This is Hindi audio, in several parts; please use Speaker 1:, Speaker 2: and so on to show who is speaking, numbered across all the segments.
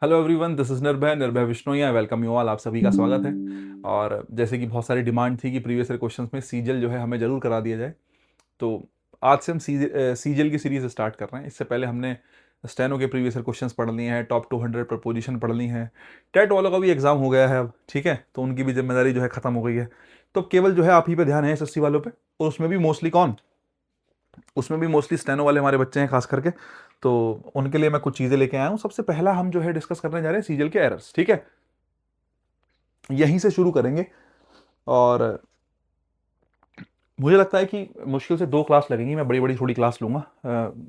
Speaker 1: Hello everyone, this is Nirbhay Vishnoi. I welcome you all. आप सभी का स्वागत है। और जैसे कि बहुत सारी डिमांड थी कि प्रीवियस ईयर क्वेश्चंस में सीजल जो है हमें ज़रूर करा दिया जाए, तो आज से हम सीजल की सीरीज़ स्टार्ट कर रहे हैं। इससे पहले हमने स्टेनो के प्रीवियस ईयर क्वेश्चंस पढ़ लिए हैं, टॉप 200 प्रपोजिशन पढ़ ली हैं। टेट वालों का भी एग्ज़ाम हो गया है अब, ठीक है, तो उनकी भी जिम्मेदारी जो है ख़त्म हो गई है। तो केवल जो है आप ही पे ध्यान है एसएससी वालों पे, और उसमें भी मोस्टली स्टेनो वाले हमारे बच्चे हैं खास करके। तो उनके लिए मैं कुछ चीज़ें लेके आया हूँ। सबसे पहला हम जो है डिस्कस करने जा रहे हैं सीजल के एरर्स, ठीक है। यहीं से शुरू करेंगे। और मुझे लगता है कि मुश्किल से 2 क्लास लगेंगी, मैं बड़ी बड़ी थोड़ी क्लास लूंगा।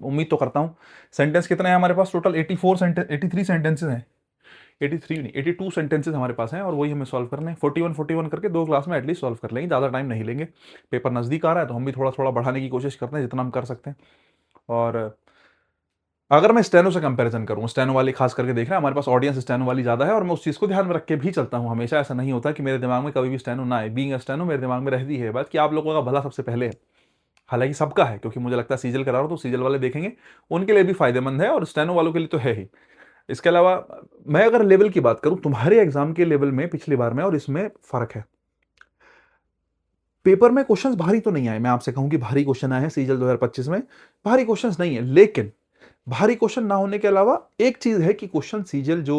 Speaker 1: उम्मीद तो करता हूँ। सेंटेंस कितने हैं हमारे पास? टोटल 83 सेंटेंसेज हैं। 83 नहीं, 82 सेंटेंसेज हमारे पास हैं, और वही हमें सॉल्व करने हैं। 41 करके 2 क्लास में एटलीस्ट सॉल्व कर लेंगे, ज़्यादा टाइम नहीं लेंगे। पेपर नज़दीक आ रहा है तो हम भी थोड़ा थोड़ा बढ़ाने की कोशिश करते हैं जितना हम कर सकते हैं। और अगर मैं स्टेनो से कंपैरिजन करूँ, स्टेनो वाली खास करके देख रहे हैं, हमारे पास ऑडियंस स्टेनो वाली ज़्यादा है, और मैं उस चीज़ को ध्यान में रख के भी चलता हूँ हमेशा। ऐसा नहीं होता कि मेरे दिमाग में कभी भी स्टेनो ना आए। बीइंग अ स्टेनो मेरे दिमाग में रहती है बात कि आप लोगों का भला सबसे पहले है। हालांकि सबका है, क्योंकि मुझे लगता है सीजल करा रहा हूँ तो सीजल वाले देखेंगे, उनके लिए भी फायदेमंद है, और स्टेनो वालों के लिए तो है ही। इसके अलावा मैं अगर लेवल की बात करूँ, तुम्हारे एग्जाम के लेवल में पिछली बार में और इसमें फर्क है। पेपर में क्वेश्चंस भारी तो नहीं आए, मैं आपसे कहूं कि भारी क्वेश्चन आए हैं सीजल 2025 में, भारी क्वेश्चंस नहीं है। लेकिन भारी क्वेश्चन ना होने के अलावा एक चीज है कि क्वेश्चन सीजल जो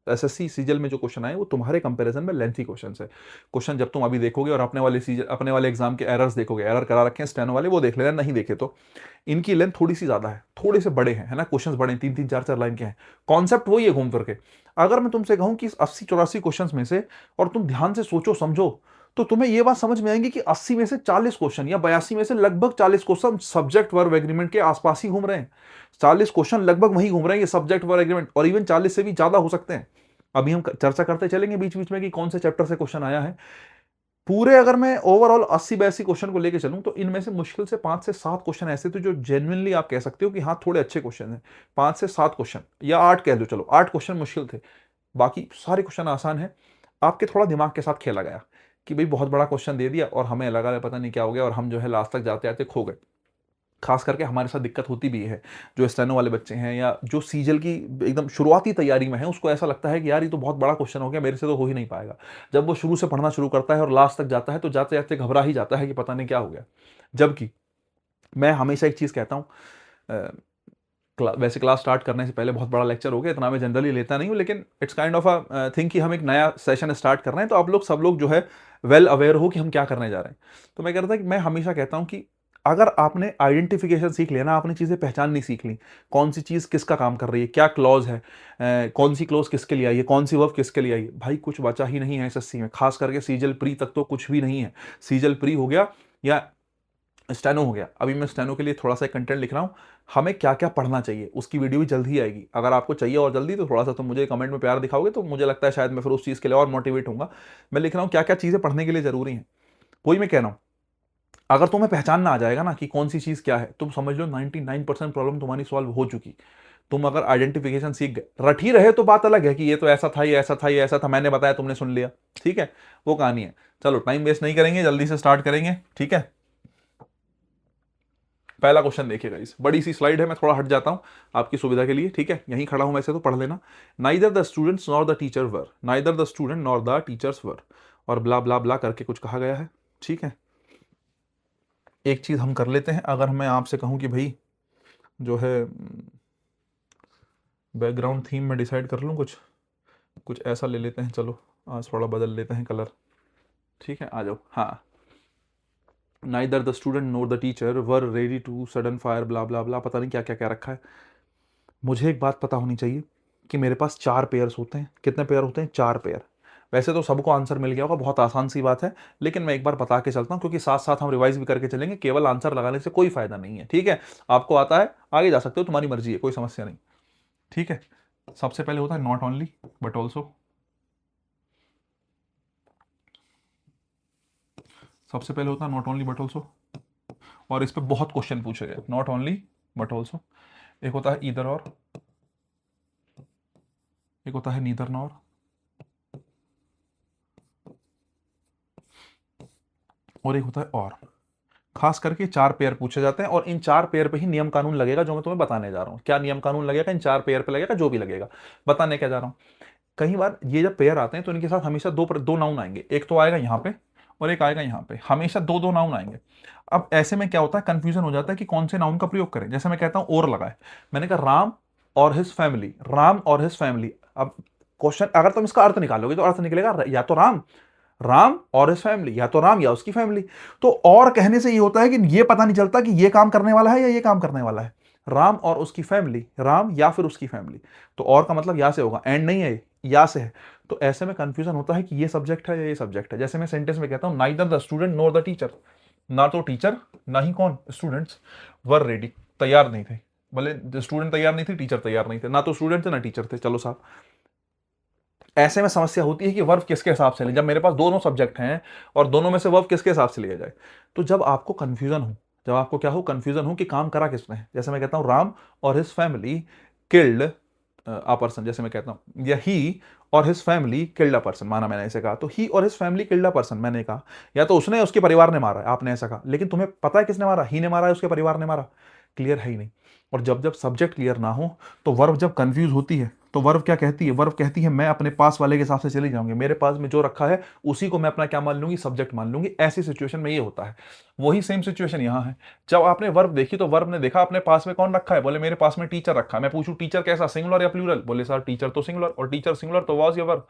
Speaker 1: एसएससी सीजल में जो क्वेश्चन आए वो तुम्हारे कंपैरिजन में लेंथी क्वेश्चन है। क्वेश्चन जब तुम अभी देखोगे और अपने वाले एग्जाम के एरर्स देखोगे, एरर करा रखे हैं स्टेनो वाले, वो देख लेना, नहीं देखे तो इनकी लेंथ थोड़ी सी ज्यादा है, थोड़े से बड़े हैं, है ना। क्वेश्चंस बड़े हैं, 3-3 4-4 लाइन के हैं। कॉन्सेप्ट वही है घूम फिर के। अगर मैं तुमसे कहूं कि इस 80-84 क्वेश्चंस में से, और तुम ध्यान से सोचो समझो, तो तुम्हें यह बात समझ में आएगी कि 80 में से 40 क्वेश्चन या 82 में से लगभग 40 क्वेश्चन सब्जेक्ट वर्ब एग्रीमेंट के आसपास ही घूम रहे हैं। 40 क्वेश्चन लगभग वही घूम रहे हैं, ये सब्जेक्ट वर्ब एग्रीमेंट, और इवन 40 से भी ज्यादा हो सकते हैं। अभी हम चर्चा करते चलेंगे बीच बीच में कि कौन से चैप्टर से क्वेश्चन आया है। पूरे अगर मैं ओवरऑल 80-82 क्वेश्चन को लेकर चलूं, तो इनमें से मुश्किल से 5 से 7 क्वेश्चन ऐसे थे जो जेन्युइनली आप कह सकते हो कि हाँ थोड़े अच्छे क्वेश्चन हैं। 5 से 7 क्वेश्चन, या 8 कह लो, चलो 8 क्वेश्चन मुश्किल थे। बाकी सारे क्वेश्चन आसान है। आपके थोड़ा दिमाग के साथ खेला गया कि भाई बहुत बड़ा क्वेश्चन दे दिया और हमें लगा पता नहीं क्या हो गया, और हम जो है लास्ट तक जाते जाते खो गए। खास करके हमारे साथ दिक्कत होती भी है, जो स्टेनो वाले बच्चे हैं या जो सीजल की एकदम शुरुआती तैयारी में है, उसको ऐसा लगता है कि यार ये तो बहुत बड़ा क्वेश्चन हो गया, मेरे से तो हो ही नहीं पाएगा। जब वो शुरू से पढ़ना शुरू करता है और लास्ट तक जाता है, तो जाते जाते घबरा ही जाता है कि पता नहीं क्या हो गया। जबकि मैं हमेशा एक चीज कहता हूँ, वैसे क्लास स्टार्ट करने से पहले बहुत बड़ा लेक्चर हो गया, इतना मैं जनरली लेता नहीं हूँ, लेकिन it's kind of a thing कि हम एक नया सेशन स्टार्ट कर रहे हैं, तो आप लोग सब लोग जो है वेल अवेयर हो कि हम क्या करने जा रहे हैं। तो मैं कहता कि मैं हमेशा कहता हूँ कि अगर आपने आइडेंटिफिकेशन सीख लिया ना, आपने चीजें पहचान नहीं सीख ली, कौन सी चीज किसका काम कर रही है, क्या क्लॉज है, कौन सी क्लॉज किसके लिए आई है, कौन सी वर्ब किसके लिए आई है, भाई कुछ बचा ही नहीं है एसएससी में। खास करके सीजल प्री तक तो कुछ भी नहीं है। सीजल प्री हो गया या स्टेनो हो गया, अभी मैं स्टेनो के लिए थोड़ा सा कंटेंट लिख रहा हूँ। हमें क्या क्या पढ़ना चाहिए उसकी वीडियो भी जल्द ही आएगी। अगर आपको चाहिए और जल्दी, तो थोड़ा सा तुम मुझे कमेंट में प्यार दिखाओगे, तो मुझे लगता है शायद मैं फिर उस चीज़ के लिए और मोटिवेट होऊंगा। मैं लिख रहा हूँ क्या क्या चीज़ें पढ़ने के लिए जरूरी हैं, वही मैं कह रहा हूँ। अगर तुम्हें पहचानना आ जाएगा ना कि कौन सी चीज़ क्या है, तुम समझ लो 99% प्रॉब्लम तुम्हारी सॉल्व हो चुकी। तुम अगर आइडेंटिफिकेशन सीख गए, रट ही रहे तो बात अलग है कि ये तो ऐसा था, ये ऐसा था, ये ऐसा था, मैंने बताया तुमने सुन लिया, ठीक है, वो कहानी है। चलो टाइम वेस्ट नहीं करेंगे, जल्दी से स्टार्ट करेंगे, ठीक है। पहला क्वेश्चन देखिएगा, इस बड़ी सी स्लाइड है, मैं थोड़ा हट जाता हूं आपकी सुविधा के लिए, ठीक है, यहीं खड़ा हूं वैसे तो पढ़ लेना। Neither the students nor the teacher were, neither the student nor the teachers were, और ब्ला ब्ला ब्ला करके कुछ कहा गया है, ठीक है। एक चीज हम कर लेते हैं, अगर मैं आपसे कहूं कि भाई जो है बैकग्राउंड थीम में डिसाइड कर लूं, कुछ कुछ ऐसा ले लेते हैं, चलो आज थोड़ा बदल लेते हैं कलर, ठीक है, आ जाओ। हाँ, neither the student nor the teacher were ready to sudden fire, blah blah blah, पता नहीं क्या क्या क्या रखा है। मुझे एक बात पता होनी चाहिए कि मेरे पास 4 पेयर्स होते हैं। कितने पेयर होते हैं? 4 पेयर। वैसे तो सबको आंसर मिल गया होगा, बहुत आसान सी बात है, लेकिन मैं एक बार बता के चलता हूं, क्योंकि साथ साथ हम रिवाइज भी करके चलेंगे। केवल आंसर लगाने से कोई फायदा नहीं है, ठीक है। आपको आता है आगे जा सकते हो, तुम्हारी मर्जी है, कोई समस्या नहीं, ठीक है। सबसे पहले होता है नॉट ओनली बट ऑल्सो। सबसे पहले होता है नॉट ओनली बट ऑल्सो, और इस पर बहुत क्वेश्चन पूछे गए, नॉट ओनली बट ऑल्सो। एक होता है ईदर और, एक होता है नीदर नॉर, और एक होता है और। खास करके 4 पेयर पूछे जाते हैं और इन 4 पेयर पे ही नियम कानून लगेगा जो मैं तुम्हें बताने जा रहा हूँ। क्या नियम कानून लगेगा? इन 4 पेयर पे लगेगा, जो भी लगेगा बताने क्या जा रहा हूँ। कई बार ये जब पेयर आते हैं तो इनके साथ हमेशा दो नाउन आएंगे, एक तो आएगा यहाँ पे और एक आएगा यहाँ पे, हमेशा दो दो नाउन आएंगे। अब ऐसे में क्या होता है, कंफ्यूजन हो जाता है कि कौन से नाउन का प्रयोग करें। जैसे मैं कहता हूँ और लगाए, मैंने कहा राम और हिज फैमिली, राम और हिज फैमिली। अब क्वेश्चन अगर तुम इसका अर्थ निकालोगे तो अर्थ निकलेगा या तो राम, राम और हिज फैमिली, या तो राम या उसकी फैमिली। तो और कहने से ये होता है कि ये पता नहीं चलता कि ये काम करने वाला है या ये काम करने वाला है। राम और उसकी फैमिली, राम या फिर उसकी फैमिली। तो और का मतलब या से होगा, एंड नहीं है, या से है। तो ऐसे में कंफ्यूजन होता है कि ये सब्जेक्ट है या ये सब्जेक्ट है। जैसे मैं सेंटेंस में कहता हूं neither the student nor the teacher, ना तो टीचर ना ही कौन स्टूडेंट्स वर रेडी, तैयार नहीं थे। बोले स्टूडेंट तैयार नहीं थे, टीचर तैयार नहीं थे, ना तो स्टूडेंट थे ना टीचर थे। चलो साहब, ऐसे में समस्या होती है कि वर्ब किसके हिसाब से ले। जब मेरे पास दोनों सब्जेक्ट हैं और दोनों में से वर्ब किसके हिसाब से लिया जाए। तो जब आपको कंफ्यूजन हो, जब आपको क्या हो, कंफ्यूजन हो कि काम करा किसने है। जैसे मैं कहता हूं राम और his family killed a person, जैसे मैं कहता हूं, या ही और his family killed a person, माना मैंने ऐसे कहा, तो ही और his family killed a person मैंने कहा, या तो उसने उसके परिवार ने मारा है, आपने ऐसा कहा। लेकिन तुम्हें पता है किसने मारा, ही ने मारा है, उसके परिवार ने मारा, क्लियर है ही नहीं। और जब जब सब्जेक्ट क्लियर ना हो तो वर्ब जब कंफ्यूज होती है तो वर्ब क्या कहती है, वर्ब कहती है मैं अपने पास वाले के हिसाब से चली जाऊंगी, मेरे पास में जो रखा है उसी को मैं अपना क्या मान लूंगी, सब्जेक्ट मान लूंगी। ऐसी सिचुएशन में ये होता है। वही सेम सिचुएशन यहाँ है। जब आपने वर्ब देखी तो वर्ब ने देखा अपने पास में कौन रखा है, बोले मेरे पास में टीचर रखा है। मैं पूछूं टीचर कैसा, सिंगुलर या प्लूरल, बोले सर टीचर तो सिंगुलर, और टीचर सिंगुलर तो वॉज या वर्ब,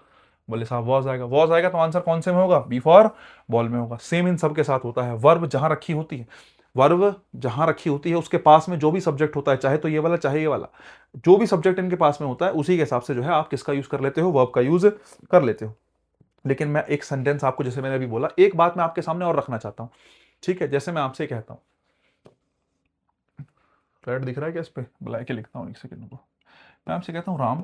Speaker 1: बोले साहब वॉज आएगा। वॉज आएगा तो आंसर कौन से में होगा, बी फॉर बॉल में होगा। सेम इन सब के साथ होता है। वर्ब जहां रखी होती है, वर्ब जहां रखी होती है उसके पास में जो भी सब्जेक्ट होता है, चाहे तो ये वाला चाहे ये वाला, जो भी सब्जेक्ट इनके पास में होता है उसी के हिसाब से जो है आप किसका यूज कर लेते हो, वर्ब का यूज कर लेते हो। लेकिन मैं एक सेंटेंस आपको, जैसे मैंने अभी बोला, एक बात मैं आपके सामने और रखना चाहता हूं, ठीक है। जैसे मैं आपसे कहता हूं, रेड दिख रहा है क्या, इस पे बुला के लिखता हूं एक सेकंड को। मैं आपसे कहता हूं राम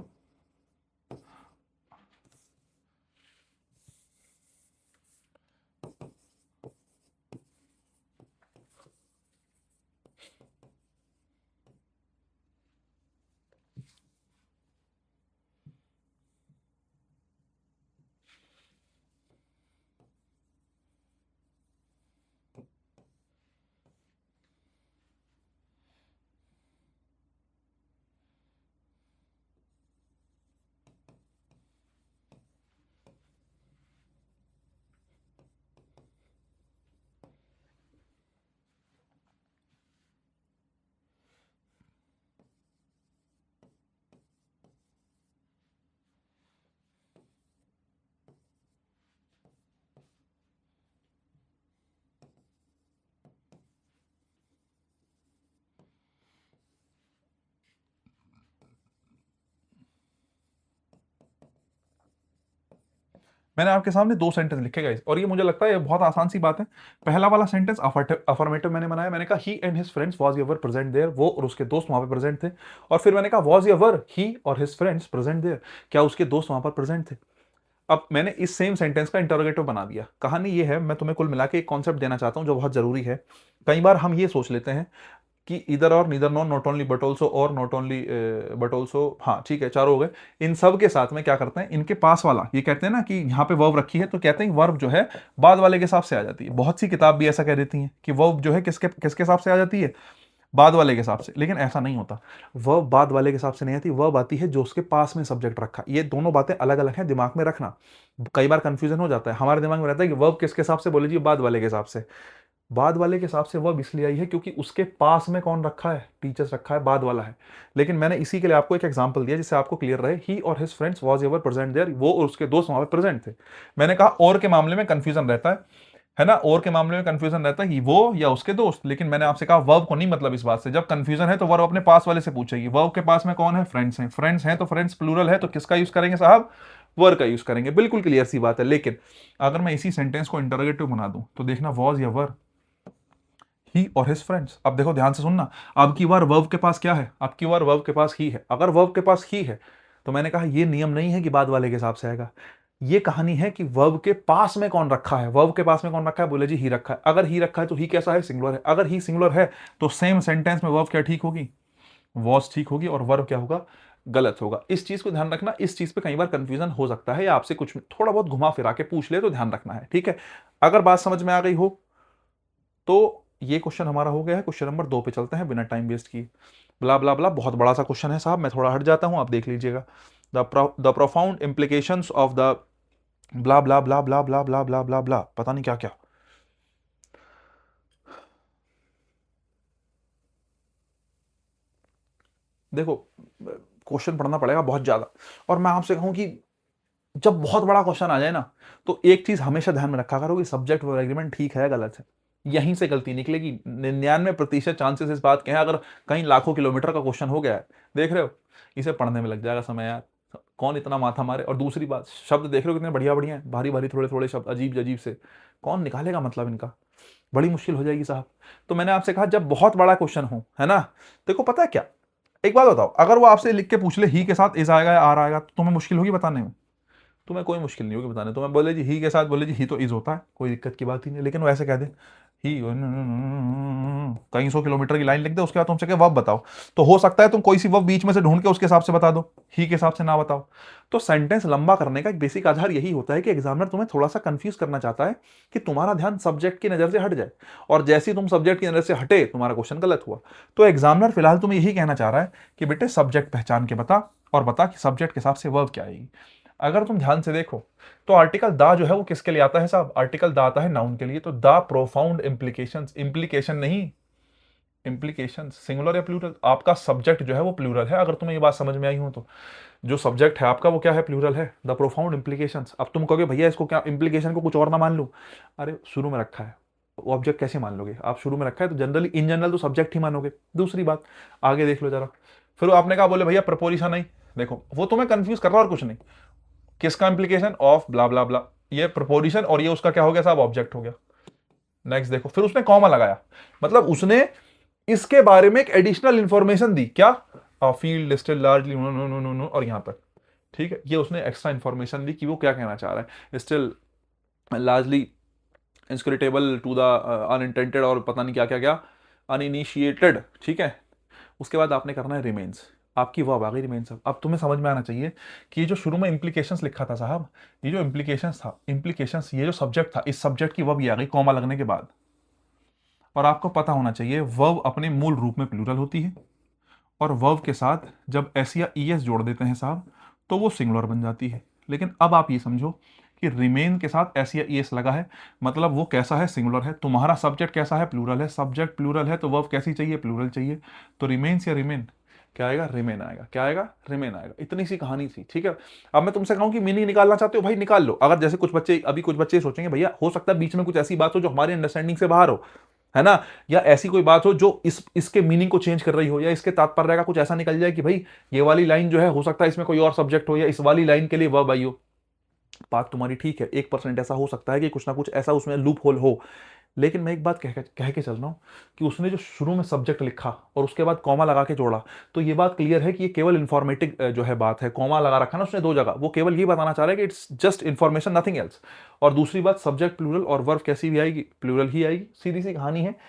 Speaker 1: मैंने आपके सामने दो सेंटेंस लिखे गाइस, और ये मुझे लगता है ये बहुत आसान सी बात है। पहला वाला सेंटेंस अफर्मेटिव मैंने बनाया, मैंने कहा he and his friends was ever present there, वो और उसके दोस्त वहां पे प्रेजेंट थे। और फिर मैंने कहा वाज एवर ही और हिज फ्रेंड्स प्रेजेंट देयर, क्या उसके दोस्त वहां पर प्रेजेंट थे। अब मैंने इस सेम सेंटेंस का इंटरोगेटिव बना दिया। कहानी ये है, मैं तुम्हें कुल मिला के एक कॉन्सेप्ट देना चाहता हूं जो बहुत जरूरी है। कई बार हम ये सोच लेते हैं कि इधर और neither non, not only but also, और नॉट ओनली बट ऑल्सो, हाँ ठीक है चारों हो गए। इन सब के साथ में क्या करते हैं, इनके पास वाला ये कहते हैं ना कि यहाँ पे वर्ब रखी है तो कहते हैं वर्ब जो है बाद वाले के हिसाब से आ जाती है। बहुत सी किताब भी ऐसा कह देती हैं कि वर्ब जो है किसके किसके हिसाब से आ जाती है, बाद वाले के हिसाब से। लेकिन ऐसा नहीं होता, वर्ब बाद वाले के हिसाब से नहीं आती, वर्ब आती है जो उसके पास में सब्जेक्ट रखा। ये दोनों बातें अलग अलग हैं, दिमाग में रखना। कई बार कंफ्यूजन हो जाता है, हमारे दिमाग में रहता है कि वर्ब किसके हिसाब से, बोले जी बाद वाले के हिसाब से। बाद वाले के हिसाब से वर्ब इसलिए आई है क्योंकि उसके पास में कौन रखा है, टीचर्स रखा है, बाद वाला है। लेकिन मैंने इसी के लिए आपको एक एग्जांपल दिया जिससे आपको क्लियर रहे, ही और his friends was ever present there, वो और उसके दोस्त वहां पे प्रेजेंट थे। मैंने कहा और के मामले में कंफ्यूजन रहता है ना, और के मामले में कंफ्यूजन रहता है कि वो या उसके दोस्त। लेकिन मैंने आपसे कहा वर्ब को नहीं, मतलब इस बात से जब कंफ्यूजन है तो वर्ब अपने पास वाले से पूछेगी। वर्ब के पास में कौन है, फ्रेंड्स हैं, फ्रेंड्स हैं तो फ्रेंड्स प्लूरल है तो किसका यूज करेंगे साहब, वर्ब का यूज करेंगे। बिल्कुल क्लियर सी बात है। लेकिन अगर मैं इसी सेंटेंस को इंटरोगेटिव बना दूं तो देखना वॉज या वर, ही और हिज फ्रेंड्स। अब देखो ध्यान से सुनना, अब की बार वर्ब के पास क्या है, अब की बार वर्ब के पास ही है। अगर वर्ब के पास ही है तो मैंने कहा ये नियम नहीं है कि बाद वाले के हिसाब से आएगा। ये कहानी है कि वर्ब के पास में कौन रखा है, वर्ब के पास में कौन रखा है, बोले जी ही रखा है। अगर ही रखा है तो ही कैसा है, सिंगुलर है। अगर ही सिंगुलर है तो सेम सेंटेंस में वर्ब क्या ठीक होगी, वॉज ठीक होगी, और वर्ब क्या होगा, गलत होगा। इस चीज को ध्यान रखना। इस चीज पे कई बार कंफ्यूजन हो सकता है या आपसे कुछ थोड़ा बहुत घुमा फिरा के पूछ ले तो ध्यान रखना है, ठीक है। अगर बात समझ में आ गई हो तो ये क्वेश्चन हमारा हो गया है। क्वेश्चन नंबर 2 पे चलते हैं बिना टाइम वेस्ट किए। ब्ला ब्ला ब्ला, बहुत बड़ा सा क्वेश्चन है साहब, मैं थोड़ा हट जाता हूं, आप देख लीजिएगा। The profound implications of the blah blah blah blah blah blah blah blah blah, पता नहीं क्या क्या। देखो, क्वेश्चन पढ़ना पड़ेगा बहुत ज्यादा, और मैं आपसे कहूं कि जब बहुत बड़ा क्वेश्चन आ जाए ना, तो एक चीज हमेशा ध्यान में रखा करो कि सब्जेक्ट वर्ब एग्रीमेंट ठीक है गलत है। यहीं से गलती निकलेगी। 99% चांसेस इस बात के हैं। अगर कहीं लाखों किलोमीटर का क्वेश्चन हो गया है, देख रहे हो, इसे पढ़ने में लग जाएगा समय यार, कौन इतना माथा मारे। और दूसरी बात, शब्द देख रहे हो कितने बढ़िया बढ़िया हैं, भारी भारी थोड़े थोड़े शब्द, अजीब अजीब से, कौन निकालेगा मतलब इनका, बड़ी मुश्किल हो जाएगी साहब। तो मैंने आपसे कहा जब बहुत बड़ा क्वेश्चन हो, है ना, देखो पता है क्या, एक बात बताओ, अगर वो आपसे लिख के पूछ ले ही के साथ इज आएगा या आर आएगा, तो तुम्हें मुश्किल होगी बताने में? तुम्हें कोई मुश्किल नहीं होगी बताने। तुम्हें बोले जी ही के साथ, बोले जी ही तो इज होता है, कोई दिक्कत की बात ही नहीं। लेकिन वो ऐसे कह दे ही, कई 100 किलोमीटर की लाइन लिख दे, उसके बाद तुमसे कहे वर्ब बताओ, तो हो सकता है तुम कोई सी वर्ब बीच में से ढूंढ के उसके हिसाब से बता दो, ही के हिसाब से ना बताओ। तो सेंटेंस लंबा करने का एक बेसिक आधार यही होता है कि एग्जामिनर तुम्हें थोड़ा सा कंफ्यूज करना चाहता है कि तुम्हारा ध्यान सब्जेक्ट की नजर से हट जाए, और जैसे ही तुम सब्जेक्ट की नजर से हटे, तुम्हारा क्वेश्चन गलत हुआ। तो एग्जामिनर फिलहाल तुम्हें यही कहना चाह रहा है कि बेटे सब्जेक्ट पहचान के बता, और बता कि सब्जेक्ट के हिसाब से वर्ब क्या आएगी। अगर तुम ध्यान से देखो, तो आर्टिकल दा जो है वो किसके लिए आता है साहब? आर्टिकल दा आता है नाउन के लिए। तो दा प्रोफाउंड इम्प्लीकेशंस, इम्प्लीकेशन नहीं, इम्प्लीकेशन सिंगुलर या प्लूरल, आपका सब्जेक्ट जो है वो प्लूरल है। अगर तुम्हें ये बात समझ में आई हो तो जो सब्जेक्ट है आपका वो क्या है? प्लूरल है। The profound implications. अब तुम कहोगे भैया इसको क्या इम्प्लीकेशन को कुछ और ना मान लूं? अरे शुरू में रखा है, ऑब्जेक्ट कैसे मान लोगे आप? शुरू में रखा है तो जनरली, इन जनरल तो सब्जेक्ट ही मानोगे। दूसरी बात, आगे देख लो जरा, फिर आपने कहा बोले भैया प्रपोजिशन नहीं, देखो वो तुम्हें कंफ्यूज कर रहा है और कुछ नहीं। किसका इंप्लीकेशन? ऑफ ब्ला ब्ला ब्ला, ये प्रपोजिशन और ये उसका क्या हो गया साहब? ऑब्जेक्ट हो गया। नेक्स्ट देखो, फिर उसने कॉमा लगाया, मतलब उसने इसके बारे में एक एडिशनल इंफॉर्मेशन दी। क्या? Field still largely no no no no no, और यहां पर ठीक है, ये उसने एक्स्ट्रा इंफॉर्मेशन दी कि वो क्या कहना चाह रहा है। Still largely inscrutable to the unintended, और पता नहीं क्या क्या क्या, अनइनिशिएटेड, ठीक है। उसके बाद आपने करना है रिमेन्स, आपकी वर्ब आ गई रिमेन्स। अब तुम्हें समझ में आना चाहिए कि ये जो शुरू में इंप्लीकेशंस लिखा था साहब, ये जो इंप्लीकेशंस था, इंप्लीकेशंस, ये जो सब्जेक्ट था, इस सब्जेक्ट की वर्ब ये आ गई कॉमा लगने के बाद। और आपको पता होना चाहिए वर्ब अपने मूल रूप में प्लूरल होती है, और वर्ब के साथ जब एस या ई एस जोड़ देते हैं साहब, तो वो सिंगुलर बन जाती है। लेकिन अब आप ये समझो कि रिमेन के साथ एस या ई एस लगा है, मतलब वो कैसा है? सिंगुलर है। तुम्हारा सब्जेक्ट कैसा है? प्लूरल है। सब्जेक्ट प्लूरल है तो वर्ब कैसी चाहिए? प्लूरल चाहिए। तो रिमेन्स या रिमेन, क्या आएगा? रिमेन आएगा। क्या आएगा? रिमेन आएगा। इतनी सी कहानी थी, ठीक है। अब मैं तुमसे कहूं कि मीनिंग निकालना चाहते हो भाई, निकाल लो। अगर जैसे कुछ बच्चे, अभी कुछ बच्चे सोचेंगे भैया हो सकता है बीच में कुछ ऐसी बात हो जो हमारी अंडरस्टैंडिंग से बाहर हो, है ना, या ऐसी कोई बात हो जो इसके मीनिंग को चेंज कर रही हो, या इसके तात्पर्य का कुछ ऐसा निकल जाए कि भाई ये वाली लाइन जो है हो सकता है इसमें कोई और सब्जेक्ट हो, या इस वाली लाइन के लिए वर्ब आई हो। बात तुम्हारी ठीक है, 1% ऐसा हो सकता है कि कुछ ना कुछ ऐसा उसमें लूप होल हो। लेकिन मैं एक बात कह के चल रहा हूं कि उसने जो शुरू में सब्जेक्ट लिखा और उसके बाद कॉमा लगा के जोड़ा, तो ये बात क्लियर है कि ये केवल इंफॉर्मेटिव जो है बात है। कॉमा लगा रखा ना उसने 2 जगह, वो केवल ये बताना चाह रहा है कि it's just information, nothing else. और दूसरी बात, सब्जेक्ट प्लूरल और वर्ब कैसी भी आएगी? प्लूरल ही आएगी। सीधी सी कहानी है।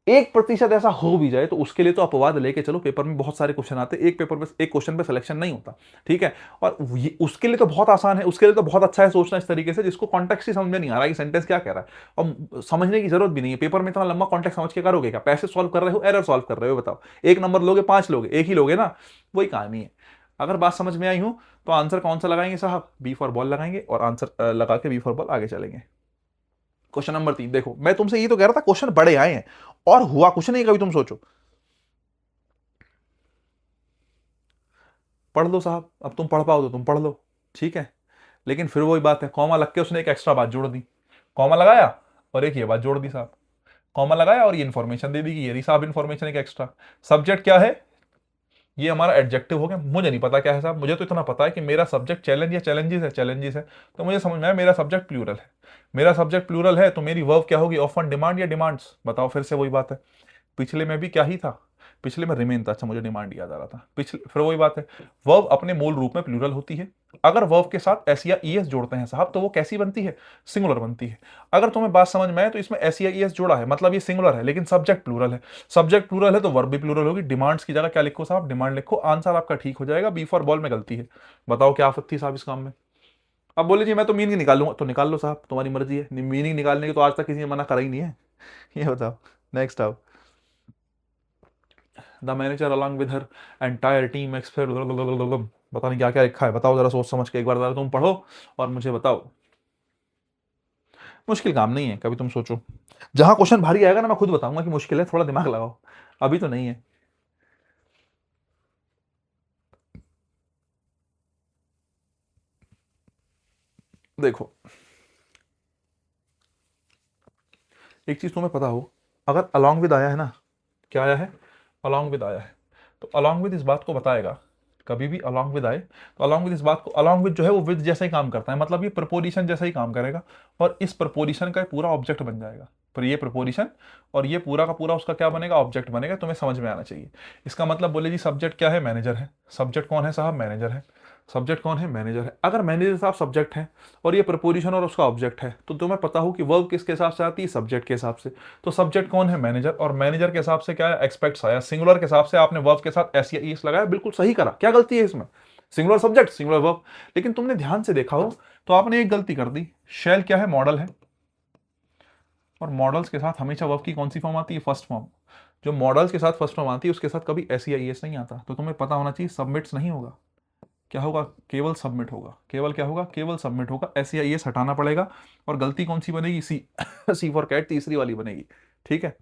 Speaker 1: 1% ऐसा हो भी जाए तो उसके लिए तो अपवाद लेके चलो, पेपर में बहुत सारे क्वेश्चन आते हैं, एक पेपर पे, एक क्वेश्चन पे सिलेक्शन नहीं होता, ठीक है। और उसके लिए तो बहुत आसान है, उसके लिए तो बहुत अच्छा है सोचना इस तरीके से जिसको कॉन्टेक्स्ट ही समझ में नहीं आ रहा है कि सेंटेंस क्या कह रहा है, और समझने की जरूरत भी नहीं है। पेपर में इतना लंबा कॉन्टेक्स्ट समझ के करोगे क्या? पैसे सॉल्व कर रहे हो, एरर सॉल्व कर रहे हो, बताओ 1 नंबर लोगे 5 लोगे? एक ही लोगे ना, वही कहानी है। अगर बात समझ में आई हो तो आंसर कौन सा लगाएंगे साहब? बी फॉर बॉल लगाएंगे, और आंसर लगा के बी फॉर बॉल आगे चलेंगे। क्वेश्चन नंबर 3 देखो, मैं तुमसे ये तो कह रहा था क्वेश्चन बड़े आए हैं और हुआ कुछ नहीं। कभी तुम सोचो, पढ़ लो साहब, अब तुम पढ़ पाओ तो तुम पढ़ लो, ठीक है। लेकिन फिर वही बात है, कॉमा लग के उसने एक एक्स्ट्रा बात जोड़ दी। कॉमा लगाया और एक ये बात जोड़ दी साहब। कॉमा लगाया और ये इंफॉर्मेशन दे दी कि ये रही साहब इंफॉर्मेशन एक एक्स्ट्रा। सब्जेक्ट क्या है? ये हमारा एडजेक्टिव हो गया। मुझे नहीं पता क्या है साहब, मुझे तो इतना पता है कि मेरा सब्जेक्ट चैलेंज या चैलेंजेस है, चैलेंजेस है। तो मुझे समझ में आया मेरा सब्जेक्ट प्लूरल है। मेरा सब्जेक्ट प्लूरल है तो मेरी वर्ब क्या होगी? ऑफन, डिमांड या डिमांड्स? बताओ, फिर से वही बात है। पिछले में भी क्या ही था? पिछले में रिमेन था। अच्छा, मुझे डिमांड याद आ रहा था। पिछले, फिर वही बात है, वर्ब अपने मूल रूप में प्लूरल होती है। अगर वर्ब के साथ एस या ई एस जोड़ते हैं साहब तो वो कैसी बनती है? सिंगुलर बनती है। अगर तुम्हें बात समझ में आए तो इसमें एस या ई एस जोड़ा है, मतलब ये सिंगुलर है, लेकिन सब्जेक्ट प्लूरल है। सब्जेक्ट प्लूरल है तो वर्ब भी प्लूरल होगी। डिमांड्स की जगह क्या लिखो साहब? डिमांड लिखो। आंसर आपका ठीक हो जाएगा। बी फॉर बॉल में गलती है। बताओ क्या आपत्ति साहब इस काम में? अब बोले जी मैं तो मीनिंग निकाल लूंगा, तो निकाल लो साहब, तुम्हारी मर्जी है। मीनिंग निकालने की तो आज तक किसी ने मना करा ही नहीं है। ये बताओ। नेक्स्ट आओ। The manager along with her entire team expect, पता नहीं क्या क्या लिखा है, बताओ जरा सोच समझ के एक बार जरा तुम पढ़ो और मुझे बताओ। मुश्किल काम नहीं है, कभी तुम सोचो, जहां क्वेश्चन भारी आएगा ना मैं खुद बताऊंगा कि मुश्किल है, थोड़ा दिमाग लगाओ, अभी तो नहीं है। देखो एक चीज तुम्हें पता हो, अगर अलॉन्ग विद आया है ना, क्या आया है, अलॉन्ग विद आया है, तो अलॉन्ग विद इस बात को बताएगा, कभी भी अलॉन्ग विद आए तो अलॉन्ग विद इस बात को, अलॉन्ग विद जो है वो विद जैसा ही काम करता है, मतलब ये प्रपोजिशन जैसा ही काम करेगा, और इस प्रपोजिशन का पूरा ऑब्जेक्ट बन जाएगा। पर ये प्रपोजिशन और ये पूरा का पूरा उसका क्या बनेगा, ऑब्जेक्ट बनेगा। तुम्हें समझ में आना चाहिए। इसका मतलब बोले जी सब्जेक्ट क्या है, मैनेजर है। सब्जेक्ट कौन है साहब, मैनेजर है। सब्जेक्ट कौन है, मैनेजर है। अगर मैनेजर साहब सब्जेक्ट है और ये प्रपोजिशन और उसका ऑब्जेक्ट है, तो तुम्हें पता हो कि वर्ब किसके हिसाब से आती है, सब्जेक्ट के हिसाब से। तो सब्जेक्ट कौन है, मैनेजर, और मैनेजर के हिसाब से क्या है, एक्सपेक्ट्स आया। सिंगुलर के हिसाब से आपने वर्ब के साथ एस या ईस लगाया, बिल्कुल सही करा, क्या गलती है इसमें, सिंगुलर सब्जेक्ट सिंगुलर वर्ब। लेकिन तुमने ध्यान से देखा हो तो आपने एक गलती कर दी, शेल क्या है, मॉडल है, और मॉडल्स के साथ हमेशा वर्ब की कौन सी फॉर्म आती है, फर्स्ट फॉर्म। जो मॉडल्स के साथ फर्स्ट फॉर्म आती है उसके साथ कभी एस या ईएस नहीं आता। तो तुम्हें पता होना चाहिए सबमिट्स नहीं होगा, क्या होगा, केवल सबमिट होगा। केवल क्या होगा, केवल सबमिट होगा। एस या ईएस हटाना पड़ेगा, और गलती कौन सी बनेगी, सी सी फॉर कैट, तीसरी वाली बनेगी। ठीक है।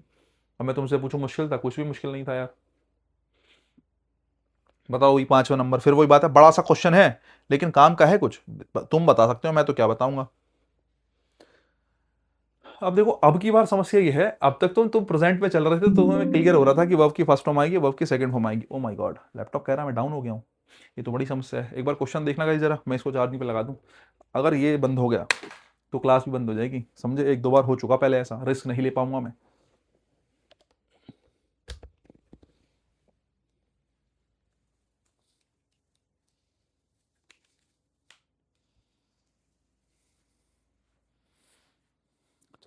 Speaker 1: अब मैं तुमसे पूछूं, मुश्किल था, कुछ भी मुश्किल नहीं था यार। बताओ, ये 5वां नंबर, फिर वही बात है, बड़ा सा क्वेश्चन है लेकिन काम का है कुछ, तुम बता सकते हो, मैं तो क्या बताऊंगा। अब देखो, अब की बार समस्या ये है, अब तक तुम प्रेजेंट में चल रहे थे तो तुम्हें क्लियर हो रहा था कि वर्ब की फर्स्ट फॉर्म आएगी, वर्ब की सेकंड फॉर्म आएगी। ओ माय गॉड, लैपटॉप कह रहा है मैं डाउन हो गया हूँ। ये तो बड़ी समस्या है। एक बार क्वेश्चन देखना गाइस जरा, मैं इसको चार्जिंग पे लगा दूं। अगर ये बंद हो गया तो क्लास भी बंद हो जाएगी, समझे। एक दो बार हो चुका पहले ऐसा, रिस्क नहीं ले पाऊंगा मैं।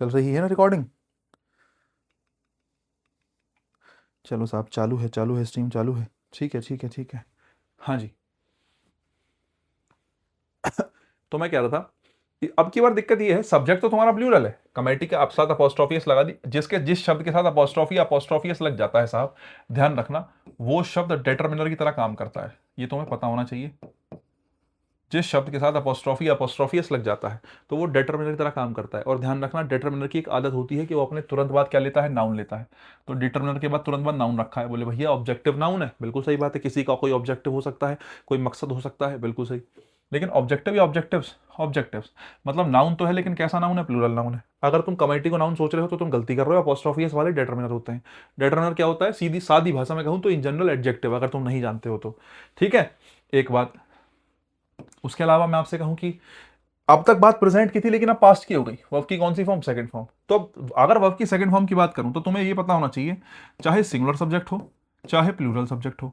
Speaker 1: चल रही है ना रिकॉर्डिंग, चलो साहब, चालू है स्ट्रीम, चालू है। ठीक है ठीक है ठीक है। हाँ जी। तो मैं कह रहा था कि अब की बार दिक्कत ये है, सब्जेक्ट तो तुम्हारा प्लूरल है, कमेटी के आप साथ अपोस्ट्रोफियस लगा दी, जिसके जिस शब्द के साथ अपोस्ट्रोफी अपोस्ट्रोफियस लग जाता है साहब, ध्यान रखना, वो शब्द डिटर्मिनर की तरह काम करता है, ये तुम्हें पता होना चाहिए। जिस शब्द के साथ अपोस्ट्रोफी अपोस्ट्रोफियस लग जाता है तो वो डिटर्मिनर की तरह काम करता है। और ध्यान रखना, डिटर्मिनर की एक आदत होती है कि वो अपने तुरंत बाद क्या लेता है, नाउन लेता है। तो डिटर्मिनर के बाद तुरंत बाद नाउन रखा है, बोले भैया ऑब्जेक्टिव नाउन है, बिल्कुल सही बात है। किसी का कोई ऑब्जेक्टिव हो सकता है, कोई मकसद हो सकता है, बिल्कुल सही। लेकिन ऑब्जेक्टिव या ऑब्जेक्टिव्स, ऑब्जेक्टिव्स मतलब नाउन तो है, लेकिन कैसा नाउन है, प्लूरल नाउन है। अगर तुम कमेटी को नाउन सोच रहे हो तो तुम गलती कर रहे हो, अपोस्ट्रोफियस वाले डिटर्मिनर होते हैं। डिटर्मिनर क्या होता है, सीधी सादी भाषा में कहूं तो इन जनरल एडजेक्टिव, अगर तुम नहीं जानते हो तो। ठीक है, एक बात। उसके अलावा मैं आपसे कहूं कि अब तक बात प्रेजेंट की थी लेकिन अब पास्ट की हो गई। वर्ब की कौन सी फॉर्म, सेकंड फॉर्म। तो अब अगर वर्ब की सेकंड फॉर्म की बात करूं तो तुम्हें ये पता होना चाहिए, चाहे सिंगुलर सब्जेक्ट हो चाहे प्लूरल सब्जेक्ट हो,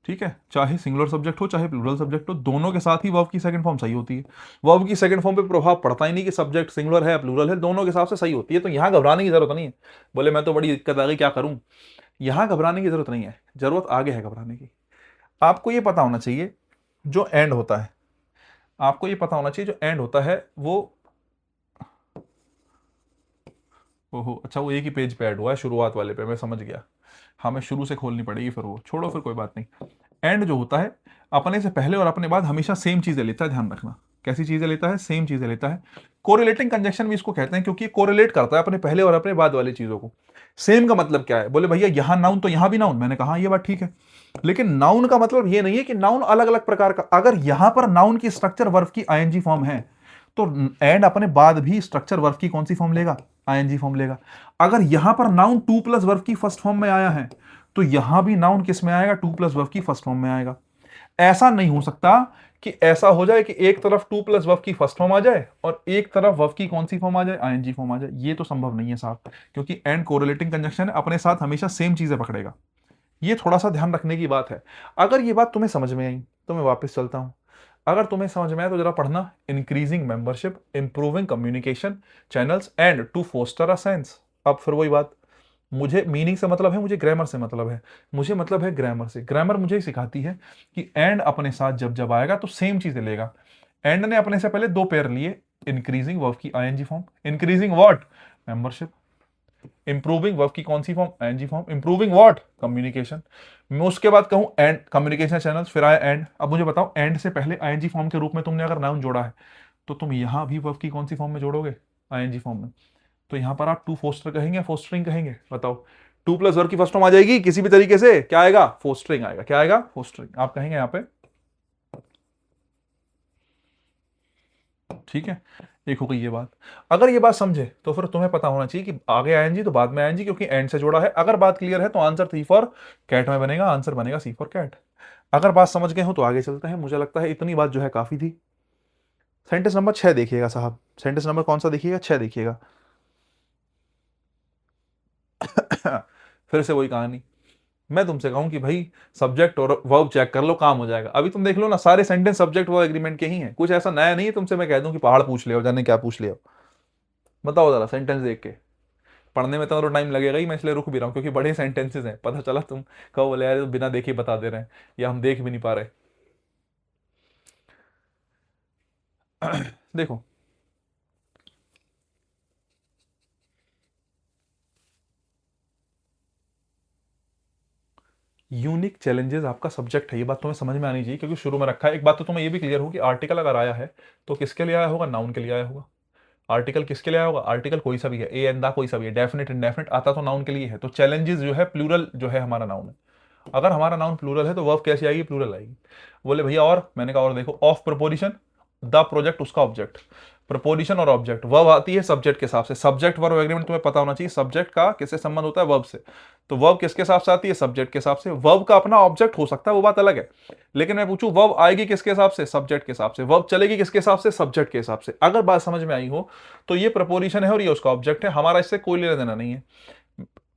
Speaker 1: ठीक है, चाहे सिंगुलर सब्जेक्ट हो चाहे प्लूरल सब्जेक्ट हो, दोनों के साथ ही वर्ब की सेकंड फॉर्म सही होती है। वर्ब की सेकंड फॉर्म पे प्रभाव पड़ता ही नहीं कि सब्जेक्ट सिंगुलर है या प्लूरल है, दोनों के हिसाब से सही होती है। तो यहां घबराने की जरूरत नहीं है। बोले मैं तो बड़ी दिक्कत आ गई, क्या करूं, यहां घबराने की जरूरत नहीं है, जरूरत आगे है घबराने की। आपको ये पता होना चाहिए, जो एंड होता है, आपको ये पता होना चाहिए जो एंड होता है वो, ओहो अच्छा, वो एक ही पेज पे ऐड हुआ है, शुरुआत वाले पे, मैं समझ गया। हमें शुरू से खोलनी पड़ेगी फिर, वो छोड़ो, फिर कोई बात नहीं। एंड जो होता है, अपने से पहले और अपने बाद हमेशा सेम चीजें लेता है, ध्यान रखना। कैसी चीजें लेता है, सेम चीजें लेता है। कोरिलेटिंग कंजक्शन भी इसको कहते हैं, क्योंकि कोरिलेट करता है अपने पहले और अपने बाद वाली चीजों को। सेम का मतलब क्या है, बोले भैया यहां नाउन तो यहां भी नाउन, मैंने कहा ये बात ठीक है, लेकिन नाउन का मतलब ये नहीं है कि नाउन अलग अलग प्रकार का। अगर यहां पर नाउन की स्ट्रक्चर वर्ब की आईएनजी फॉर्म है, तो एंड अपने बाद भी स्ट्रक्चर वर्ब की कौन सी फॉर्म लेगा, आईएनजी फॉर्म लेगा। अगर यहां पर नाउन टू प्लस वर्ब की फर्स्ट फॉर्म में आया है, तो यहां भी नाउन किस में आएगा, टू प्लस वर्ब की फर्स्ट फॉर्म में आएगा। ऐसा नहीं हो सकता कि ऐसा हो जाए कि एक तरफ टू प्लस वर्ब की फर्स्ट फॉर्म आ जाए और एक तरफ वर्ब की कौन सी फॉर्म आ जाए, आईएनजी फॉर्म आ जाए। ये तो संभव नहीं है साहब, क्योंकि एंड कोरिलेटिंग कंजक्शन अपने साथ हमेशा सेम चीजें पकड़ेगा। ये थोड़ा सा ध्यान रखने की बात है। अगर ये बात तुम्हें समझ में आई तो मैं वापस चलता हूं। अगर तुम्हें समझ में आया तो जरा पढ़ना, increasing membership, improving communication channels and to foster a sense. अब फिर वही बात, मुझे मीनिंग से मतलब है, मुझे ग्रामर से मतलब है, मुझे मतलब है ग्रामर से। ग्रामर मुझे ही सिखाती है कि एंड अपने साथ जब जब आएगा तो सेम चीजें लेगा। एंड ने अपने से पहले दो पेयर लिए, इंक्रीजिंग वर्ब की ING form, increasing what, membership, improving verb की कौन सी form, ING form. Improving what, communication. मैं उसके बाद कहूं एंड, कम्युनिकेशन चैनल्स, फिर आया एंड। अब मुझे बताओ एंड से पहले आईएनजी फॉर्म के रूप में तुमने अगर नाउन जोड़ा है तो तुम यहां भी वर्ब की कौन सी फॉर्म में जोड़ोगे, आईएनजी फॉर्म में। तो यहां पर आप टू फोस्टर कहेंगे, फोस्टरिंग कहेंगे, बताओ। टू प्लस वर्ब की फर्स्ट फॉर्म आ जाएगी किसी भी तरीके से, क्या आएगा, फोस्टरिंग आएगा। क्या आएगा, फोस्टरिंग आप कहेंगे यहां पे, ठीक है। एक हो गई ये बात। अगर ये बात समझे तो फिर तुम्हें पता होना चाहिए कि आगे आएंजी तो बाद में आएंजी, क्योंकि एंड से जोड़ा है। अगर बात क्लियर है तो आंसर सी फॉर कैट में बनेगा, आंसर बनेगा सी फॉर कैट। अगर बात समझ गए हो तो आगे चलते हैं। मुझे लगता है इतनी बात जो है काफी थी। सेंटेंस नंबर 6 देखिएगा साहब, सेंटेंस नंबर कौन सा देखिएगा, 6 देखिएगा। फिर से वही कहानी, मैं तुमसे कहूं कि भाई सब्जेक्ट और वर्ब चेक कर लो, काम हो जाएगा। अभी तुम देख लो ना, सारे सेंटेंस सब्जेक्ट वर्ब एग्रीमेंट के ही हैं, कुछ ऐसा नया नहीं है तुमसे मैं कह दूं कि पहाड़ पूछ ले, जाने क्या पूछ लिया। बताओ जरा सेंटेंस देख के। पढ़ने में तो टाइम लगेगा ही, मैं इसलिए रुक भी रहा हूँ क्योंकि बड़े सेंटेंसेस हैं। पता चला तुम कहो बोले यार बिना देखे बता दे रहे हैं, या हम देख भी नहीं पा रहे। देखो, यूनिक चैलेंजेस आपका सब्जेक्ट है, ये बात तुम्हें समझ में आनी चाहिए क्योंकि शुरू में रखा है। एक बात तो तुम्हें ये भी क्लियर हो कि आर्टिकल अगर आया है तो किसके लिए आया होगा, नाउन के लिए आया होगा। आर्टिकल किसके लिए आया होगा, आर्टिकल कोई सा भी है, ए एंड दा कोई सा भी है, डेफिनेट इंडेफिनेट आता तो नाउन के लिए है। तो चैलेंजेस जो है प्लूरल जो है हमारा नाउन है। अगर हमारा नाउन प्लूरल है तो वर्ब कैसी आएगी, प्लूरल आएगी। बोले भैया और, मैंने कहा और देखो, ऑफ प्रपोजिशन द प्रोजेक्ट उसका ऑब्जेक्ट, प्रपोजिशन और ऑब्जेक्ट, वर्ब आती है सब्जेक्ट के हिसाब से। सब्जेक्ट वर्ब एग्रीमेंट तुम्हें पता होना चाहिए, सब्जेक्ट का किससे संबंध होता है, वर्ब से। तो वर्ब किसके हिसाब से आती है, सब्जेक्ट के हिसाब से। वर्ब का अपना ऑब्जेक्ट हो सकता है, वो बात अलग है, लेकिन मैं पूछूं वर्ब आएगी किसके हिसाब से, सब्जेक्ट के हिसाब से। वर्ब चलेगी किसके हिसाब से, सब्जेक्ट के हिसाब से। अगर बात समझ में आई हो तो ये प्रपोजिशन है और ये उसका ऑब्जेक्ट है, हमारा इससे कोई लेना देना नहीं है।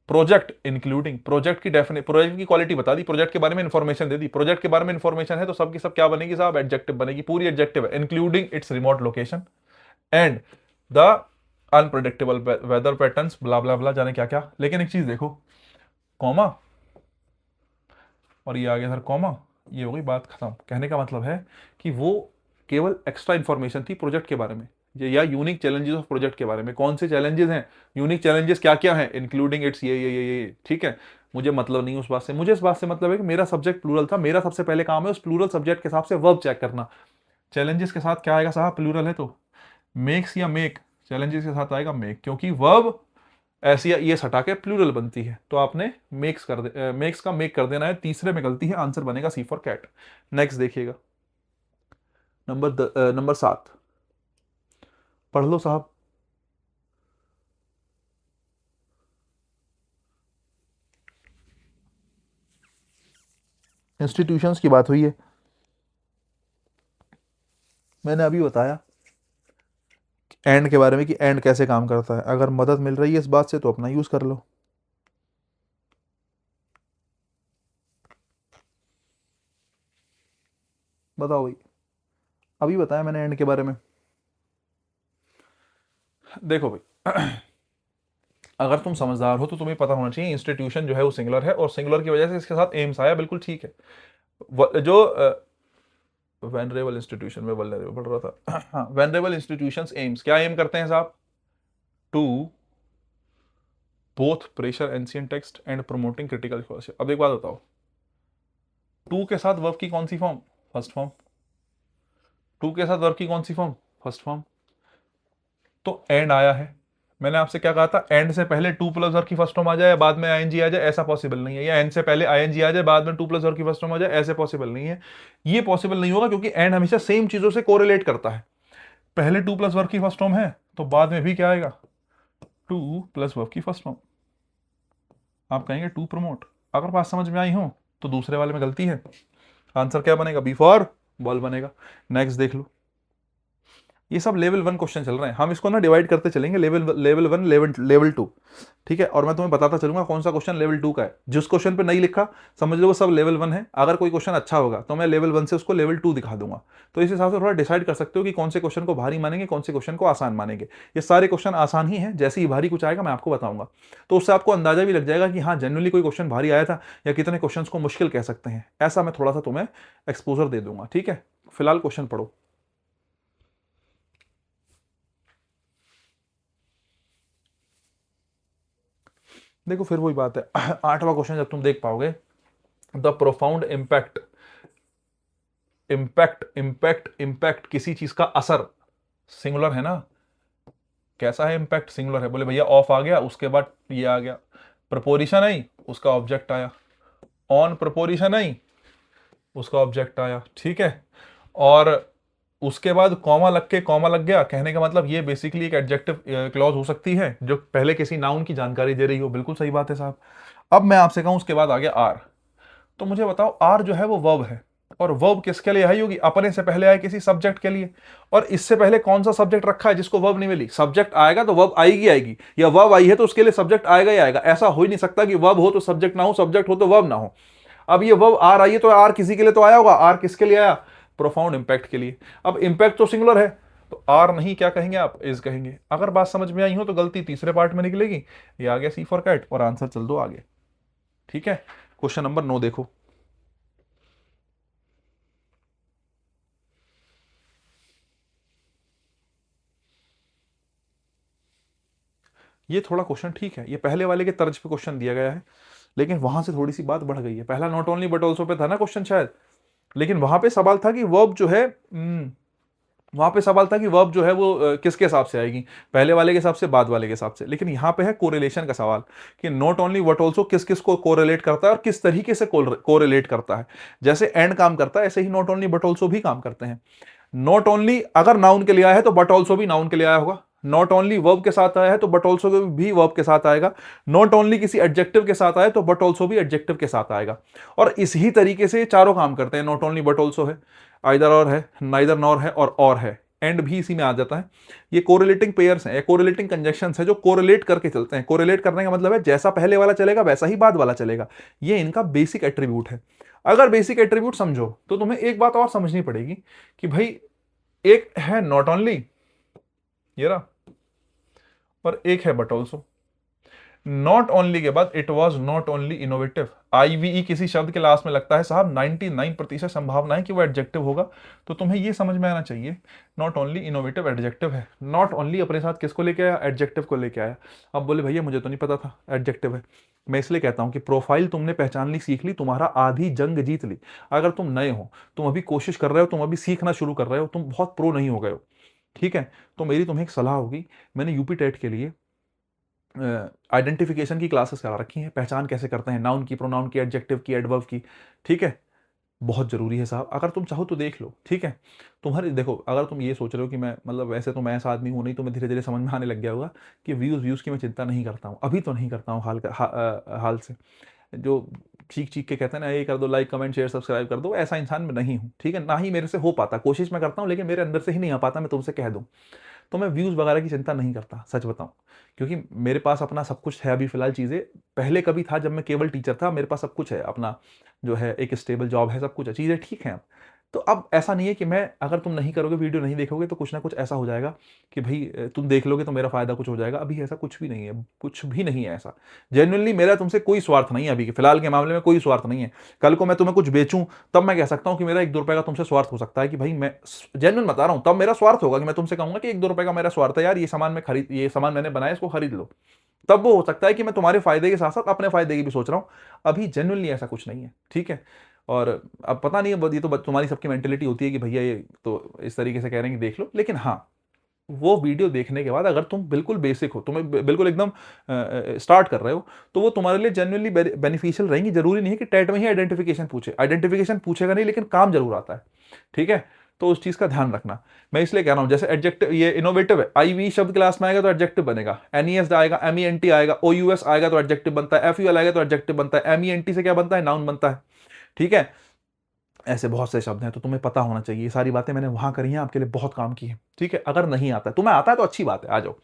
Speaker 1: प्रोजेक्ट इंक्लूडिंग, प्रोजेक्ट की डेफिनेट, प्रोजेक्ट की क्वालिटी बता दी, प्रोजेक्ट के बारे में इंफॉर्मेशन दे दी। प्रोजेक्ट के बारे में इंफॉर्मेशन है तो सबकी सब क्या बनेगी साहब, एडजेक्टिव बनेगी, पूरी एडजेक्टिव है। Including its remote location and the unpredictable weather patterns, blah blah blah, जाने क्या क्या। लेकिन एक चीज देखो, कॉमा और ये आ गया सर कॉमा, ये हो गई बात खत्म। कहने का मतलब है कि वो केवल एक्स्ट्रा इंफॉर्मेशन थी प्रोजेक्ट के बारे में, या यूनिक चैलेंजेस ऑफ प्रोजेक्ट के बारे में। कौन से चैलेंजेस हैं, यूनिक चैलेंजेस क्या क्या हैं, इंक्लूडिंग इट्स ये, ठीक है। मुझे मतलब नहीं उस बात से, मुझे इस बात से मतलब है कि मेरा सब्जेक्ट प्लूरल था, मेरा सबसे पहले काम है उस प्लूरल सब्जेक्ट के हिसाब से वर्ब चेक करना। चैलेंजेस के साथ क्या आएगा साहब, प्लूरल है तो मेक्स या मेक, चैलेंजेस के साथ आएगा मेक, क्योंकि वर्ब ऐसी ये हटा के प्लूरल बनती है। तो आपने मेक्स कर दे, मेक्स का मेक कर देना है, तीसरे में गलती है, आंसर बनेगा सी फॉर कैट। नेक्स्ट देखिएगा, नंबर 7 पढ़ लो साहब। इंस्टीट्यूशंस की बात हुई है, मैंने अभी बताया एंड के बारे में कि एंड कैसे काम करता है। अगर मदद मिल रही है इस बात से तो अपना यूज कर लो। बताओ भाई, अभी बताया मैंने एंड के बारे में। देखो भाई, अगर तुम समझदार हो तो तुम्हें पता होना चाहिए इंस्टीट्यूशन जो है वो सिंगुलर है, और सिंगुलर की वजह से इसके साथ एम्स आया, बिल्कुल ठीक है। जो वेनरेबल इंस्टीट्यूशन में वल्नरेबल पढ़ रहा था, हाँ, वेनरेबल इंस्टीट्यूशंस एम्स क्या एम करते हैं साहब, to both pressure ancient text and promoting critical scholarship. अब एक बात बताओ, टू के साथ वर्ब की कौन सी फॉर्म, फर्स्ट फॉर्म। टू के साथ वर्ब की कौन सी फॉर्म, फर्स्ट फॉर्म। तो एंड आया है, मैंने आपसे क्या कहा था, एंड से पहले टू प्लस वर्ब की फर्स्ट फॉर्म आ जाए, बाद में आईएनजी आ जाए, ऐसा पॉसिबल नहीं है। या एंड से पहले आईएनजी आ जाए, बाद में टू प्लस वर्ब की फर्स्ट फॉर्म आ जाए, ऐसे पॉसिबल नहीं है। ये पॉसिबल नहीं होगा क्योंकि एंड हमेशा सेम चीजों से कोरिलेट करता है। पहले टू प्लस वर्ब की फर्स्ट फॉर्म है तो बाद में भी क्या आएगा, टू प्लस वर्ब की फर्स्ट फॉर्म। आप कहेंगे टू प्रमोट। अगर बात समझ में आई हो तो दूसरे वाले में गलती है, आंसर क्या बनेगा, बी फॉर बॉल बनेगा। नेक्स्ट देख लो, ये सब लेवल 1 क्वेश्चन चल रहे हैं, हम इसको ना डिवाइड करते चलेंगे, लेवल 1, लेवल 2, ठीक है। और मैं तुम्हें बताता चलूंगा कौन सा क्वेश्चन लेवल 2 का है। जिस क्वेश्चन पे नहीं लिखा समझ लो वो सब लेवल 1 है। अगर कोई क्वेश्चन अच्छा होगा तो मैं लेवल 1 से उसको लेवल 2 दिखा दूंगा। तो इस हिसाब से थोड़ा डिसाइड कर सकते हो कि कौन से क्वेश्चन को भारी मानेंगे, कौन से क्वेश्चन को आसान मानेंगे। ये सारे क्वेश्चन आसान ही हैं, जैसे ही भारी कुछ आएगा मैं आपको बताऊंगा, तो उससे आपको अंदाजा भी लग जाएगा कि हाँ जनरली कोई क्वेश्चन भारी आया था या कितने क्वेश्चन को मुश्किल कह सकते हैं। ऐसा मैं थोड़ा सा तुम्हें एक्सपोजर दे दूंगा, ठीक है। फिलहाल क्वेश्चन पढ़ो। देखो फिर वही बात है, 8वां क्वेश्चन जब तुम देख पाओगे, द प्रोफाउंड इम्पैक्ट, इम्पैक्ट किसी चीज का असर, सिंगुलर है ना, कैसा है इम्पैक्ट, सिंगुलर है। बोले भैया ऑफ आ गया, उसके बाद ये आ गया, प्रपोजिशन आई, उसका ऑब्जेक्ट आया, ऑन प्रपोजिशन आई, उसका ऑब्जेक्ट आया, ठीक है। और उसके बाद कॉमा लग के, कॉमा लग गया, कहने का मतलब ये बेसिकली एक एडजेक्टिव क्लॉज हो सकती है जो पहले किसी नाउन की जानकारी दे रही हो। बिल्कुल सही बात है साहब। अब मैं आपसे कहूं उसके बाद आ गया आर, तो मुझे बताओ आर जो है वो वर्ब है, और वर्ब किसके लिए आई होगी, अपने से पहले आए किसी सब्जेक्ट के लिए। और इससे पहले कौन सा सब्जेक्ट रखा है जिसको वर्ब नहीं मिली, सब्जेक्ट आएगा तो वर्ब आएगी आएगी, या वर्ब आई है तो उसके लिए सब्जेक्ट आएगा ही आएगा। ऐसा हो ही नहीं सकता कि वर्ब हो तो सब्जेक्ट ना हो, सब्जेक्ट हो तो वर्ब ना हो। अब ये वर्ब आर आई है तो आर किसी के लिए तो आया होगा, आर किसके लिए आया, प्रोफाउंड इंपैक्ट के लिए। अब इंपैक्ट तो सिंगुलर है, तो आर नहीं क्या कहेंगे आप, इज कहेंगे। अगर बात समझ में आई हो तो गलती तीसरे पार्ट में निकलेगी। ये आ गया सी फॉर कैट, और आंसर चल दो आगे, ठीक है। क्वेश्चन नंबर 9 देखो, ये थोड़ा क्वेश्चन ठीक है, ये पहले वाले के तर्ज पे क्वेश्चन दिया गया है, लेकिन वहां से थोड़ी सी बात बढ़ गई है। पहला नॉट ओनली बट ऑल्सो पे था ना क्वेश्चन शायद, लेकिन वहां पे सवाल था कि वर्ब जो है, वहां पे सवाल था कि वर्ब जो है वो किसके हिसाब से आएगी, पहले वाले के हिसाब से, बाद वाले के हिसाब से। लेकिन यहाँ पे है कोरिलेशन का सवाल, कि नॉट ओनली बट ऑल्सो किस किस को कोरिलेट करता है और किस तरीके से कोरिलेट करता है। जैसे एंड काम करता है, ऐसे ही नॉट ओनली बट ऑल्सो भी काम करते हैं। नॉट ओनली अगर नाउन के लिए आया है तो बट ऑल्सो भी नाउन के लिए आया होगा, नॉट ओनली वर्ब के साथ आया है तो बट ऑल्सो भी वर्ब के साथ आएगा, नॉट ओनली किसी एडजेक्टिव के साथ आया तो बट ऑल्सो भी एडजेक्टिव के साथ आएगा। और इसी तरीके से ये चारों काम करते हैं, नॉट ओनली बट ऑल्सो है, आइदर और है, नाइदर नॉर है, और है, एंड भी इसी में आ जाता है। ये कोरिलेटिंग पेयर्स हैं, कोरिलेटिंग कंजंक्शंस हैं जो कोरिलेट करके चलते हैं। कोरिलेट करने का मतलब है जैसा पहले वाला चलेगा वैसा ही बाद वाला चलेगा, ये इनका बेसिक एट्रीब्यूट है। अगर बेसिक एट्रीब्यूट समझो तो तुम्हें एक बात और समझनी पड़ेगी कि भाई एक है नॉट ओनली, ये रहा, और एक है बट ऑल्सो। नॉट ओनली के बाद it was not only innovative, IVE किसी शब्द के लास्ट में लगता है साहब, 99% संभावना है कि वो एडजेक्टिव होगा। तो तुम्हें ये समझ में आना चाहिए, नॉट ओनली इनोवेटिव एडजेक्टिव है। नॉट ओनली अपने साथ किसको लेके आया, एडजेक्टिव को लेके आया। अब बोले भैया मुझे तो नहीं पता था एडजेक्टिव है। मैं इसलिए कहता हूं कि प्रोफाइल तुमने पहचान ली, सीख ली, तुम्हारा आधी जंग जीत ली। अगर तुम नए हो, तुम अभी कोशिश कर रहे हो, तुम अभी सीखना शुरू कर रहे हो, तुम बहुत प्रो नहीं हो गए हो, ठीक है, तो मेरी तुम्हें एक सलाह होगी, मैंने यूपी टेट के लिए आइडेंटिफिकेशन की क्लासेस करा रखी हैं, पहचान कैसे करते हैं नाउन की, प्रोनाउन की, एडजेक्टिव की, एडवर्ब की, ठीक है। बहुत जरूरी है साहब, अगर तुम चाहो तो देख लो, ठीक है। तुम्हारे देखो, अगर तुम ये सोच रहे हो कि मैं मतलब वैसे तो मैं ऐसा आदमी हूं नहीं, तो मैं धीरे धीरे समझ में आने लग गया होगा कि व्यूज की मैं चिंता नहीं करता हूँ, अभी तो नहीं करता हूँ हाल से। जो चीख चीख के कहते हैं ना ये कर दो, लाइक कमेंट शेयर सब्सक्राइब कर दो, ऐसा इंसान मैं नहीं हूँ, ठीक है, ना ही मेरे से हो पाता। कोशिश मैं करता हूँ लेकिन मेरे अंदर से ही नहीं आ पाता, मैं तुमसे कह दूँ। तो मैं व्यूज़ वगैरह की चिंता नहीं करता, सच बताऊं, क्योंकि मेरे पास अपना सब कुछ है अभी फिलहाल चीज़ें। पहले कभी था जब मैं केवल टीचर था, मेरे पास सब कुछ है अपना, जो है एक स्टेबल जॉब है, सब कुछ है, चीज़ें ठीक हैं अब। तो अब ऐसा नहीं है कि मैं, अगर तुम नहीं करोगे, वीडियो नहीं देखोगे, तो कुछ ना कुछ ऐसा हो जाएगा कि भाई तुम देख लोगे तो मेरा फायदा कुछ हो जाएगा। अभी ऐसा कुछ भी नहीं है, कुछ भी नहीं है ऐसा। जेन्युइनली मेरा तुमसे कोई स्वार्थ नहीं है, अभी के फिलहाल के मामले में कोई स्वार्थ नहीं है। कल को मैं तुम्हें कुछ बेचूं तब मैं कह सकता हूं कि मेरा 1-2 रुपए का तुमसे स्वार्थ हो सकता है, कि भाई मैं जेन्युइन बता रहा हूं, तब मेरा स्वार्थ होगा कि मैं तुमसे कहूंगा कि 1-2 रुपए का मेरा स्वार्थ है यार, ये सामान मैं खरीद, ये सामान मैंने बनाया, इसको खरीद लो। तब वो हो सकता है कि मैं तुम्हारे फायदे के साथ साथ अपने फायदे की भी सोच रहा हूं। अभी जेन्युइनली ऐसा कुछ नहीं है, ठीक है। और अब पता नहीं, अब ये तो तुम्हारी सबकी मेंटेलिटी होती है कि भैया ये तो इस तरीके से कह रहे हैं कि देख लो, लेकिन हाँ, वो वीडियो देखने के बाद अगर तुम बिल्कुल बेसिक हो, तुम्हें बिल्कुल एकदम स्टार्ट कर रहे हो, तो वो तुम्हारे लिए जेन्युइनली बेनिफिशियल रहेंगी। जरूरी नहीं है कि टेट में ही आइडेंटिफिकेशन पूछे, आइडेंटिफिकेशन पूछेगा नहीं लेकिन काम जरूर आता है, ठीक है। तो उस चीज का ध्यान रखना। मैं इसलिए कह रहा हूं, जैसे एडजेक्टिव, ये इनोवेटिव है, आईवी शब्द क्लास में आएगा तो एडजेक्टिव बनेगा, एनईएस आएगा, एमईएनटी आएगा, ओयूएस आएगा तो एडजेक्टिव बनता है, एफयूएल आएगा तो एडजेक्टिव बनता है, एमईएनटी से क्या बनता है, नाउन बनता है, ठीक है। ऐसे बहुत से शब्द हैं, तो तुम्हें पता होना चाहिए। ये सारी बातें मैंने वहां करी हैं, आपके लिए बहुत काम की है, ठीक है। अगर नहीं आता है, तुम्हें आता है तो अच्छी बात है, आ जाओ।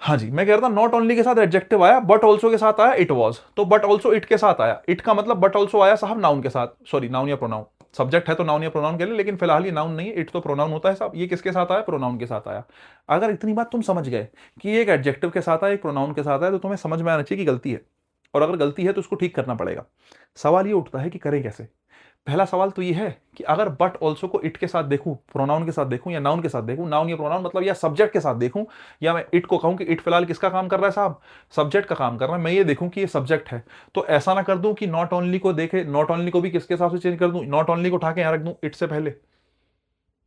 Speaker 1: हाँ जी, मैं कह रहा था नॉट ओनली के साथ एडजेक्टिव आया, बट ऑल्सो के साथ आया इट वॉज, तो बट ऑल्सो इट के साथ आया। इट का मतलब बट ऑल्सो आया साहब नाउन के साथ, सॉरी नाउन या प्रोनाउन, सब्जेक्ट है तो नाउन या प्रोनाउन के लिए, लेकिन फिलहाल ये नाउन नहीं है, इट तो प्रोनाउन होता है साहब। ये किसके साथ आया, प्रोनाउन के साथ आया। अगर इतनी बात तुम समझ गए कि एक एडजेक्टिव के साथ आया, एक प्रोनाउन के साथ आया, तो तुम्हें समझ में आना चाहिए कि गलती है, और अगर गलती है तो उसको ठीक करना पड़ेगा। सवाल ये उठता है कि करें कैसे। पहला सवाल तो ये है कि अगर बट ऑल्सो को इट के साथ देखूं, प्रोनाउन के साथ देखूं या नाउन के साथ देखूं, नाउन या प्रोनाउन मतलब या सब्जेक्ट के साथ देखूं, या मैं इट को कहूं कि इट फिलहाल किसका काम कर रहा है साहब, सब्जेक्ट का काम कर रहा है, मैं ये देखूं कि ये सब्जेक्ट है, तो ऐसा ना कर दूं कि नॉट ओनली को देखे, नॉट ओनली को भी किसके हिसाब से चेंज कर दूं, नॉट ओनली को उठा के यहां रख दूं इट से पहले,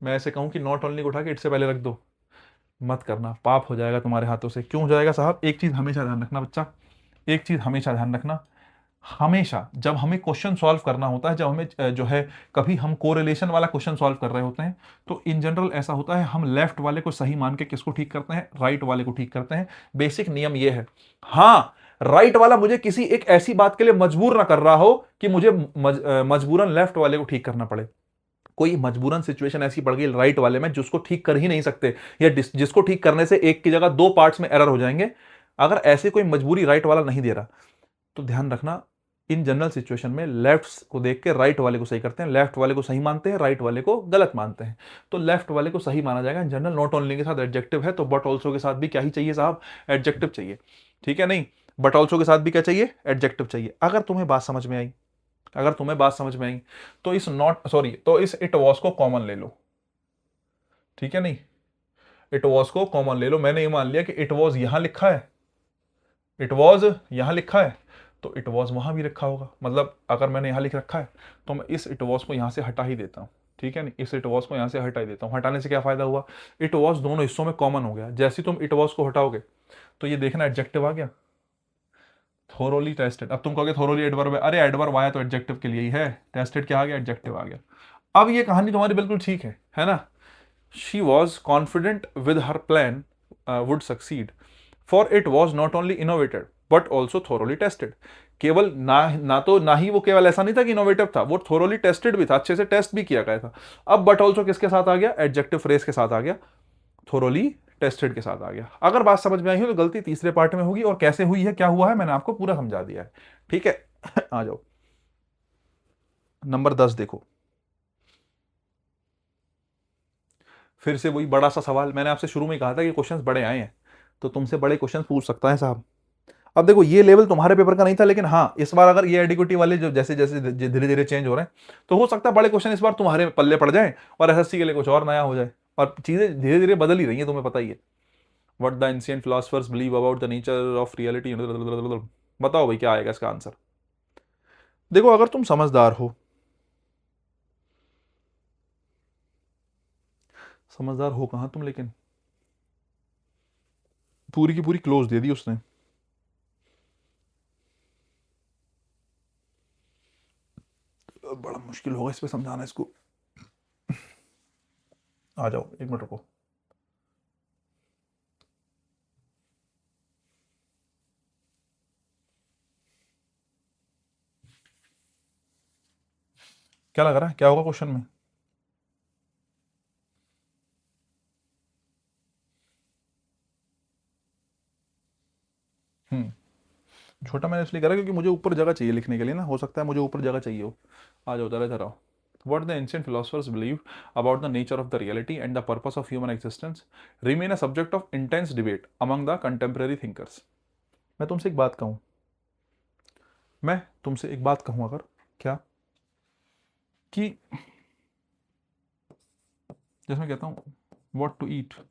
Speaker 1: मैं ऐसे कहूं कि नॉट ओनली को उठा के इट से पहले रख दो, मत करना, पाप हो जाएगा तुम्हारे हाथों से। क्यों हो जाएगा साहब, एक चीज हमेशा ध्यान रखना बच्चा, एक चीज हमेशा ध्यान रखना, हमेशा जब हमें क्वेश्चन सॉल्व करना होता है, जब हमें जो है कभी हम कोरिलेशन वाला क्वेश्चन सॉल्व कर रहे होते हैं, तो इन जनरल ऐसा होता है, हम लेफ्ट वाले को सही मान के किसको ठीक करते हैं, राइट वाले को ठीक करते हैं। बेसिक नियम ये है। हाँ, राइट वाला मुझे किसी एक ऐसी बात के लिए मजबूर ना कर रहा हो कि मुझे मजबूरन लेफ्ट वाले को ठीक करना पड़े। कोई मजबूरन सिचुएशन ऐसी पड़ गई राइट वाले में जिसको ठीक कर ही नहीं सकते, या जिसको ठीक करने से एक की जगह दो पार्ट्स में एरर हो जाएंगे, अगर ऐसे कोई मजबूरी राइट वाला नहीं दे रहा, तो ध्यान रखना, इन जनरल सिचुएशन में लेफ्ट को देख के राइट वाले को सही करते हैं, लेफ्ट वाले को सही मानते हैं, राइट वाले को गलत मानते हैं। तो लेफ्ट वाले को सही माना जाएगा इन जनरल। नॉट ओनली के साथ एडजेक्टिव है, तो बट ऑल्सो के साथ भी क्या ही चाहिए साहब, एडजेक्टिव चाहिए। ठीक है, नहीं, बट ऑल्सो के साथ भी क्या चाहिए, एडजेक्टिव चाहिए। अगर तुम्हें बात समझ में आई, अगर तुम्हें बात समझ में आई, तो इस नॉट सॉरी तो इस इट वॉज को कॉमन ले लो। ठीक है, नहीं, इट वॉज को कॉमन ले लो। मैंने ये मान लिया कि इट वॉज यहां लिखा है, इट वॉज यहां लिखा है, तो इट वॉज वहां भी रखा होगा। मतलब अगर मैंने यहां लिख रखा है, तो मैं इस इट वॉज को यहां से हटा ही देता हूं। ठीक है, नहीं, इस इट वॉज को यहां से हटा ही देता हूं। हटाने से क्या फायदा हुआ, इट वॉज दोनों हिस्सों में कॉमन हो गया। जैसे तुम इट वॉज को हटाओगे, तो ये देखना एडजेक्टिव आ गया, थोरोली टेस्टेड। अब तुम कहोगे थोरोली एडवर्ब है, अरे एडवर्ब आया तो एडजेक्टिव के लिए ही है, टेस्टेड क्या आ गया, एडजेक्टिव आ गया। अब ये कहानी तुम्हारी बिल्कुल ठीक है ना। She was confident with her plan would succeed, for it was not only innovated but also thoroughly tested. केवल ना ही वो केवल ऐसा नहीं था कि इनोवेटिव था, वो थोरोली टेस्टेड भी था, अच्छे से टेस्ट भी किया गया था। अब बट ऑल्सो किसके साथ आ गया, एडजेक्टिव फ्रेज के साथ आ गया, थोरोली टेस्टेड के साथ आ गया। अगर बात समझ में आई हो तो गलती तीसरे पार्ट में होगी, और कैसे हुई है, क्या हुआ है, मैंने आपको पूरा समझा दिया है। ठीक है आ जाओ, नंबर 10 देखो, फिर से वही बड़ा सा सवाल। मैंने आपसे शुरू में कहा था कि क्वेश्चंस बड़े आए हैं, तो तुमसे बड़े क्वेश्चंस पूछ सकता है साहब। अब देखो, ये लेवल तुम्हारे पेपर का नहीं था, लेकिन हाँ इस बार अगर ये एडिक्विटी वाले जो जैसे जैसे धीरे धीरे चेंज हो रहे हैं, तो हो सकता है बड़े क्वेश्चन इस बार तुम्हारे पल्ले पड़ जाए और एसएससी के लिए कुछ और नया हो जाए। और चीजें धीरे धीरे बदल ही रही हैं, तुम्हें पता ही है। What the ancient philosophers believe about the nature of reality, बताओ भाई क्या आएगा इसका आंसर। देखो, अगर तुम समझदार हो, समझदार हो कहां तुम, लेकिन पूरी की पूरी क्लोज दे दी उसने। बड़ा मुश्किल होगा इस पे समझाना इसको। आ जाओ, एक मिनट रुको। क्या लग रहा है, क्या होगा क्वेश्चन में। छोटा मैंने इसलिए करा क्योंकि मुझे ऊपर जगह चाहिए लिखने के लिए ना, हो सकता है मुझे ऊपर जगह चाहिए हो। आ जाओ, जरा इधर आओ। What the ancient philosophers believe about the nature of the reality and the purpose of human existence remain a subject of intense debate among the contemporary thinkers. मैं तुमसे एक बात कहूं, मैं तुमसे एक बात कहूं अगर, क्या, कि जैसे मैं कहता हूं what to eat,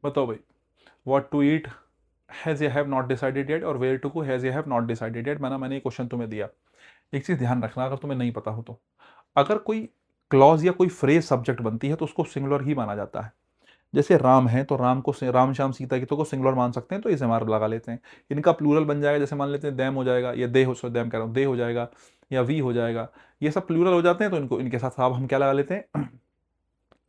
Speaker 1: बताओ भाई, what to eat has you have not decided yet, और where to go has you have not decided yet. मैंने ये क्वेश्चन तुम्हें दिया। एक चीज़ ध्यान रखना, अगर तुम्हें नहीं पता हो तो, अगर कोई क्लॉज या कोई फ्रेज सब्जेक्ट बनती है तो उसको सिंगुलर ही माना जाता है। जैसे राम है, तो राम को राम श्याम सीता की तो को सिंगुलर मान सकते हैं, तो इसे मार लगा लेते हैं। इनका प्लूरल बन जाएगा, जैसे मान लेते हैं दैम हो जाएगा, या दे हो, दैम कह रहा हूँ, दे हो जाएगा, या वी हो जाएगा। ये सब प्लूरल हो जाते हैं, तो इनको इनके साथ साहब हम क्या लगा लेते हैं,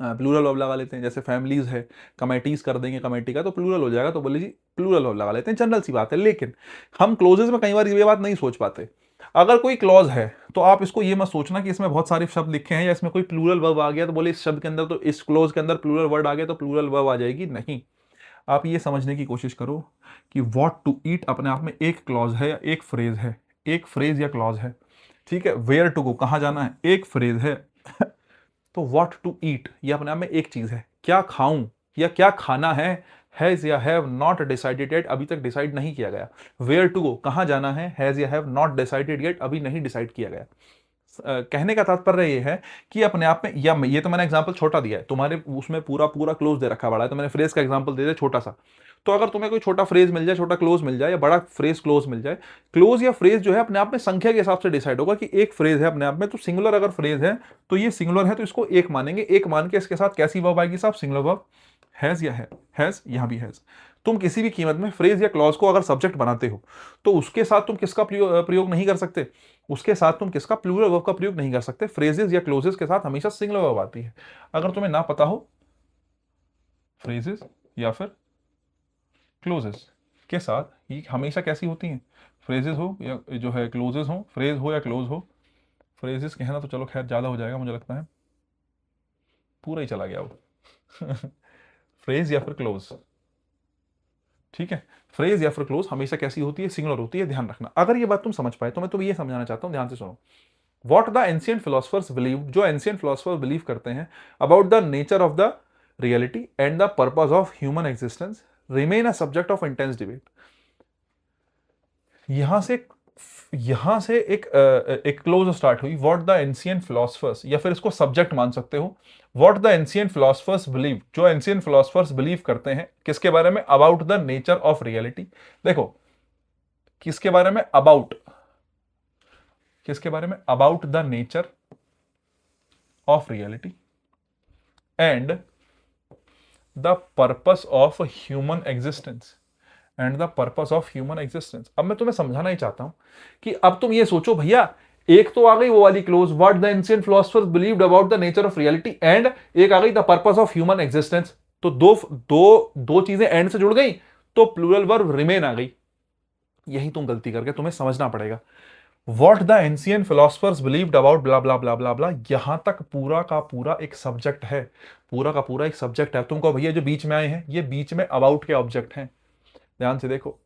Speaker 1: प्लूरल वर्ब लगा लेते हैं, जैसे फैमिलीज है, कमेटीज कर देंगे कमेटी का तो प्लूरल हो जाएगा, तो बोले जी प्लूरल वर्ब लगा लेते हैं, जनरल सी बात है। लेकिन हम क्लोजेज में कई बार ये बात नहीं सोच पाते। अगर कोई क्लॉज है तो आप इसको ये मत सोचना कि इसमें बहुत सारे शब्द लिखे हैं या इसमें कोई प्लूरल वर्ब आ गया तो बोले इस शब्द के अंदर, तो इस क्लोज के अंदर प्लूरल वर्ड आ गया तो प्लूरल वर्ब आ जाएगी, नहीं। आप ये समझने की कोशिश करो कि वॉट टू ईट अपने आप में एक क्लॉज है या एक फ्रेज है, एक फ्रेज या क्लॉज है, ठीक है। वेयर टू गो, कहाँ जाना है, एक फ्रेज है। तो वॉट टू ईट ये अपने आप में एक चीज है, क्या खाऊं या क्या खाना है, हैज या हैव नॉट डिसाइडेड येट, अभी तक डिसाइड नहीं किया गया। वेयर टू गो, कहाँ जाना है, हैज या हैव नॉट डिसाइडेड येट, अभी नहीं डिसाइड किया गया। कहने का तात्पर्य ये है कि अपने आप में, या ये तो मैंने एग्जांपल छोटा दिया है, तुम्हारे उसमें पूरा पूरा क्लोज दे रखा बड़ा है, तो मैंने फ्रेज का एग्जांपल दे दिया छोटा सा। तो अगर तुम्हें कोई छोटा फ्रेज मिल जाए, छोटा क्लोज मिल जाए या बड़ा फ्रेज क्लोज मिल जाए, क्लोज या फ्रेज जो है अपने आप में संख्या के हिसाब से डिसाइड होगा कि एक फ्रेज है अपने आप में, तो सिंगुलर अगर फ्रेज है तो ये सिंगुलर है तो इसको एक मानेंगे, एक मान के इसके साथ कैसी वर्ब आएगी साहब, सिंगुलर वर्ब, हैज या हैज, यहां भी हैज। तुम किसी भी कीमत में फ्रेज या क्लॉज को अगर सब्जेक्ट बनाते हो तो उसके साथ तुम किसका प्रयोग नहीं कर सकते, उसके साथ तुम किसका, प्लूरल वर्ब का प्रयोग नहीं कर सकते। फ्रेजेस या क्लोजेस के साथ हमेशा सिंगुलर वर्ब आती है। अगर तुम्हें ना पता हो, फ्रेजेस या फिर क्लोजेस के साथ ये हमेशा कैसी होती हैं, फ्रेजेस हो या जो है क्लोजेस हो, फ्रेज हो या क्लोज हो। फ्रेजेस कहना तो चलो खैर ज्यादा हो जाएगा, मुझे लगता है पूरा ही चला गया वो। फ्रेज या फिर क्लोज, ठीक है। फ्रेज या फिर क्लोज हमेशा कैसी होती है, सिंगुलर होती है, ध्यान रखना। अगर ये बात तुम समझ पाए तो मैं तुम्हें ये समझाना चाहता हूं, ध्यान से सुनो। What the ancient philosophers believe, जो एंशियंट फिलोसफर्स बिलीव करते हैं about the nature of the reality and the purpose of human existence remain a subject of intense debate. यहां से एक क्लोज स्टार्ट हुई, व्हाट द एंशिएंट फिलोसफर्स, या फिर इसको सब्जेक्ट मान सकते हो। What the ancient philosophers believe, जो एंशिएंट फिलोसफर्स बिलीव करते हैं किसके बारे में, about the nature of reality. देखो किसके बारे में, अबाउट, किसके बारे में, about the nature of reality and the purpose of human existence, and the purpose of human existence. अब मैं तुम्हें समझाना ही चाहता हूं कि अब तुम ये सोचो भैया, एक तो आ गई वो वाली close, what the ancient philosophers believed about the nature of reality, and एक आ गई the purpose of human existence. तो दो दो दो चीजें एंड से जुड़ गई तो प्लूरल वर्ब रिमेन आ गई। यही तुम गलती करके तुम्हें समझना पड़ेगा। What the ancient philosophers believed about blah blah blah blah blah, यहां तक पूरा का पूरा एक सब्जेक्ट है, पूरा का पूरा एक सब्जेक्ट है। तुम कहो भैया जो बीच में आए हैं ये बीच में अबाउट के ऑब्जेक्ट हैं, ध्यान से देखो।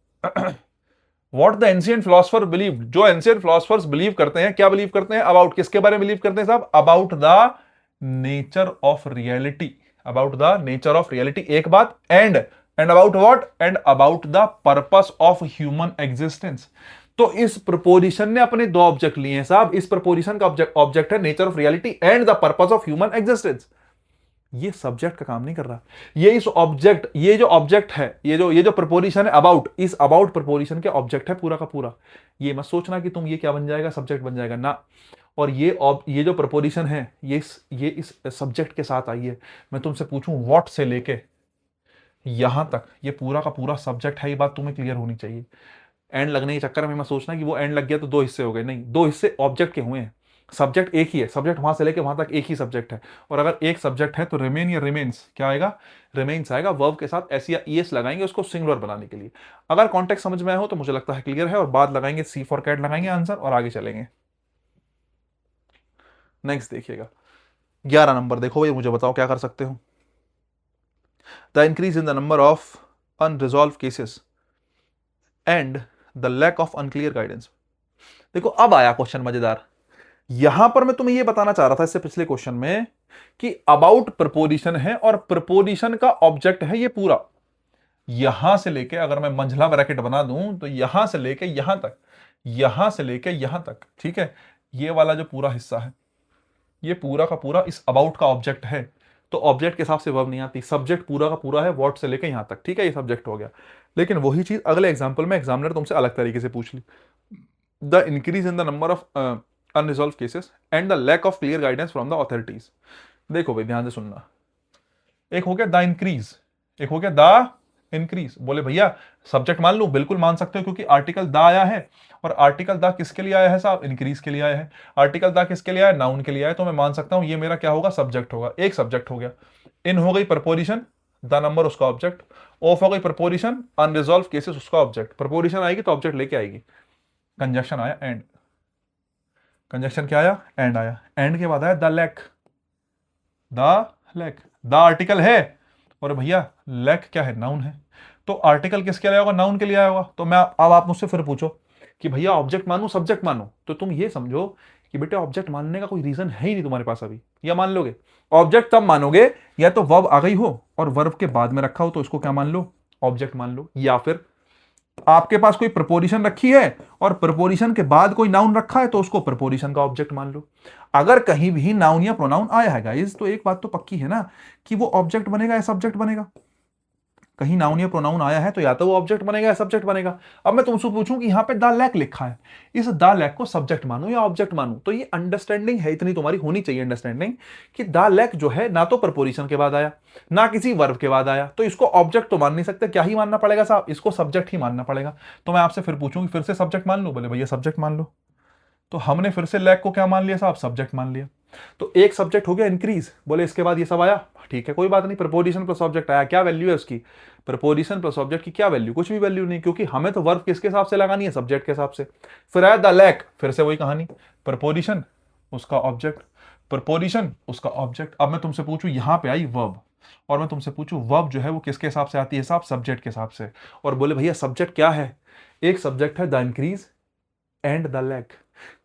Speaker 1: What the ancient philosopher believe, जो एंशिएंट फिलोसफर्स बिलीव करते हैं, क्या बिलीव करते हैं, अबाउट, किसके बारे में बिलीव करते हैं साहब, about the nature of reality, about the nature of reality एक बात, and about what, and about the purpose of human existence. तो इस प्रपोजिशन ने अपने दो ऑब्जेक्ट लिए हैं साहब, इस प्रपोजिशन का ऑब्जेक्ट है nature of reality and the purpose of human existence. ये सब्जेक्ट का काम नहीं कर रहा, ये इस ऑब्जेक्ट, ये जो ऑब्जेक्ट है, ये जो प्रपोजिशन है अबाउट, इस अबाउट प्रपोजिशन के ऑब्जेक्ट है पूरा का पूरा। ये मत सोचना कि तुम ये क्या बन जाएगा, सब्जेक्ट बन जाएगा ना। और ये जो प्रपोजिशन है ये इस सब्जेक्ट के साथ आई है। मैं तुमसे पूछूं व्हाट से लेके यहां तक ये पूरा का पूरा सब्जेक्ट है, ये बात तुम्हें क्लियर होनी चाहिए। एंड लगने के चक्कर में मत सोचना कि वो एंड लग गया तो दो हिस्से हो गए, नहीं, दो हिस्से ऑब्जेक्ट के हुए हैं, सब्जेक्ट एक ही है, सब्जेक्ट वहां से लेके वहां तक एक ही सब्जेक्ट है। और अगर एक सब्जेक्ट है तो रिमेन या रिमेन्स क्या आएगा, रिमेन्स आएगा। वर्ब के साथ एस या ईएस लगाएंगे उसको सिंगुलर बनाने के लिए। अगर कॉन्टेक्स्ट समझ में आया हो तो मुझे लगता है क्लियर है, और बाद लगाएंगे सी फॉर कैट लगाएंगे आंसर और आगे चलेंगे। नेक्स्ट देखिएगा 11 नंबर, देखो भाई मुझे बताओ क्या कर सकते हो। The increase in the number of unresolved cases and the lack of unclear guidance. देखो अब आया क्वेश्चन मजेदार। यहां पर मैं तुम्हें यह बताना चाह रहा था इससे पिछले क्वेश्चन में कि अबाउट प्रपोजिशन है और प्रपोजिशन का ऑब्जेक्ट है ये पूरा, यहां से लेके, अगर मैं मंझला ब्रैकेट बना दूं तो यहां से लेके यहां तक, यहां से लेके यहां तक, ठीक है। ये वाला जो पूरा हिस्सा है ये पूरा का पूरा इस अबाउट का ऑब्जेक्ट है। तो ऑब्जेक्ट के हिसाब से वर्ब नहीं आती, सब्जेक्ट पूरा का पूरा है व्हाट से लेके यहां तक, ठीक है, ये सब्जेक्ट हो गया। लेकिन वही चीज अगले एग्जाम्पल में एग्जामिनर तुमसे अलग तरीके से पूछ ली, the increase in the number of unresolved cases and the lack of clear guidance from the authorities. देखो भाई ध्यान से सुनना, एक हो गया द इंक्रीज, एक हो गया द इंक्रीज। बोले भैया सब्जेक्ट मान लूं, बिल्कुल मान सकते हो क्योंकि आर्टिकल द आया है, और आर्टिकल द किसके लिए आया है साहब, इंक्रीज के लिए आया है। आर्टिकल द किसके लिए आया, नाउन के लिए आया, तो मैं मान सकता हूं ये मेरा क्या होगा, सब्जेक्ट होगा। एक सब्जेक्ट हो गया। इन हो गई प्रपोजिशन, द नंबर उसका ऑब्जेक्ट। ऑफ हो गई प्रपोजिशन, अनरिजॉल्व केसेस उसका ऑब्जेक्ट। प्रपोजिशन आएगी तो ऑब्जेक्ट लेके आएगी। कंजक्शन आया एंड, कंजक्शन क्या आया, एंड आया। एंड के बाद आया the lack, the lack, the article है, और भैया लैक क्या है, नाउन है। तो आर्टिकल किसके लिए होगा, नाउन के लिए आया होगा। तो मैं अब आप मुझसे फिर पूछो कि भैया ऑब्जेक्ट मानू सब्जेक्ट मानू, तो तुम ये समझो कि बेटे ऑब्जेक्ट मानने का कोई रीजन है ही नहीं तुम्हारे पास अभी। या मान लोगे ऑब्जेक्ट तब मानोगे या तो वर्ब आ गई हो और वर्ब के बाद में रखा हो तो इसको क्या मान लो, ऑब्जेक्ट मान लो, या फिर आपके पास कोई प्रपोजिशन रखी है और प्रपोजिशन के बाद कोई नाउन रखा है तो उसको प्रपोजिशन का ऑब्जेक्ट मान लो। अगर कहीं भी नाउन या प्रोनाउन आया है गाइस, तो एक बात तो पक्की है ना कि वो ऑब्जेक्ट बनेगा या सब्जेक्ट बनेगा। कहीं नाउन या प्रोनाउन आया है तो या तो वो ऑब्जेक्ट बनेगा या सब्जेक्ट बनेगा। अब मैं तुमसे पूछूं कि यहां पे द लैक लिखा है, इस द लैक को सब्जेक्ट मानूं या ऑब्जेक्ट मानूं, तो ये अंडरस्टैंडिंग है, इतनी तुम्हारी होनी चाहिए अंडरस्टैंडिंग कि द लैक जो है ना तो प्रपोजिशन के बाद आया ना किसी वर्ब के बाद आया, तो इसको ऑब्जेक्ट तो मान नहीं सकते। क्या ही मानना पड़ेगा साहब, इसको सब्जेक्ट ही मानना पड़ेगा। तो मैं आपसे फिर पूछूं कि फिर से सब्जेक्ट मान लो, बोले भैया सब्जेक्ट मान लो। तो हमने फिर से लैक को क्या मान लिया साहब, सब्जेक्ट मान लिया। तो एक सब्जेक्ट हो गया इंक्रीज। बोले इसके बाद ये सब आया, ठीक है कोई बात नहीं, प्रपोजिशन प्लस ऑब्जेक्ट आया, क्या वैल्यू है उसकी, प्रपोजिशन प्लस ऑब्जेक्ट की क्या वैल्यू, कुछ भी वैल्यू नहीं, क्योंकि हमें तो वर्ब किसके हिसाब से लगानी है, सब्जेक्ट के हिसाब से। फिर आया द लैक, फिर से वही कहानी, प्रपोजिशन उसका ऑब्जेक्ट, प्रपोजिशन उसका ऑब्जेक्ट। अब मैं तुमसे पूछूं, यहां पे आई वर्ब, और मैं तुमसे पूछूं वर्ब जो है वो किसके हिसाब से आती है साहब, सब्जेक्ट के हिसाब से। और बोले भैया सब्जेक्ट क्या है, एक सब्जेक्ट है the increase and the lack.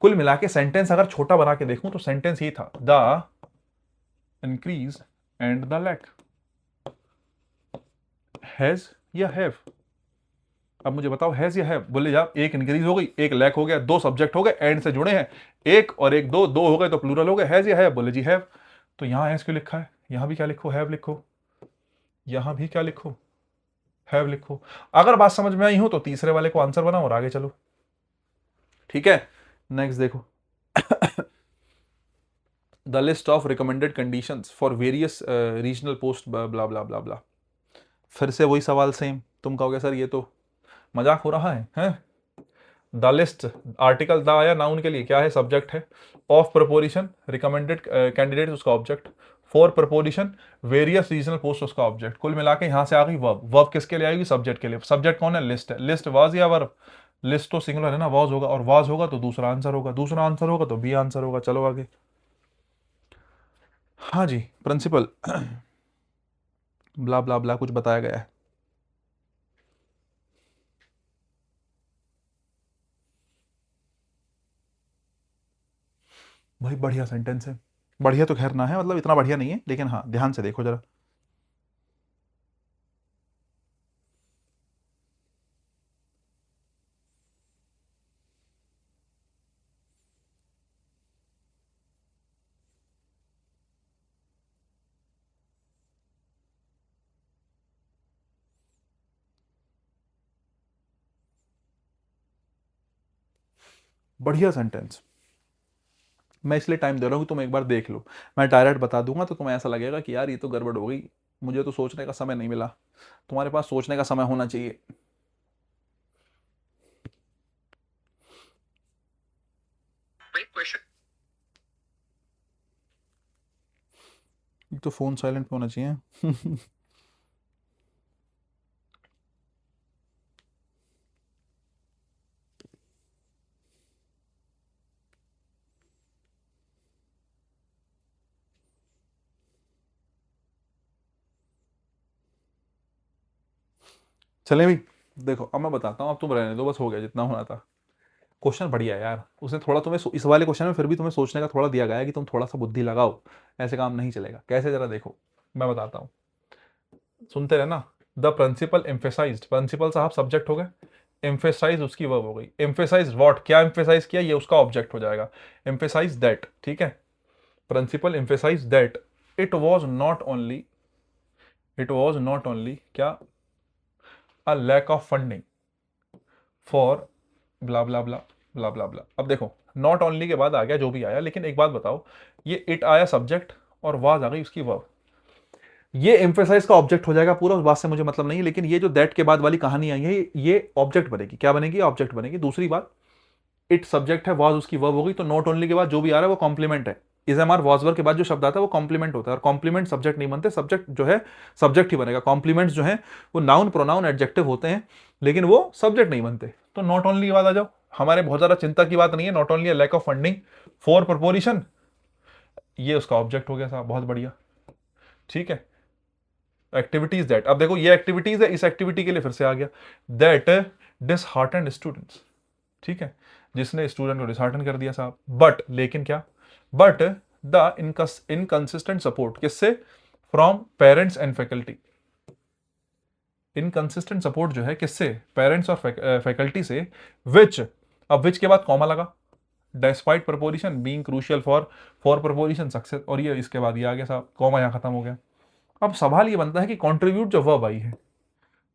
Speaker 1: कुल मिला के सेंटेंस अगर छोटा बना के देखूं तो सेंटेंस ये था, the increase and the lack, has या हैव। अब मुझे बताओ हैज या हैव। बोले जा, एक इंक्रीज हो गई, एक लैक हो गया, दो सब्जेक्ट हो गए, एंड से जुड़े हैं, एक और एक दो, दो हो गए तो प्लूरल हो गए, हैज या हैव। बोले जी हैव। तो यहां हैज क्यों लिखा है, यहां भी क्या लिखो, हैव लिखो, यहां भी क्या लिखो, हैव लिखो। अगर बात समझ में आई हो तो तीसरे वाले को आंसर बनाओ और आगे चलो, ठीक है। नेक्स्ट देखो, the list of recommended conditions for various regional post blah blah blah blah blah। फिर से वही सवाल सेम, तुम कहोगे सर ये तो मजाक हो रहा है, हैं? द लिस्ट, आर्टिकल द आया नाउन के लिए, क्या है, सब्जेक्ट है। ऑफ प्रपोजिशन, रिकमेंडेड कैंडिडेट उसका object. For preposition, various regional post उसका ऑब्जेक्ट। कुल मिला के यहां से आ गई वर्ब। वर्ब किसके लिए आएगी, सब्जेक्ट के लिए। सब्जेक्ट कौन है, लिस्ट है। लिस्ट वाज या वर्ब, लिस्ट तो सिंगुलर है ना, वाज होगा, और वाज होगा तो दूसरा आंसर होगा, दूसरा आंसर होगा तो बी आंसर होगा। चलो आगे। हाँ जी प्रिंसिपल, ब्ला ब्ला ब्ला कुछ बताया गया है। भाई बढ़िया सेंटेंस है, बढ़िया तो खैर ना है, मतलब इतना बढ़िया नहीं है, लेकिन हाँ ध्यान से देखो जरा। बढ़िया सेंटेंस, मैं इसलिए टाइम दे रहा हूँ कि तुम एक बार देख लो। मैं डायरेक्ट बता दूंगा तो तुम्हें ऐसा लगेगा कि यार ये तो गड़बड़ हो गई, मुझे तो सोचने का समय नहीं मिला। तुम्हारे पास सोचने का समय होना चाहिए। ये तो फोन साइलेंट पे होना चाहिए। चले भाई, देखो अब मैं बताता हूँ, अब तुम रहने दो, बस हो गया जितना होना था। क्वेश्चन बढ़िया है यार, उसने थोड़ा तुम्हें इस वाले क्वेश्चन में फिर भी तुम्हें सोचने का थोड़ा दिया गया है कि तुम थोड़ा सा बुद्धि लगाओ, ऐसे काम नहीं चलेगा। कैसे, जरा देखो मैं बताता हूँ, सुनते रहना। द प्रिंसिपल एम्फेसाइज्ड, प्रिंसिपल साहब सब्जेक्ट हो गए, एम्फेसाइज उसकी वर्ब हो गई। एम्फेसाइज व्हाट, क्या एम्फेसाइज किया, ये उसका ऑब्जेक्ट हो जाएगा। एम्फेसाइज दैट, ठीक है। Principal emphasise that it was not only, it was not only क्या, a lack of funding for blah blah blah blah blah blah. अब देखो नॉट ओनली के बाद आ गया जो भी आया, लेकिन एक बात बताओ, ये इट आया सब्जेक्ट और वाज आ गई उसकी वर्ब। ये एम्फेसाइज का ऑब्जेक्ट हो जाएगा पूरा, उस बात से मुझे मतलब नहीं है, लेकिन ये जो दैट के बाद वाली कहानी आई है ये ऑब्जेक्ट बनेगी। क्या बनेगी? ऑब्जेक्ट बनेगी। दूसरी बात, इट सब्जेक्ट है, वाज उसकी वर्ब होगी, तो नॉट ओनली के बाद जो भी आ रहा है वो कॉम्प्लीमेंट है। इज एम आर वॉजवर के बाद जो शब्द आता है वो कॉम्प्लीमेंट होता है, और कॉम्प्लीमेंट सब्जेक्ट नहीं बनते, सब्जेक्ट जो है सब्जेक्ट ही बनेगा। कॉम्प्लीमेंट्स जो है वो नाउन प्रोनाउन एडजेक्टिव होते हैं, लेकिन वो सब्जेक्ट नहीं बनते। तो नॉट ओनली के बाद आ जाओ, हमारे बहुत ज्यादा चिंता की बात नहीं है। Not only lack of funding for proposition, ये उसका ऑब्जेक्ट हो गया साहब, बहुत बढ़िया। ठीक है, एक्टिविटीज दैट, अब देखो ये एक्टिविटीज है, इस एक्टिविटी के लिए फिर से आ गया दैट डिसहार्टेंड स्टूडेंट्स। ठीक है, जिसने स्टूडेंट को डिसहार्टन कर दिया साहब। बट लेकिन क्या? बट द इनकंसिस्टेंट सपोर्ट, किससे? From parents and faculty. Inconsistent support जो है किससे? पेरेंट्स और फैकल्टी से। विच, अब विच के बाद कॉमा लगा, despite preposition being crucial for preposition success, और ये इसके बाद ये आ गया साहब, कॉमा यहां खत्म हो गया। अब सवाल ये बनता है कि कंट्रीब्यूट जो वर्ब आई है,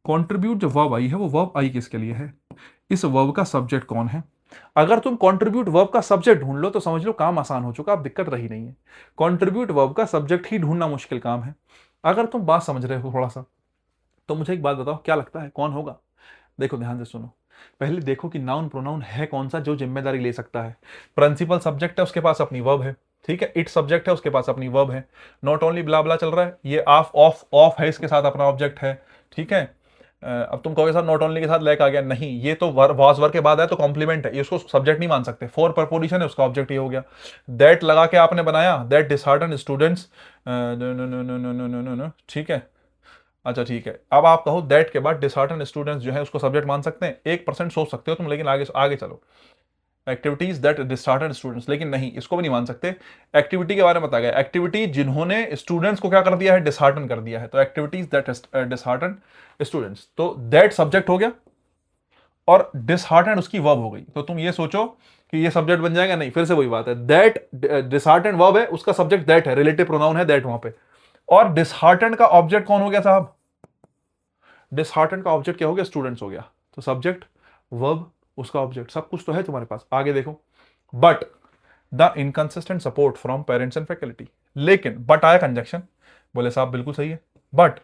Speaker 1: कंट्रीब्यूट जो वर्ब आई है वो वर्ब आई किसके लिए है? इस वर्ब का सब्जेक्ट कौन है? अगर तुम कंट्रीब्यूट वर्ब का सब्जेक्ट ढूंढ लो तो समझ लो काम आसान हो चुका, अब दिक्कत रही नहीं है। कंट्रीब्यूट वर्ब का सब्जेक्ट ही ढूंढना मुश्किल काम है। अगर तुम बात समझ रहे हो थोड़ा सा, तो मुझे एक बात बताओ, क्या लगता है कौन होगा? देखो ध्यान से सुनो, पहले देखो कि नाउन प्रोनाउन है कौन सा जो जिम्मेदारी ले सकता है। प्रिंसिपल सब्जेक्ट है, उसके पास अपनी वर्ब है। ठीक है, इट सब्जेक्ट है, उसके पास अपनी वर्ब है। नॉट ओनली ब्ला ब्ला चल रहा है, ये ऑफ ऑफ ऑफ है, इसके साथ अपना ऑब्जेक्ट है। ठीक है, अब तुम कहोगे सर नॉट ओनली के साथ लैक आ गया, नहीं, ये तो वाज वर के बाद है तो कॉम्प्लीमेंट है, ये उसको सब्जेक्ट नहीं मान सकते। फॉर प्रपोजिशन है, उसका ऑब्जेक्ट ये हो गया। दैट लगा के आपने बनाया, that dishearten students, no no no no no no no no no, ठीक है। अच्छा ठीक है, अब आप कहो दैट के बाद डिसहार्टन स्टूडेंट्स जो है उसको सब्जेक्ट मान सकते हैं, 1% सोच सकते हो तुम, लेकिन आगे आगे चलो। एक्टिविटीज दैट डिसहार्टन स्टूडेंट्स, लेकिन नहीं, इसको भी नहीं मान सकते। एक्टिविटी के बारे में बताया गया, एक्टिविटी जिन्होंने स्टूडेंट्स को क्या कर दिया है? डिसहार्टन कर दिया है। तो एक्टिविटीज दैट डिसहार्टन स्टूडेंट्स, तो दैट सब्जेक्ट हो गया और डिसहार्टन उसकी वर्ब हो गई। तो तुम ये सोचो कि ये सब्जेक्ट बन जाएगा, नहीं, फिर से वही बात है, दैट डिसहार्टन वर्ब है, उसका सब्जेक्ट दैट है, रिलेटिव प्रोनाउन है दैट वहां पे। और डिसहार्टन का ऑब्जेक्ट कौन हो गया साहब? डिसहार्टन का ऑब्जेक्ट क्या हो गया? स्टूडेंट्स हो गया। तो सब्जेक्ट, वर्ब, उसका ऑब्जेक्ट, सब कुछ तो है तुम्हारे पास। आगे देखो, but the inconsistent support from parents and faculty, लेकिन बट आया कंजक्शन, बोले साहब बिल्कुल सही है। बट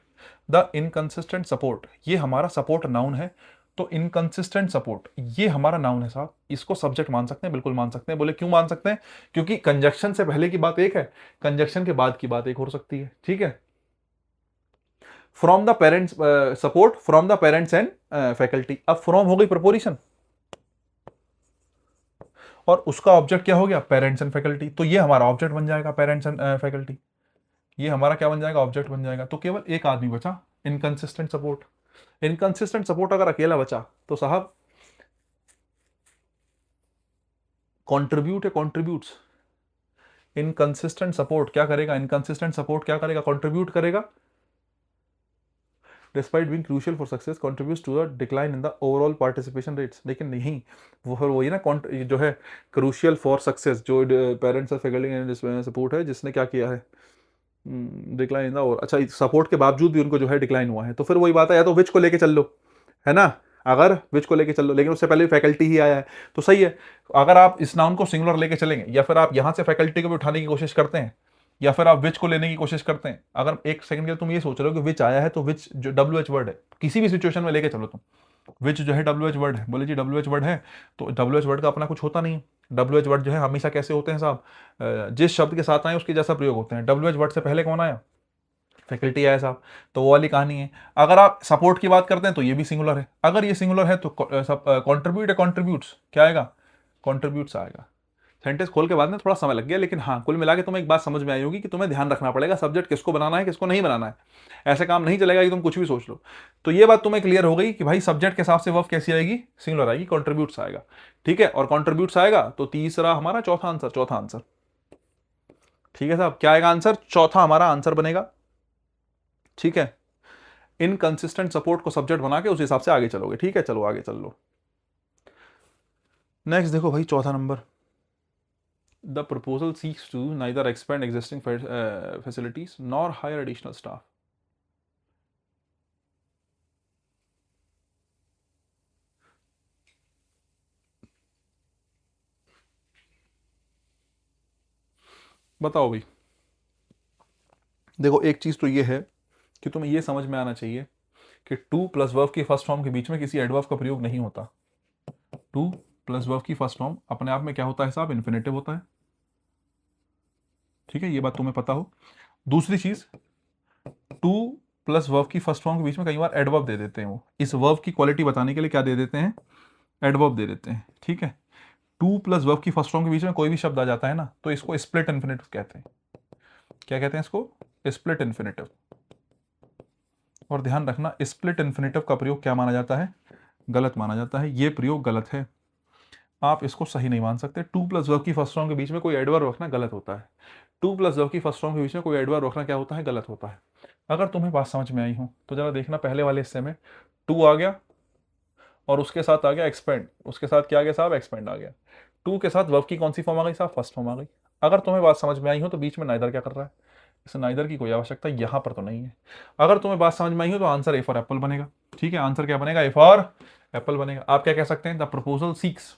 Speaker 1: द इनकंसिस्टेंट सपोर्ट, ये हमारा सपोर्ट नाउन है, तो इनकंसिस्टेंट सपोर्ट ये हमारा नाउन है साहब, इसको सब्जेक्ट मान सकते हैं? बिल्कुल मान सकते हैं। बोले क्यों मान सकते हैं? क्योंकि कंजक्शन से पहले की बात एक है, कंजक्शन के बाद की बात एक हो सकती है। ठीक है, from the parents, support from the parents and faculty. अब फ्रॉम हो गई प्रपोजिशन, और उसका ऑब्जेक्ट क्या हो गया? Parents and faculty. तो ये हमारा ऑब्जेक्ट बन जाएगा, पेरेंट्स एंड फैकल्टी, ये हमारा क्या बन जाएगा? ऑब्जेक्ट बन जाएगा। तो केवल एक आदमी बचा, इनकंसिस्टेंट सपोर्ट। इनकंसिस्टेंट सपोर्ट अगर अकेला बचा तो साहब कॉन्ट्रीब्यूट है, कॉन्ट्रीब्यूट्स। इनकंसिस्टेंट सपोर्ट क्या करेगा? इनकंसिस्टेंट सपोर्ट क्या करेगा? कॉन्ट्रीब्यूट करेगा। Despite being crucial for success contributes to the decline in the overall participation rates. लेकिन नहीं, वो फिर वही ना, जो है क्रूशियल फॉर सक्सेस, जो पेरेंट्स और फैकल्टी सपोर्ट है, जिसने क्या किया है? डिक्लाइन इन द, और अच्छा, सपोर्ट के बावजूद भी उनको जो है डिक्लाइन हुआ है। तो फिर वही बात है, या तो विच को लेके चल लो, है ना, अगर विच को लेके चल लो, लेकिन उससे पहले फैकल्टी ही आया है, तो सही है। अगर आप इस नाउन को सिंगुलर लेके चलेंगे, या फिर आप यहां से फैकल्टी को भी उठाने की कोशिश करते हैं, या फिर आप विच को लेने की कोशिश करते हैं, अगर एक सेकंड के लिए तुम ये सोच रहे हो कि विच आया है, तो विच जो डब्ल्यू एच वर्ड है, किसी भी सिचुएशन में लेके चलो तुम, विच जो है डब्ल्यू एच वर्ड है, बोले जी डब्ल्यू एच वर्ड है, तो डब्ल्यू एच वर्ड का अपना कुछ होता नहीं है। डब्ल्यू एच वर्ड जो है हमेशा कैसे होते हैं साहब? जिस शब्द के साथ आए उसके जैसा प्रयोग होते हैं। डब्ल्यू एच वर्ड से पहले कौन आया? फैकल्टी आया साहब, तो वो वाली कहानी है। अगर आप सपोर्ट की बात करते हैं तो ये भी सिंगुलर है, अगर ये सिंगुलर है तो कॉन्ट्रीब्यूट है, कॉन्ट्रीब्यूट्स क्या आएगा? कॉन्ट्रीब्यूट्स आएगा। सेंटेंस खोल के बाद में थोड़ा समय लग गया, लेकिन हाँ, कुल मिला के तुम्हें एक बात समझ में आई होगी कि तुम्हें ध्यान रखना पड़ेगा सब्जेक्ट किसको बनाना है, किसको नहीं बनाना है। ऐसे काम नहीं चलेगा कि तुम कुछ भी सोच लो। तो ये बात तुम्हें क्लियर हो गई कि भाई सब्जेक्ट के हिसाब से वर्ब कैसी आएगी? सिंगुलर आएगी, कॉन्ट्रीब्यूट्स आएगा। ठीक है, और कॉन्ट्रीब्यूट्स आएगा तो तीसरा हमारा चौथा आंसर, चौथा आंसर। ठीक है साहब, क्या आएगा आंसर? चौथा हमारा आंसर बनेगा। ठीक है, इनकंसिस्टेंट सपोर्ट को सब्जेक्ट बना के उस हिसाब से आगे चलोगे। ठीक है, चलो आगे चल लो। नेक्स्ट देखो भाई, चौथा number, the proposal seeks to neither expand existing facilities nor hire additional staff. बताओ भाई, देखो एक चीज तो ये है कि तुम्हें ये समझ में आना चाहिए कि टू प्लस वर्ब की फर्स्ट फॉर्म के बीच में किसी एडवर्ब का प्रयोग नहीं होता। टू प्लस वर्ब की फर्स्ट फॉर्म अपने आप में क्या होता है साहब, इन्फिनेटिव होता है। ठीक है, ये बात तुम्हें पता हो। दूसरी चीज, टू प्लस वर्ब की फर्स्ट फॉर्म के बीच में कई बार एडवर्ब दे देते हैं, वो इस वर्ब की क्वालिटी बताने के लिए क्या दे देते हैं, एडवर्ब दे देते हैं। ठीक है, टू प्लस वर्ब की फर्स्ट फॉर्म के बीच में कोई भी शब्द आ जाता है ना, तो इसको स्प्लिट इन्फिनेटिव कहते हैं। क्या कहते हैं इसको, स्प्लिट इन्फिनेटिव। और ध्यान रखना, स्प्लिट इन्फिनेटिव का प्रयोग क्या माना जाता है, गलत माना जाता है। ये प्रयोग गलत है, आप इसको सही नहीं मान सकते। टू प्लस वर्ब की फर्स्ट फॉर्म के बीच में कोई एडवर्ब रखना गलत होता है। टू प्लस वर्ब की फर्स्ट फॉर्म के बीच में कोई एडवर्ब रखना क्या होता है, गलत होता है। अगर तुम्हें बात समझ में आई हो तो जरा देखना, पहले वाले हिस्से में टू आ गया और उसके साथ आ गया एक्सपेंड, उसके साथ क्या आ गया साहब, एक्सपेंड आ गया। टू के साथ वर्ब की कौन सी फॉर्म आ गई साहब, फर्स्ट फॉर्म आ गई। अगर तुम्हें बात समझ में आई हो तो बीच में नाइदर क्या कर रहा है, इसे नाइदर की कोई आवश्यकता यहां पर तो नहीं है। अगर तुम्हें बात समझ में आई हो तो आंसर ए फॉर एप्पल बनेगा। ठीक है, आंसर क्या बनेगा, ए फॉर एप्पल बनेगा। आप क्या कह सकते हैं, the proposal seeks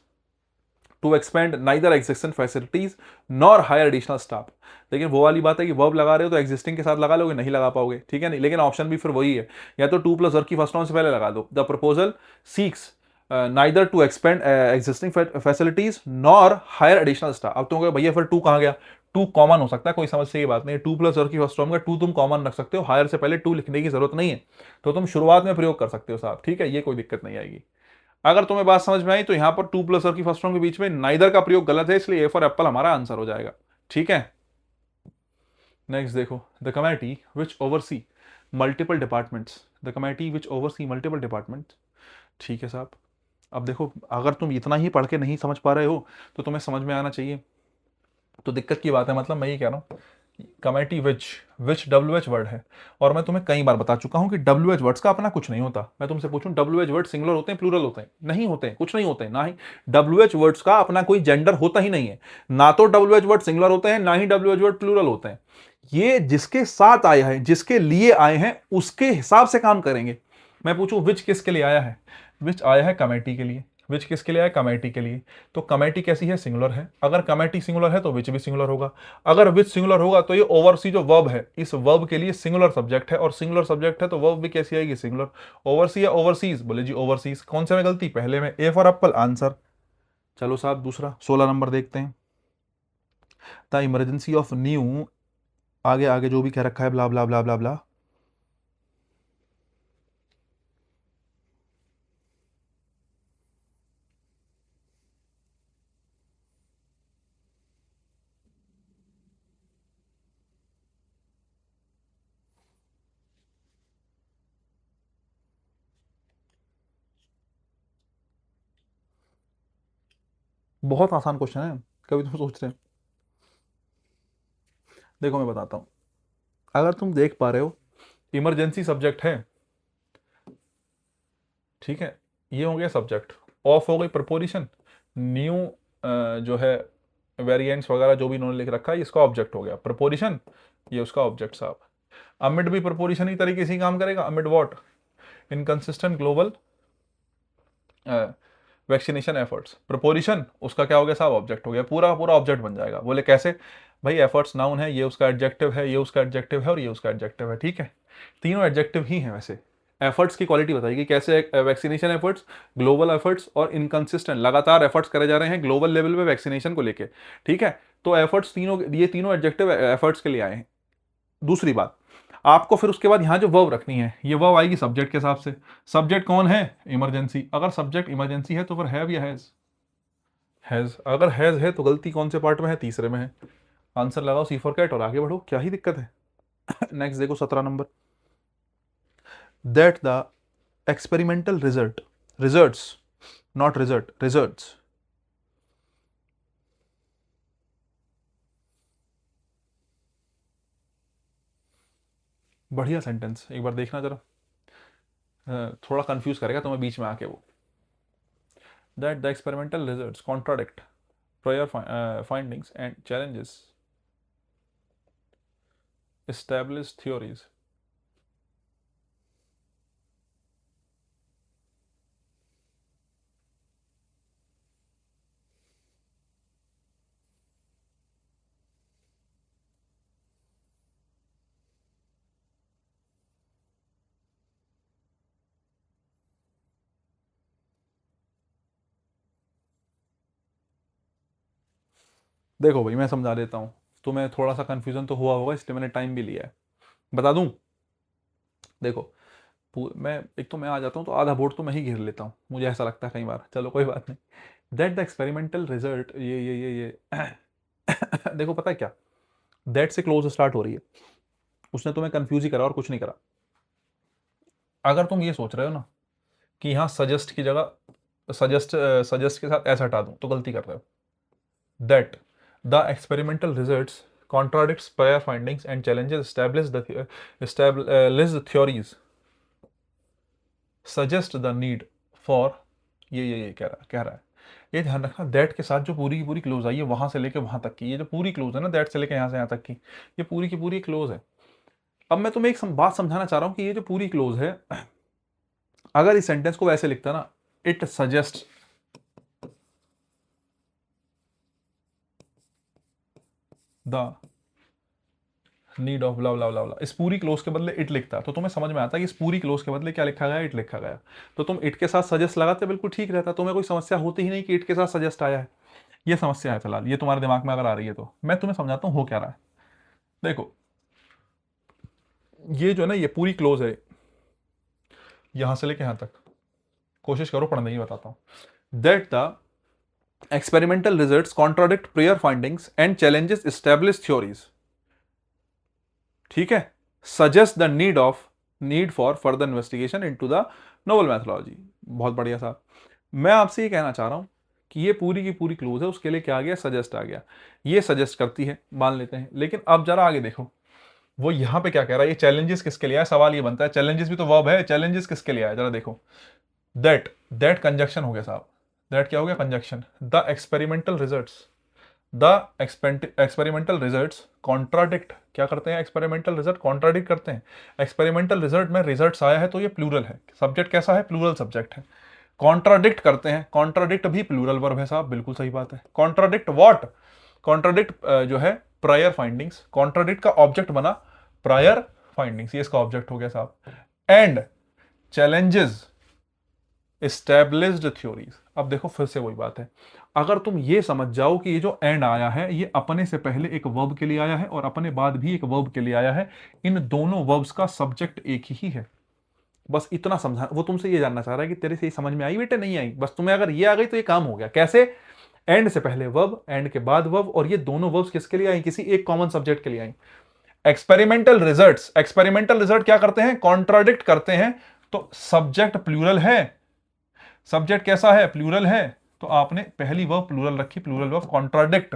Speaker 1: to expand neither existing facilities nor hire additional staff. लेकिन वो वाली बात है कि वर्ब लगा रहे हो तो एग्जिस्टिंग के साथ लगा लोगे, नहीं लगा पाओगे। ठीक है, नहीं, लेकिन ऑप्शन भी फिर वही है, या तो टू प्लस वर्ब की फर्स्ट फॉर्म से पहले लगा दो, the proposal seeks neither to expand existing facilities nor hire additional staff. अब तुम कहोगे भैया फिर टू कहाँ गया, टू कॉमन हो सकता है, कोई समस्या की बात नहीं। टू प्लस वर्ब की फर्स्ट फॉर्म का टू तुम कॉमन रख सकते हो, हायर से पहले टू लिखने की जरूरत नहीं है, तो तुम शुरुआत में प्रयोग कर सकते हो साहब। ठीक है, ये कोई दिक्कत नहीं आएगी। अगर तुम्हें बात समझ में आई तो यहां पर टू प्लस और की फर्स्ट फॉर्म के बीच में नाइदर का प्रयोग गलत है, इसलिए ए फॉर एप्पल हमारा आंसर हो जाएगा। ठीक है, नेक्स्ट देखो, the committee which oversee multiple departments, the committee which oversee multiple departments. ठीक है साहब, अब देखो, अगर तुम इतना ही पढ़ के नहीं समझ पा रहे हो तो तुम्हें समझ में आना चाहिए, तो दिक्कत की बात है। मतलब मैं ये कह रहा हूँ, committee which, which W H word है, और मैं तुम्हें कई बार बता चुका हूं कि डब्ल्यू एच वर्ड्स का अपना कुछ नहीं होता। मैं तुमसे पूछूं डब्ल्यू एच वर्ड सिंगुलर होते हैं, प्लूरल होते हैं, नहीं होते हैं, कुछ नहीं होते हैं, ना ही डब्ल्यू एच वर्ड्स का अपना कोई जेंडर होता ही नहीं है। ना तो डब्ल्यू एच वर्ड सिंगुलर होते हैं, ना ही डब्ल्यू एच वर्ड प्लूरल होते हैं। ये जिसके साथ आया है, जिसके लिए आए हैं, उसके हिसाब से काम करेंगे। मैं पूछूं विच किसके लिए आया है, विच आया है कमेटी के लिए, विच किसके लिए आया, कमेटी के लिए। तो कमेटी कैसी है, सिंगुलर है। अगर कमेटी सिंगुलर है तो विच भी सिंगुलर होगा। अगर विच सिंगुलर होगा तो ये ओवरसी जो वर्ब है, इस वर्ब के लिए सिंगुलर सब्जेक्ट है, और सिंगुलर सब्जेक्ट है तो वर्ब भी कैसी आएगी, सिंगुलर। ओवरसी या ओवरसीज, बोले जी ओवरसीज। कौन से में गलती, पहले में, ए फॉर एप्पल आंसर। चलो साहब दूसरा 16 नंबर देखते हैं, द इमरजेंसी ऑफ न्यू, आगे आगे जो भी कह रखा है, ब्ला ब्ला ब्ला ब्ला ब्ला। बहुत आसान क्वेश्चन है, कभी तुम सोच रहे हो। देखो मैं बताता हूं, अगर तुम देख पा रहे हो, इमरजेंसी सब्जेक्ट है, ठीक है, ये हो गया सब्जेक्ट, ऑफ हो गई प्रपोजिशन, न्यू जो है वेरिएंट्स वगैरह जो भी इन्होंने लिख रखा है, इसका ऑब्जेक्ट हो गया प्रपोजिशन, ये उसका ऑब्जेक्ट साहब। अमिड भी प्रपोजिशन ही तरीके से ही काम करेगा, amid what, inconsistent global vaccination efforts, preposition उसका क्या हो गया साहब, ऑब्जेक्ट हो गया, पूरा पूरा ऑब्जेक्ट बन जाएगा। बोले कैसे भाई, एफर्ट्स नाउन है, ये उसका एडजेक्टिव है, ये उसका एडजेक्टिव है, और ये उसका एडजेक्टिव है। ठीक है, तीनों एडजेक्टिव ही हैं वैसे। एफर्ट्स की क्वालिटी बताइए कैसे, वैक्सीनेशन एफर्ट्स, ग्लोबल एफर्ट्स और इनकंसिस्टेंट, लगातार एफर्ट्स करे जा रहे हैं ग्लोबल लेवल पे वैक्सीनेशन को लेके। ठीक है, तो एफर्ट्स तीनों, ये तीनों एडजेक्टिव एफर्ट्स के लिए आए हैं। दूसरी बात, आपको फिर उसके बाद यहां जो वर्ब रखनी है, ये वर्ब आएगी सब्जेक्ट के हिसाब से। सब्जेक्ट कौन है, इमरजेंसी। अगर सब्जेक्ट इमरजेंसी है तो फिर हैव या हैज, हैज। अगर हैज है तो गलती कौन से पार्ट में है, तीसरे में है। आंसर लगाओ सी फॉर कैट और आगे बढ़ो, क्या ही दिक्कत है। नेक्स्ट देखो 17 number, that the experimental results, not results. बढ़िया सेंटेंस, एक बार देखना जरा, थोड़ा कंफ्यूज करेगा तुम्हें बीच में आके वो। That the experimental results contradict prior findings and challenges established theories। देखो भाई मैं समझा देता हूँ, तुम्हें थोड़ा सा कन्फ्यूजन तो हुआ होगा, इसलिए मैंने टाइम भी लिया है। बता दूं, देखो मैं एक तो मैं आ जाता हूँ तो आधा बोर्ड तो मैं ही घेर लेता हूँ, मुझे ऐसा लगता है कई बार, चलो कोई बात नहीं। दैट द एक्सपेरिमेंटल रिजल्ट, ये देखो पता है क्या, दैट से क्लोज स्टार्ट हो रही है, उसने तुम्हें कंफ्यूज ही करा और कुछ नहीं करा। अगर तुम ये सोच रहे हो ना कि यहाँ सजेस्ट की जगह सजेस्ट के साथ ऐसा हटा दूं, तो गलती कर रहे हो। That the experimental results contradicts prior findings and challenges established theories, suggest the need for, ये कह रहा है, ये ध्यान रखना, दैट के साथ जो पूरी की पूरी क्लोज आई है वहां से लेके वहां तक की, ये जो पूरी क्लोज है ना, दैट से लेके यहां से यहां तक की, ये पूरी की पूरी क्लोज है। अब मैं तुम्हें एक बात समझाना चाह रहा हूं कि ये जो पूरी क्लोज है, अगर इस सेंटेंस को वैसे लिखता ना, it suggest the need of love love love, इस पूरी क्लोज के बदले इट लिखता तो तुम्हें समझ में आता कि इस पूरी क्लोज के बदले क्या लिखा गया, इट लिखा गया। तो तुम इट के साथ सजेस्ट लगाते बिल्कुल ठीक रहता, तुम्हें कोई समस्या होती ही नहीं कि इट के साथ सजेस्ट आया है। ये समस्या है फिलहाल, ये तुम्हारे दिमाग में अगर आ रही है तो मैं तुम्हें समझाता हूं हो क्या रहा है। देखो ये जो है ना, ये पूरी क्लोज है, यहां से लेके यहां तक, कोशिश करो पढ़ने की, बताता हूं। That the experimental results contradict prior findings and challenges establish theories, ठीक है, suggest the need for further investigation into the novel methodology. बहुत बढ़िया साहब, मैं आपसे ये कहना चाह रहा हूं कि ये पूरी की पूरी क्लोज है, उसके लिए क्या आ गया, सजेस्ट आ गया। ये सजेस्ट करती है, मान लेते हैं, लेकिन अब जरा आगे देखो, वो यहां पे क्या कह रहा है, ये चैलेंजेस किसके लिए आया, सवाल ये बनता है, चैलेंजेस भी तो वर्ब है, चैलेंजेस किसके लिए आया, जरा देखो। दैट दैट कंजक्शन हो गया साहब, दैट क्या हो गया, conjunction. The experimental results, the experimental results contradict, क्या करते हैं, एक्सपेरिमेंटल रिजल्ट कॉन्ट्राडिक्ट करते हैं। एक्सपेरिमेंटल रिजल्ट में रिजल्ट्स आया है तो ये प्लूरल है, सब्जेक्ट कैसा है, प्लूरल सब्जेक्ट है। कॉन्ट्राडिक्ट करते हैं, कॉन्ट्राडिक्ट भी प्लूरल वर्ब है साहब, बिल्कुल सही बात है। कॉन्ट्राडिक्ट व्हाट, कॉन्ट्राडिक्ट जो है प्रायर फाइंडिंग्स, कॉन्ट्राडिक्ट का ऑब्जेक्ट बना प्रायर फाइंडिंग्स, ये इसका ऑब्जेक्ट हो गया साहब। एंड चैलेंजेस एस्टेब्लिश्ड थ्योरीज, अब देखो फिर से वही बात है, अगर तुम ये समझ जाओ कि ये जो एंड आया है ये अपने से पहले एक वर्ब के लिए आया है और अपने बाद भी एक वर्ब के लिए आया है, इन दोनों वर्ब्स का सब्जेक्ट एक ही है, बस इतना समझा, वो तुमसे ये जानना चाह रहा है कि तेरे से ये समझ में आई बेटे, नहीं आई, बस तुम्हें अगर ये आ गई तो ये काम हो गया। कैसे, एंड से पहले वर्ब, एंड के बाद वर्ब, और ये दोनों वर्ब्स किसके लिए आई, किसी एक कॉमन सब्जेक्ट के लिए आई। एक्सपेरिमेंटल रिजल्ट क्या करते हैं, कॉन्ट्राडिक्ट करते हैं, तो सब्जेक्ट प्लूरल है, सब्जेक्ट कैसा है, प्लूरल है, तो आपने पहली वर्ब प्लूरल रखी, plural verb contradict,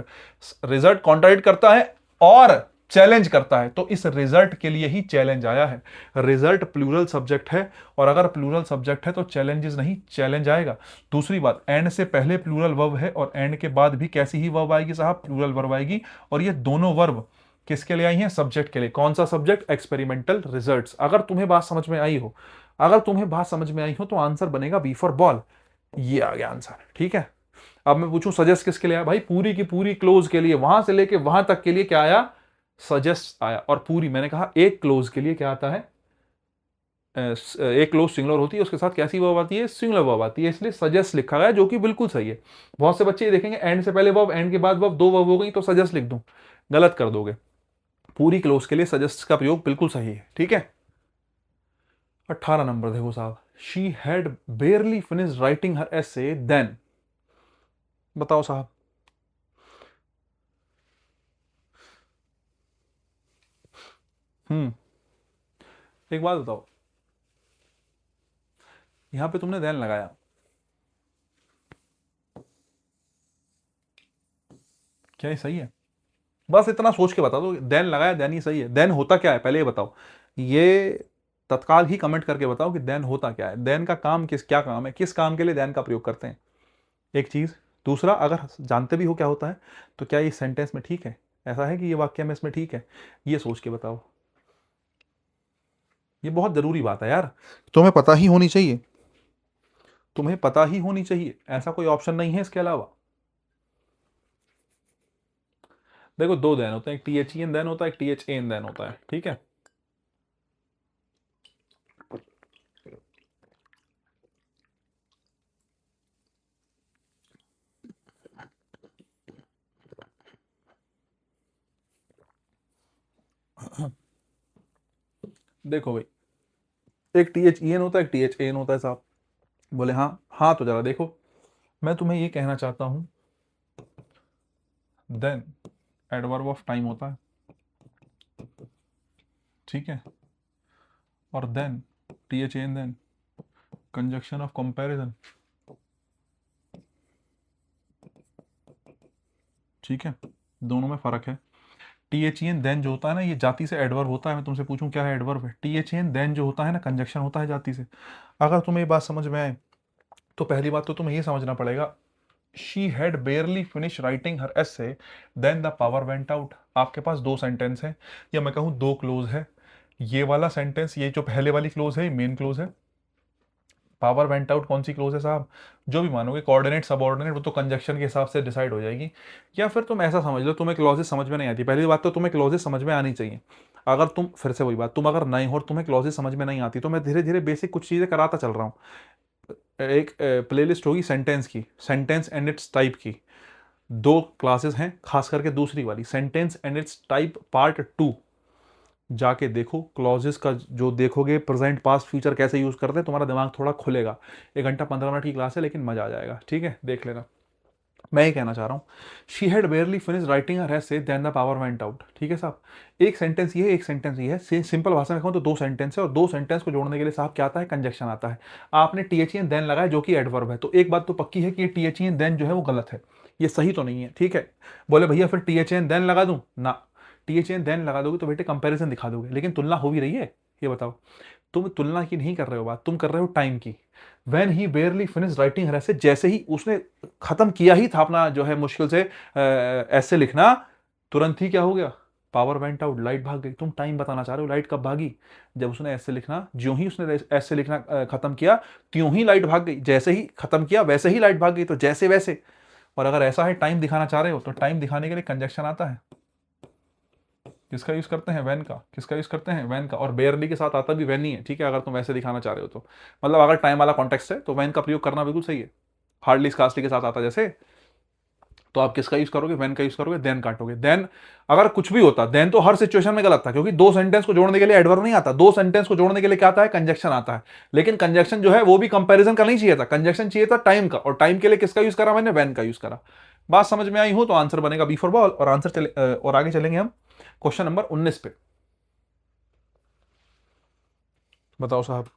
Speaker 1: result contradict करता है और चैलेंज करता है, तो इस रिजल्ट के लिए ही चैलेंज आया है। रिजल्ट प्लूरल सब्जेक्ट है, और अगर प्लूरल सब्जेक्ट है तो चैलेंजेस नहीं, चैलेंज आएगा। दूसरी बात, एंड से पहले प्लूरल वर्ब है और एंड के बाद भी कैसी ही वर्ब आएगी साहब, प्लूरल वर्ब आएगी, और ये दोनों वर्ब किसके लिए आई हैं, सब्जेक्ट के लिए। कौन सा सब्जेक्ट, एक्सपेरिमेंटल रिजल्ट्स। अगर तुम्हें बात समझ में आई हो, अगर तुम्हें बात समझ में आई हो तो आंसर बनेगा बी फॉर बॉल, ये आ गया आंसर, ठीक है। अब मैं पूछूं सजेस्ट किसके लिए आया, भाई पूरी की पूरी क्लोज के लिए, वहां से लेके वहां तक के लिए क्या आया, सजेस्ट आया। और पूरी मैंने कहा एक क्लोज के लिए क्या आता है, एक क्लोज सिंगुलर होती है, उसके साथ कैसी वर्ब आती है, सिंगुलर वर्ब आती है, इसलिए सजेस्ट लिखा गया, जो कि बिल्कुल सही है। बहुत से बच्चे ये देखेंगे एंड से पहले वर्ब, एंड के बाद वर्ब, दो वर्ब हो गई तो सजेस्ट लिख दूं, गलत कर दोगे। पूरी क्लोज के लिए सजेस्ट का प्रयोग बिल्कुल सही है, ठीक है। 18 नंबर देखो साहब, she had barely finish writing her essay then, बताओ साहब। हम्म, एक बात बताओ, यहां पे तुमने देन लगाया, क्या ये सही है, बस इतना सोच के बता दो, देन लगाया, देन ही सही है, देन होता क्या है पहले ये बताओ, ये तत्काल ही कमेंट करके बताओ कि देन होता क्या है, देन का काम क्या काम है, किस काम के लिए देन का प्रयोग करते हैं, एक चीज। दूसरा, अगर जानते भी हो क्या होता है तो क्या ये सेंटेंस में ठीक है, ऐसा है कि ये वाक्य में इसमें ठीक है, ये सोच के बताओ। ये बहुत जरूरी बात है यार, तुम्हें पता ही होनी चाहिए, तुम्हें पता ही होनी चाहिए, ऐसा कोई ऑप्शन नहीं है इसके अलावा। देखो दो देन होते हैं, एक T H E N then होता है, एक T H A N then होता है, ठीक है। देखो भाई, एक THEN होता है, एक THAN होता है साहब। बोले हाँ हाँ, तो जरा देखो, मैं तुम्हें ये कहना चाहता हूं, देन एडवर्ब ऑफ टाइम होता है, ठीक है, और than THAN, than conjunction of comparison, ठीक है, दोनों में फर्क है। THEN देन जो होता है ना, ये जाति से एडवर्ब होता है। मैं तुमसे पूछूं क्या है एडवर्ब है? THEN देन जो होता है ना, कंजक्शन होता है जाति से। अगर तुम्हें ये बात समझ में आए तो पहली बात तो तुम्हें ये समझना पड़ेगा, she had barely finish writing her essay then the power went out. आपके पास दो सेंटेंस है, या मैं कहूँ दो क्लोज है। ये वाला सेंटेंस, ये जो पहले वाली क्लोज है, मेन क्लोज है। पावर वेंट आउट कौन सी क्लोज है साहब? जो भी मानोगे, कोऑर्डिनेट सबऑर्डिनेट, वो तो कंजक्शन के हिसाब से डिसाइड हो जाएगी। या फिर तुम ऐसा समझ लो, तुम्हें क्लॉजेस समझ में नहीं आती। पहली बात तो तुम्हें क्लॉजेस समझ में आनी चाहिए। अगर तुम, फिर से वही बात, तुम अगर नए हो और तुम्हें क्लॉजेस समझ में नहीं आती, तो मैं धीरे धीरे बेसिक कुछ चीज़ें कराता चल रहा हूँ। एक प्लेलिस्ट होगी सेंटेंस की, सेंटेंस एंड इट्स टाइप की। दो क्लासेस हैं, खास करके दूसरी वाली sentence and it's type part 2, जाके देखो। क्लॉजेस का जो देखोगे, प्रेजेंट पास्ट फ्यूचर कैसे यूज करते हैं, तुम्हारा दिमाग थोड़ा खुलेगा। 1 घंटा 15 मिनट की क्लास है, लेकिन मजा आ जाएगा, ठीक है, देख लेना। मैं ये कहना चाह रहा हूँ, she had barely finish writing her essay then the power went out, ठीक है साहब। एक सेंटेंस ये है, एक सेंटेंस ये है। सिंपल भाषा में कहूँ तो दो सेंटेंस है, और दो सेंटेंस को जोड़ने के लिए साहब क्या आता है? कंजक्शन आता है। आपने THEN देन लगाया, जो कि एडवर्ब है, तो एक बात तो पक्की है कि ये THEN देन जो है वो गलत है, ये सही तो नहीं है, ठीक है। बोले भैया फिर THEN देन लगा दूं ना, THEN देन लगा दोगे तो बेटे कंपैरिजन दिखा दोगे, लेकिन तुलना हो भी रही है? ये बताओ, तुम तुलना की नहीं कर रहे हो बात, तुम कर रहे हो टाइम की। When he barely finish writing her ऐसे, जैसे ही उसने खत्म किया ही था अपना जो है मुश्किल से ऐसे लिखना, तुरंत ही क्या हो गया? पावर वेंट आउट, लाइट भाग गई। तुम टाइम बताना चाह रहे हो, लाइट कब भागी? जब उसने ऐसे लिखना, ज्यों ही उसने ऐसे लिखना खत्म किया, त्यों ही लाइट भाग गई। जैसे ही खत्म किया वैसे ही लाइट भाग गई, तो जैसे वैसे। और अगर ऐसा है टाइम दिखाना चाह रहे हो, तो टाइम दिखाने के लिए कंजक्शन आता है। किसका यूज करते हैं? वैन का। किसका यूज करते हैं? वैन का। और बेयरली के साथ आता भी वैन ही है, ठीक है, अगर तुम वैसे दिखाना चाह रहे हो तो। मतलब अगर टाइम वाला कॉन्टेक्स्ट है तो वैन का प्रयोग करना बिल्कुल सही है। हार्डली स्कार्सली के साथ आता जैसे, तो आप किसका यूज करोगे? वैन का यूज करोगे, देन काटोगे। देन अगर कुछ भी होता, देन तो हर सिचुएशन में गलत था, क्योंकि दो सेंटेंस को जोड़ने के लिए एडवर्ब नहीं आता, दो सेंटेंस को जोड़ने के लिए क्या आता है? कंजक्शन आता है। लेकिन कंजक्शन जो है वो भी कंपैरिजन का नहीं चाहिए था, कंजक्शन चाहिए था टाइम का, और टाइम के लिए किसका यूज करा मैंने? वैन का यूज करा। बात समझ में आई हो तो आंसर बनेगा बी फॉर बॉल, और आंसर चले और आगे चलेंगे हम क्वेश्चन नंबर 19 पे। बताओ साहब।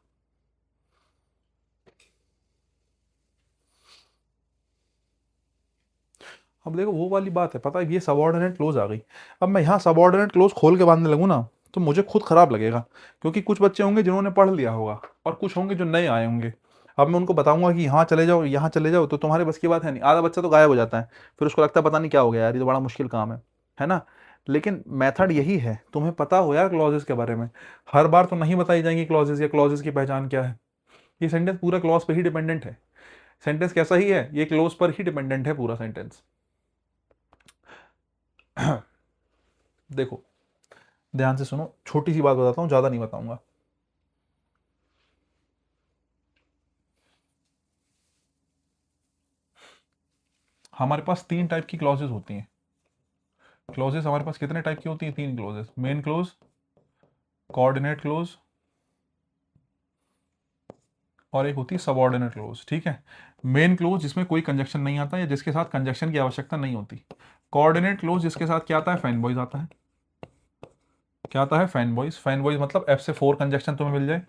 Speaker 1: अब देखो वो वाली बात है, पता है, ये सबऑर्डिनेट क्लोज आ गई। अब मैं यहाँ सबऑर्डिनेट क्लोज खोल के बांधने लगूँ ना, तो मुझे खुद खराब लगेगा, क्योंकि कुछ बच्चे होंगे जिन्होंने पढ़ लिया होगा, और कुछ होंगे जो नए आए होंगे। अब मैं उनको बताऊंगा कि यहाँ चले जाओ, यहाँ चले जाओ, तो तुम्हारे बस की बात है नहीं। आधा बच्चा तो गायब हो जाता है, फिर उसको लगता है पता नहीं क्या हो गया यार, ये तो बड़ा मुश्किल काम है ना। लेकिन मेथड यही है, तुम्हें पता हो यार क्लॉजेस के बारे में। हर बार तो नहीं बताई जाएंगी क्लॉजेस, या क्लॉजेस की पहचान क्या है। ये सेंटेंस पूरा क्लॉज पे ही डिपेंडेंट है। सेंटेंस कैसा ही है, ये क्लोज पर ही डिपेंडेंट है पूरा सेंटेंस। देखो ध्यान से सुनो, छोटी सी बात बताता हूं, ज्यादा नहीं बताऊंगा। हमारे पास 3 टाइप की क्लॉजेस होती हैं। क्लॉजेस हमारे पास कितने टाइप की होती हैं? 3 clauses. Main close, coordinate close, और एक होती है सबऑर्डिनेट क्लोज, ठीक है। मेन क्लोज जिसमें कोई कंजक्शन नहीं आता, या जिसके साथ कंजक्शन की आवश्यकता नहीं होती। कोऑर्डिनेट क्लोज जिसके साथ क्या आता है? फैन बॉयज आता है। क्या आता है? Fan boys. फैन बॉयज मतलब F से 4 कंजक्शन तुम्हें मिल जाए,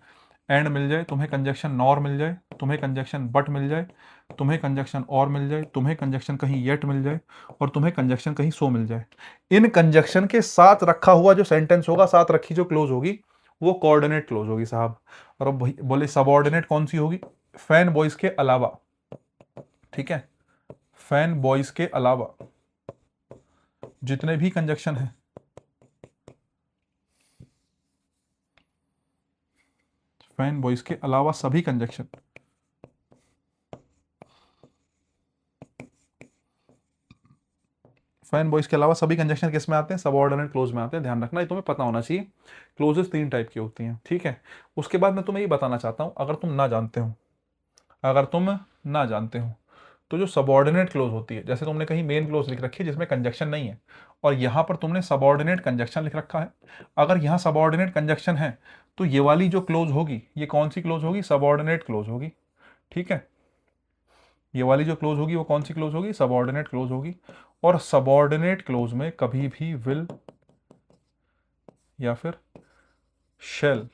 Speaker 1: एंड मिल जाए, तुम्हें कंजक्शन नॉर मिल जाए, तुम्हें कंजक्शन बट मिल जाए, तुम्हें कंजक्शन और मिल जाए, तुम्हें कंजक्शन कहीं येट मिल जाए, और तुम्हें कंजक्शन कहीं सो मिल जाए। इन कंजक्शन के साथ रखा हुआ जो सेंटेंस होगा, साथ रखी जो क्लोज होगी, वो कोऑर्डिनेट क्लोज होगी साहब। और अब बोले सबऑर्डिनेट कौन सी होगी? फैन बॉयज के अलावा, ठीक है, फैन बॉयज के अलावा जितने भी कंजक्शन है, फैन बॉयज के अलावा सभी कंजक्शन, फैन बॉयज के अलावा सभी कंजक्शन किस में आते हैं? सबऑर्डिनेट क्लोज में आते हैं। ध्यान रखना, ये तुम्हें पता होना चाहिए। क्लोजेस 3 टाइप की होती हैं, ठीक है। उसके बाद मैं तुम्हें ये बताना चाहता हूं, अगर तुम ना जानते हो, अगर तुम ना जानते हो, तो जो सबऑर्डिनेट क्लोज होती है, जैसे तुमने कहीं मेन क्लोज लिख रखी है जिसमें कंजक्शन नहीं है, और यहाँ पर तुमने सबऑर्डिनेट कंजक्शन लिख रखा है, अगर यहाँ सबऑर्डिनेट कंजक्शन है तो ये वाली जो क्लोज होगी ये कौन सी क्लोज होगी? सबऑर्डिनेट क्लोज होगी। ठीक है, ये वाली जो क्लोज होगी वो कौन सी क्लोज होगी? सबऑर्डिनेट क्लोज होगी। और सबऑर्डिनेट क्लोज में कभी भी विल या फिर शेल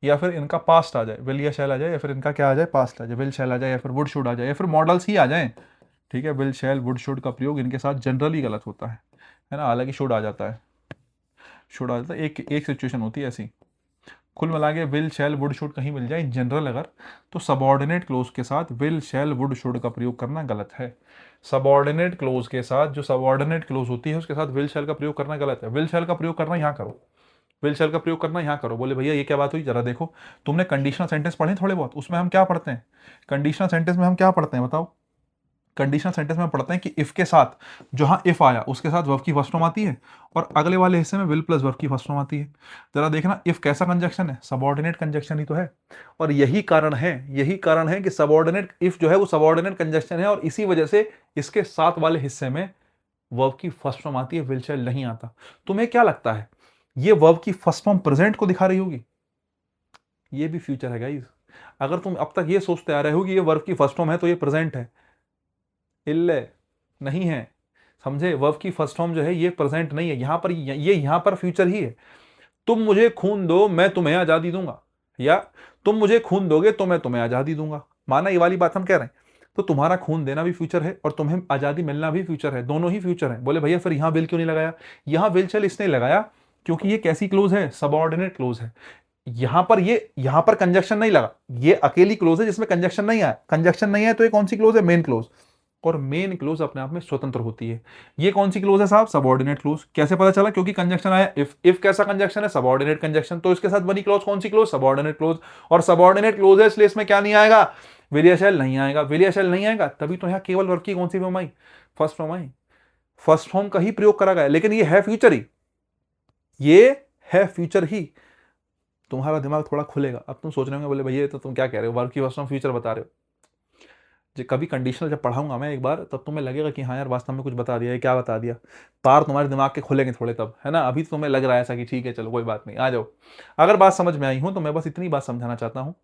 Speaker 1: या फिर इनका पास्ट आ जाए, विल या शेल आ जाए, या फिर इनका क्या आ जाए? पास्ट आ जाए, विल शेल आ जाए, या फिर वुड शुड आ जाए, या फिर मॉडल्स ही आ जाए। ठीक है, विल शेल वुड शुड का प्रयोग इनके साथ जनरली गलत होता है ना, हालांकि शुड आ जाता है, शुड आ जाता है, एक एक सिचुएशन होती है ऐसी। कुल मिला के विल शेल वुड शुड कहीं मिल जाए इन जनरल अगर, तो सबऑर्डिनेट क्लोज के साथ विल शेल वुड शुड का प्रयोग करना गलत है। सबऑर्डिनेट क्लोज के साथ जो सबऑर्डिनेट क्लोज होती है उसके साथ विल शेल का प्रयोग करना गलत है। विल शेल का प्रयोग करना यहाँ करो, विल शेल का प्रयोग करना यहाँ करो। बोले भैया ये क्या बात हुई, जरा देखो, तुमने कंडीशनल सेंटेंस पढ़े थोड़े बहुत, उसमें हम क्या पढ़ते हैं? कंडीशनल सेंटेंस में हम क्या पढ़ते हैं बताओ? कंडीशनल सेंटेंस में पढ़ते हैं कि इफ के साथ जहां इफ आया उसके साथ वर्ब की फर्स्ट फॉर्म आती है, और अगले वाले हिस्से में विल प्लस वर्ब की फर्स्ट फॉर्म आती है। जरा देखना इफ कैसा कंजक्शन है? सबऑर्डिनेट कंजक्शन ही तो है। और यही कारण है कि सबऑर्डिनेट इफ जो है वो सबऑर्डिनेट कंजक्शन है, और इसी वजह से इसके साथ वाले हिस्से में वर्ब की फर्स्ट फॉर्म आती है, विल शेल नहीं आता। तुम्हें क्या लगता है ये वर्ब की फर्स्ट फॉर्म प्रेजेंट को दिखा रही होगी? ये भी फ्यूचर है गाइस। अगर तुम अब तक ये सोचते आ रहे हो कि ये वर्ब की फर्स्ट फॉर्म है तो ये प्रेजेंट है, इल्ले नहीं है, समझे? वर्ब की फर्स्ट फॉर्म जो है ये प्रेजेंट नहीं है, यहां पर ये यहां पर फ्यूचर ही है। तुम मुझे खून दो मैं तुम्हें आजादी दूंगा, या तुम मुझे खून दोगे तो मैं तुम्हें आजादी दूंगा। माना ये वाली बात हम कह रहे हैं, तो तुम्हारा खून देना भी फ्यूचर है और तुम्हें आजादी मिलना भी फ्यूचर है, दोनों ही फ्यूचर है। बोले भैया फिर यहां विल क्यों नहीं लगाया? यहां विल चल इसने लगाया क्योंकि ये कैसी क्लोज है? सबऑर्डिनेट क्लोज है। यहां पर कंजक्शन नहीं लगा, ये अकेली क्लोज है जिसमें कंजक्शन नहीं आया। कंजक्शन नहीं है तो ये कौन सी क्लोज है? Main close. और मेन क्लोज अपने आप में स्वतंत्र होती है। ये कौन सी क्लोज है साहब? Subordinate close. कैसे पता चला? क्योंकि कंजक्शन आया। इफ कैसा कंजक्शन है? Subordinate conjunction. तो इसके साथ बनी क्लोज कौन सी क्लोज? Subordinate close. और सबऑर्डिनेट क्लोज है इसलिए इसमें क्या नहीं आएगा? विल या शैल नहीं आएगा। विल या शैल नहीं आएगा तभी तो यहां केवल वर्ब की कौन सी form I? First form I. First form का ही प्रयोग करा गया, लेकिन ये है फ्यूचर ही, ये है फ्यूचर ही। तुम्हारा दिमाग थोड़ा खुलेगा। अब तुम सोच रहे होंगे बोले भैया तो तुम क्या कह रहे हो, वर्ब की फर्स्ट फॉर्म फ्यूचर बता रहे हो। जो कभी कंडीशनल जब पढ़ाऊंगा मैं एक बार, तब तुम्हें लगेगा कि हाँ यार वास्तव में कुछ बता दिया है, क्या बता दिया। तार तुम्हारे दिमाग के खुलेंगे थोड़े तब, है ना। अभी तो तुम्हें लग रहा है ऐसा कि ठीक है चलो कोई बात नहीं, आ जाओ। अगर बात समझ में आई हो तो मैं बस इतनी बात समझाना चाहता हूँ।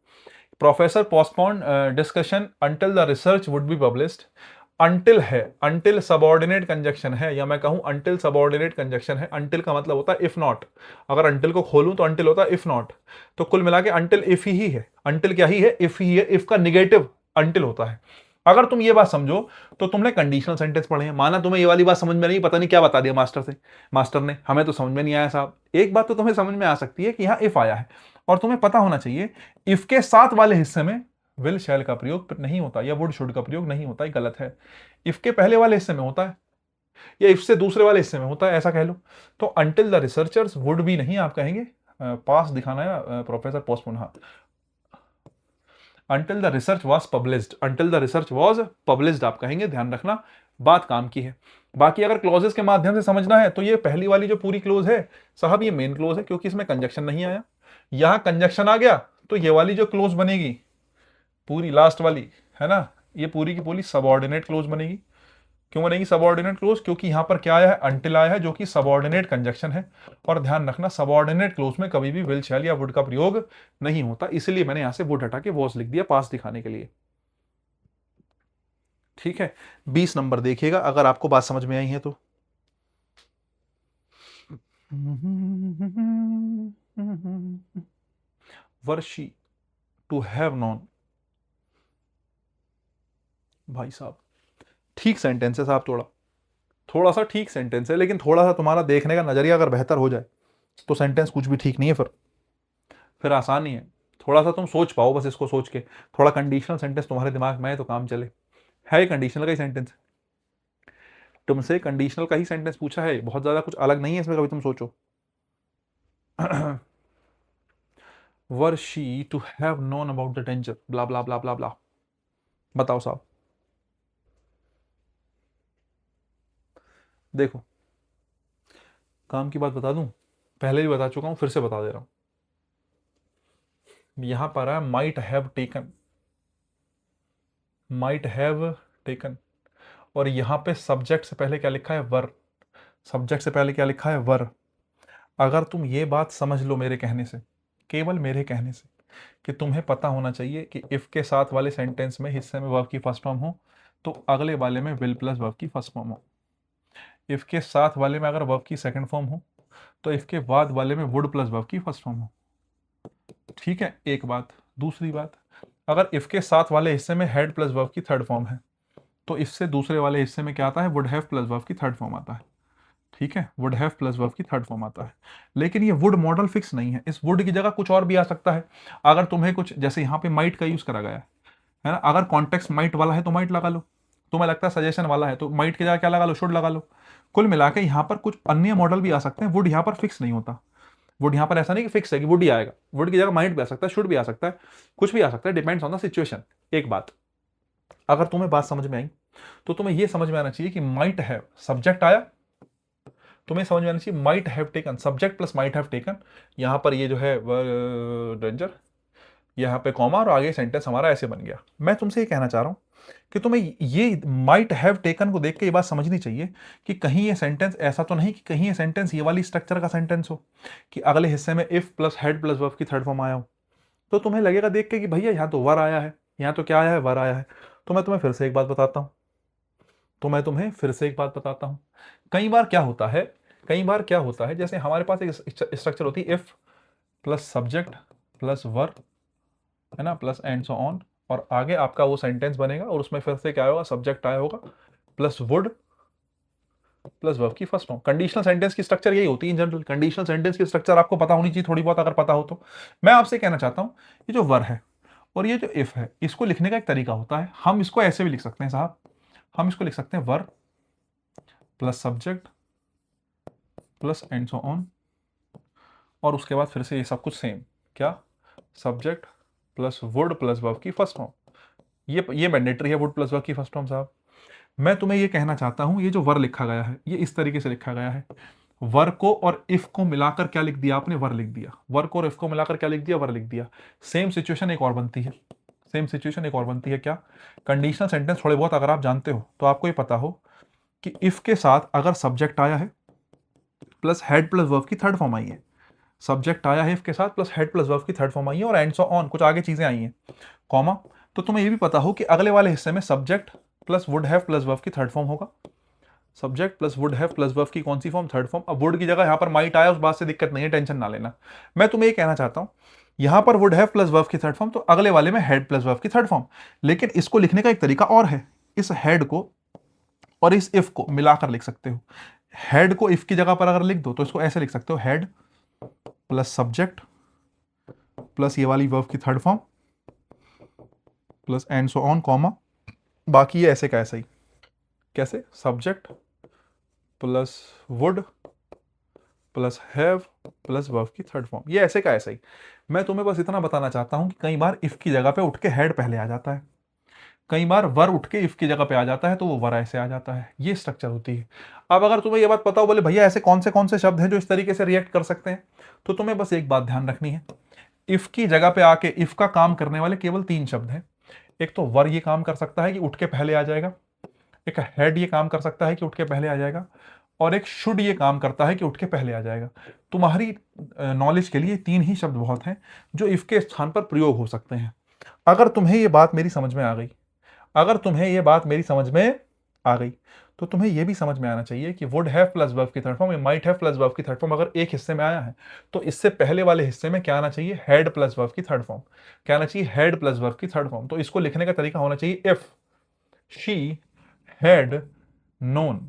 Speaker 1: Professor postpone discussion until the research would be published. Until है, अंटिल सबऑर्डिनेट कंजक्शन है, या मैं कहूं अंटिल सबऑर्डिनेट कंजक्शन है। अंटिल का मतलब होता है इफ नॉट। अगर अंटिल को खोलूं तो अंटिल होता है इफ नॉट। तो कुल मिला के अंटिल इफ ही है। अंटिल क्या ही है? इफ ही है। इफ का निगेटिव अंटिल होता है। अगर तुम ये बात समझो तो तुमने कंडीशनल सेंटेंस पढ़े हैं। माना तुम्हें ये वाली बात समझ में नहीं, पता नहीं क्या बता दिया मास्टर ने, हमें तो समझ में नहीं आया साहब। एक बात तो तुम्हें समझ में आ सकती है कि यहां इफ आया है, और तुम्हें पता होना चाहिए इफ के साथ वाले हिस्से में विल शैल का प्रयोग नहीं होता, या वुड शुड का प्रयोग नहीं होता। ये गलत है। इफ के पहले वाले हिस्से में होता है, या इफ से दूसरे वाले हिस्से में होता है, ऐसा कह लो। तो अंटिल द रिसर्चर्स वुड भी नहीं आप कहेंगे, पास दिखाना है प्रोफेसर पोस्टपोन। हाँ, until the research was published, until the research was published आप कहेंगे, ध्यान रखना, बात काम की है। बाकी अगर क्लोजेस के माध्यम से समझना है तो ये पहली वाली जो पूरी क्लोज है साहब ये मेन क्लोज है, क्योंकि इसमें कंजक्शन नहीं आया। यहां कंजक्शन आ गया तो ये वाली जो क्लोज बनेगी पूरी लास्ट वाली, है ना, ये पूरी की पूरी सबऑर्डिनेट क्लोज बनेगी। क्यों बनेगी सबऑर्डिनेट क्लोज? क्योंकि यहां पर क्या आया है? अंटिल आया है, जो कि सबऑर्डिनेट कंजक्शन है। और ध्यान रखना सबऑर्डिनेट क्लोज में कभी भी विल शैल या वुड का प्रयोग नहीं होता, इसलिए मैंने यहां से वुड हटा के वॉज लिख दिया पास दिखाने के लिए। ठीक है, 20 नंबर देखिएगा अगर आपको बात समझ में आई है तो। वर्शी टू हैव नॉन, भाई साहब ठीक सेंटेंस है साहब, थोड़ा सा ठीक सेंटेंस है, लेकिन थोड़ा सा तुम्हारा देखने का नजरिया अगर बेहतर हो जाए तो सेंटेंस कुछ भी ठीक नहीं है, फिर आसान ही है। थोड़ा सा तुम सोच पाओ बस इसको सोच के, थोड़ा कंडीशनल सेंटेंस तुम्हारे दिमाग में है तो काम चले। है कंडीशनल का ही सेंटेंस, तुमसे कंडीशनल का ही सेंटेंस पूछा है, बहुत ज्यादा कुछ अलग नहीं है इसमें, कभी तुम सोचो। Were she to have known about the danger blah blah blah blah blah. बताओ साहब, देखो काम की बात बता दूं, पहले भी बता चुका हूं, फिर से बता दे रहा हूं। यहां पर है might have taken, might have taken, और यहाँ पे सब्जेक्ट से पहले क्या लिखा है, वर। सब्जेक्ट से पहले क्या लिखा है, वर। अगर तुम ये बात समझ लो मेरे कहने से, केवल मेरे कहने से, कि तुम्हें पता होना चाहिए कि इफ के साथ वाले सेंटेंस में हिस्से में वर्ब की फर्स्ट फॉर्म हो तो अगले वाले में विल प्लस वर्ब की फर्स्ट फॉर्म हो। इफ के साथ वाले में अगर वर्ब की सेकंड फॉर्म हो तो इफ के बाद वाले में वुड प्लस वर्ब की फर्स्ट फॉर्म हो। ठीक है, एक बात। दूसरी बात, अगर इफ के साथ वाले हिस्से में हैड प्लस वर्ब की थर्ड फॉर्म है तो इससे दूसरे वाले हिस्से में क्या आता है, वुड हैव प्लस वर्ब की थर्ड फॉर्म आता है। ठीक है, वुड हैव प्लस वर्ब की थर्ड फॉर्म आता है। लेकिन ये वुड मॉडल फिक्स नहीं है, इस वुड की जगह कुछ और भी आ सकता है। अगर तुम्हें कुछ, जैसे यहाँ पे माइट का यूज करा गया है ना, अगर कॉन्टेक्स्ट माइट वाला है तो माइट लगा लो, तुम्हें लगता है सजेशन वाला है तो माइट की जगह क्या लगा लो, शुड लगा लो। कुल मिला के यहाँ पर कुछ अन्य मॉडल भी आ सकते हैं, वुड यहाँ पर फिक्स नहीं होता। वुड यहाँ पर ऐसा नहीं कि फिक्स है कि वुड ही आएगा, वुड की जगह माइट भी आ सकता है, शुड भी आ सकता है, कुछ भी आ सकता है, डिपेंड्स ऑन द सिचुएशन। एक बात, अगर तुम्हें बात समझ में आई तो तुम्हें यह समझ में आना चाहिए कि माइट हैव सब्जेक्ट आया, तुम्हें समझ में आना चाहिए might have taken, subject plus might have taken, यहां पर ये जो है डेंजर, यहाँ पे कॉमा और आगे सेंटेंस हमारा ऐसे बन गया। मैं तुमसे ये कहना चाह रहा हूं कि तुम्हें ये माइट हैव टेकन को देख के ये बात समझनी चाहिए कि कहीं ये सेंटेंस ऐसा तो नहीं कि कहीं ये सेंटेंस ये वाली स्ट्रक्चर का सेंटेंस हो कि अगले हिस्से में if plus head plus verb की थर्ड फॉर्म आया हो। तो तुम्हें लगेगा देख के कि भैया यहाँ तो वर आया है, यहाँ तो क्या आया है, वर आया है। तो मैं तुम्हें फिर से एक बात बताता हूँ, कई बार क्या होता है, जैसे हमारे पास एक स्ट्रक्चर होती है, if plus subject plus verb, है ना, प्लस एंड सो ऑन, और आगे आपका वो सेंटेंस बनेगा और उसमें फिर से क्या होगा, सब्जेक्ट आया होगा प्लस वुड प्लस वर्ब की फर्स्ट फॉर्म। कंडीशनल सेंटेंस की स्ट्रक्चर यही होती है इन जनरल। कंडीशनल सेंटेंस की स्ट्रक्चर आपको पता होनी चाहिए थोड़ी बहुत, अगर पता हो तो। मैं आपसे कहना चाहता हूं, ये जो वर है और ये जो इफ है, इसको लिखने का एक तरीका होता है। हम इसको ऐसे भी लिख सकते हैं साहब, हम इसको लिख सकते हैं वर plus subject plus and so on, और उसके बाद फिर से ये सब कुछ सेम, क्या, subject plus would plus verb की फर्स्ट फॉर्म। ये मैंडेटरी है, वुड प्लस वर्ब की फर्स्ट फॉर्म साहब। मैं तुम्हें ये कहना चाहता हूं, ये जो वर लिखा गया है ये इस तरीके से लिखा गया है, वर को और इफ को मिलाकर क्या लिख दिया आपने, वर लिख दिया। वर को और इफ को मिलाकर क्या लिख दिया, वर लिख दिया। सेम सिचुएशन एक और बनती है, क्या, कंडीशनल सेंटेंस थोड़े बहुत अगर आप जानते हो तो आपको ये पता हो कि इफ के साथ अगर सब्जेक्ट आया है प्लस हेड प्लस वर्ब की थर्ड फॉर्म आई है, सब्जेक्ट आया है इफ के साथ प्लस हेड प्लस वर्ब की थर्ड फॉर्म आई है, और एंड सो ऑन कुछ आगे चीजें आई हैं, कॉमा, तो तुम्हें ये भी पता हो कि अगले वाले हिस्से में subject plus would have plus verb की थर्ड फॉर्म होगा। Subject plus would have plus verb की कौन सी फॉर्म, थर्ड फॉर्म। अब वुड की जगह यहां पर माइट आया, उस बात से दिक्कत नहीं है, टेंशन ना लेना। मैं तुम्हें ये कहना चाहता हूं, यहां पर वुड हैव प्लस वर्ब की थर्ड फॉर्म, तो अगले वाले में हेड प्लस वर्ब की थर्ड फॉर्म। लेकिन इसको लिखने का एक तरीका और है, इस हेड को और इस इफ को मिलाकर लिख सकते हो। हेड को इफ की जगह पर अगर लिख दो तो इसको ऐसे लिख सकते हो, हेड प्लस सब्जेक्ट प्लस ये वाली वर्ब की third form plus and so on, comma, बाकी ये ऐसे का ऐसा ही। कैसे, subject plus would plus have plus verb की थर्ड फॉर्म, ये ऐसे का ऐसा ही। मैं तुम्हें बस इतना बताना चाहता हूं कि कई बार इफ की जगह पे उठ के हेड पहले आ जाता है, कई बार वर उठ के इफ की जगह पे आ जाता है तो वो वर ऐसे आ जाता है, ये स्ट्रक्चर होती है। अब अगर तुम्हें ये बात पता हो, बोले भैया ऐसे कौन से शब्द हैं जो इस तरीके से रिएक्ट कर सकते हैं, तो तुम्हें बस एक बात ध्यान रखनी है, इफ की जगह पे आके इफ का काम करने वाले केवल 3 शब्द हैं। एक तो वर ये काम कर सकता है कि उठ के पहले आ जाएगा, एक हेड ये काम कर सकता है कि उठ के पहले आ जाएगा, और एक शुड ये काम करता है कि उठ के पहले आ जाएगा। तुम्हारी नॉलेज के लिए 3 ही शब्द बहुत हैं जो इफ के स्थान पर प्रयोग हो सकते हैं। अगर तुम्हें ये बात मेरी समझ में आ गई, तो तुम्हें यह भी समझ में आना चाहिए कि वुड हैव प्लस वर्ब की थर्ड फॉर्म या माइट हैव प्लस वर्ब की थर्ड फॉर्म अगर एक हिस्से में आया है तो इससे पहले वाले हिस्से में क्या आना चाहिए, हेड प्लस वर्ब की थर्ड फॉर्म। क्या आना चाहिए, हेड प्लस वर्ब की थर्ड फॉर्म। तो इसको लिखने का तरीका होना चाहिए, इफ शी हैड नोन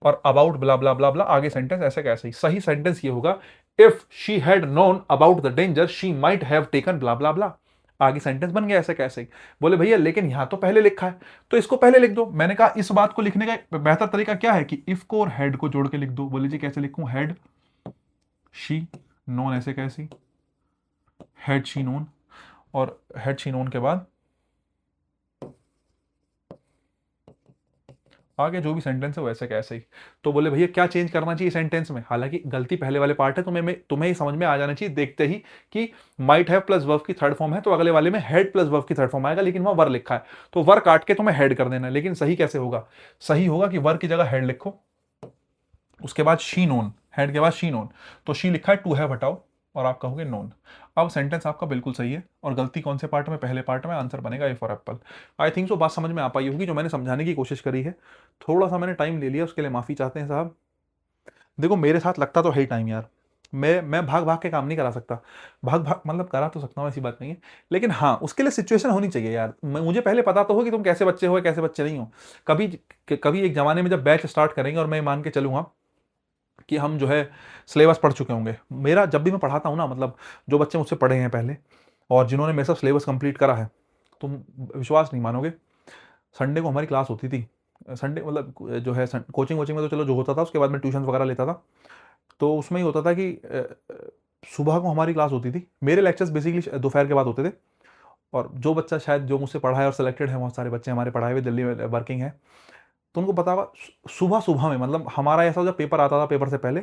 Speaker 1: और about blah blah blah blah, आगे सेंटेंस ऐसे कैसे ही। सही सेंटेंस ये होगा, if she had known about the danger she might have taken blah blah blah, आगे सेंटेंस बन गया ऐसे कैसे ही। बोले भैया लेकिन यहां तो पहले लिखा है, तो इसको पहले लिख दो। मैंने कहा इस बात को लिखने का बेहतर तरीका क्या है कि इफ को और हेड को जोड़ के लिख दो। बोले जी कैसे लिखूं, हेड शी नोन ऐसे कैसे, हेड शी नोन, और हेड शी नोन के बाद आगे जो भी सेंटेंस है वैसे कैसे ही। तो बोले भैया क्या चेंज करना चाहिए सेंटेंस में, हालांकि गलती पहले वाले पार्ट है, तुम्हें ही समझ में आ जाना चाहिए देखते ही कि माइट हैव प्लस वर्ब की थर्ड फॉर्म है, तो अगले वाले में हैड प्लस वर्ब की थर्ड फॉर्म आएगा, लेकिन वहां वर लिखा है, तो वर काट के तुम्हें हैड कर देना है। लेकिन सही कैसे होगा, सही होगा कि वर की जगह हैड लिखो, उसके बाद शी नोन, हैड के बाद शी नोन, तो शी लिखा है टू हैव हटाओ और आप कहोगे नोन। अब सेंटेंस आपका बिल्कुल सही है। और गलती कौन से पार्ट में, पहले पार्ट में, आंसर बनेगा A for Apple. I think so बात समझ में आ पाई होगी जो मैंने समझाने की कोशिश करी है। थोड़ा सा मैंने टाइम ले लिया, उसके लिए माफी चाहते हैं साहब। देखो मेरे साथ लगता तो है ही टाइम यार, मैं भाग भाग के काम नहीं करा सकता, भाग भाग मतलब करा तो सकता हूँ, ऐसी बात नहीं है, लेकिन हाँ उसके लिए सिचुएशन होनी चाहिए यार। मुझे पहले पता तो हो कि तुम कैसे बच्चे हो कैसे बच्चे नहीं हो। कभी कभी एक जमाने में जब बैच स्टार्ट करेंगे और मैं मान के चलूंगा कि हम जो है सिलेबस पढ़ चुके होंगे, मेरा जब भी मैं पढ़ाता हूँ ना, मतलब जो बच्चे मुझसे पढ़े हैं पहले और जिन्होंने मेरे साथ सिलेबस कंप्लीट करा है, तुम विश्वास नहीं मानोगे, संडे को हमारी क्लास होती थी। संडे मतलब जो है कोचिंग वोचिंग में तो चलो जो होता था, उसके बाद में ट्यूशन वगैरह लेता था, तो उसमें ही होता था कि सुबह को हमारी क्लास होती थी। मेरे लेक्चर्स बेसिकली दोपहर के बाद होते थे, और जो बच्चा शायद जो मुझसे पढ़ा है और सिलेक्टेड है, बहुत सारे बच्चे हमारे पढ़ाए हुए दिल्ली में वर्किंग है, तो उनको पता होगा सुबह सुबह में, मतलब हमारा ऐसा जब पेपर आता था, पेपर से पहले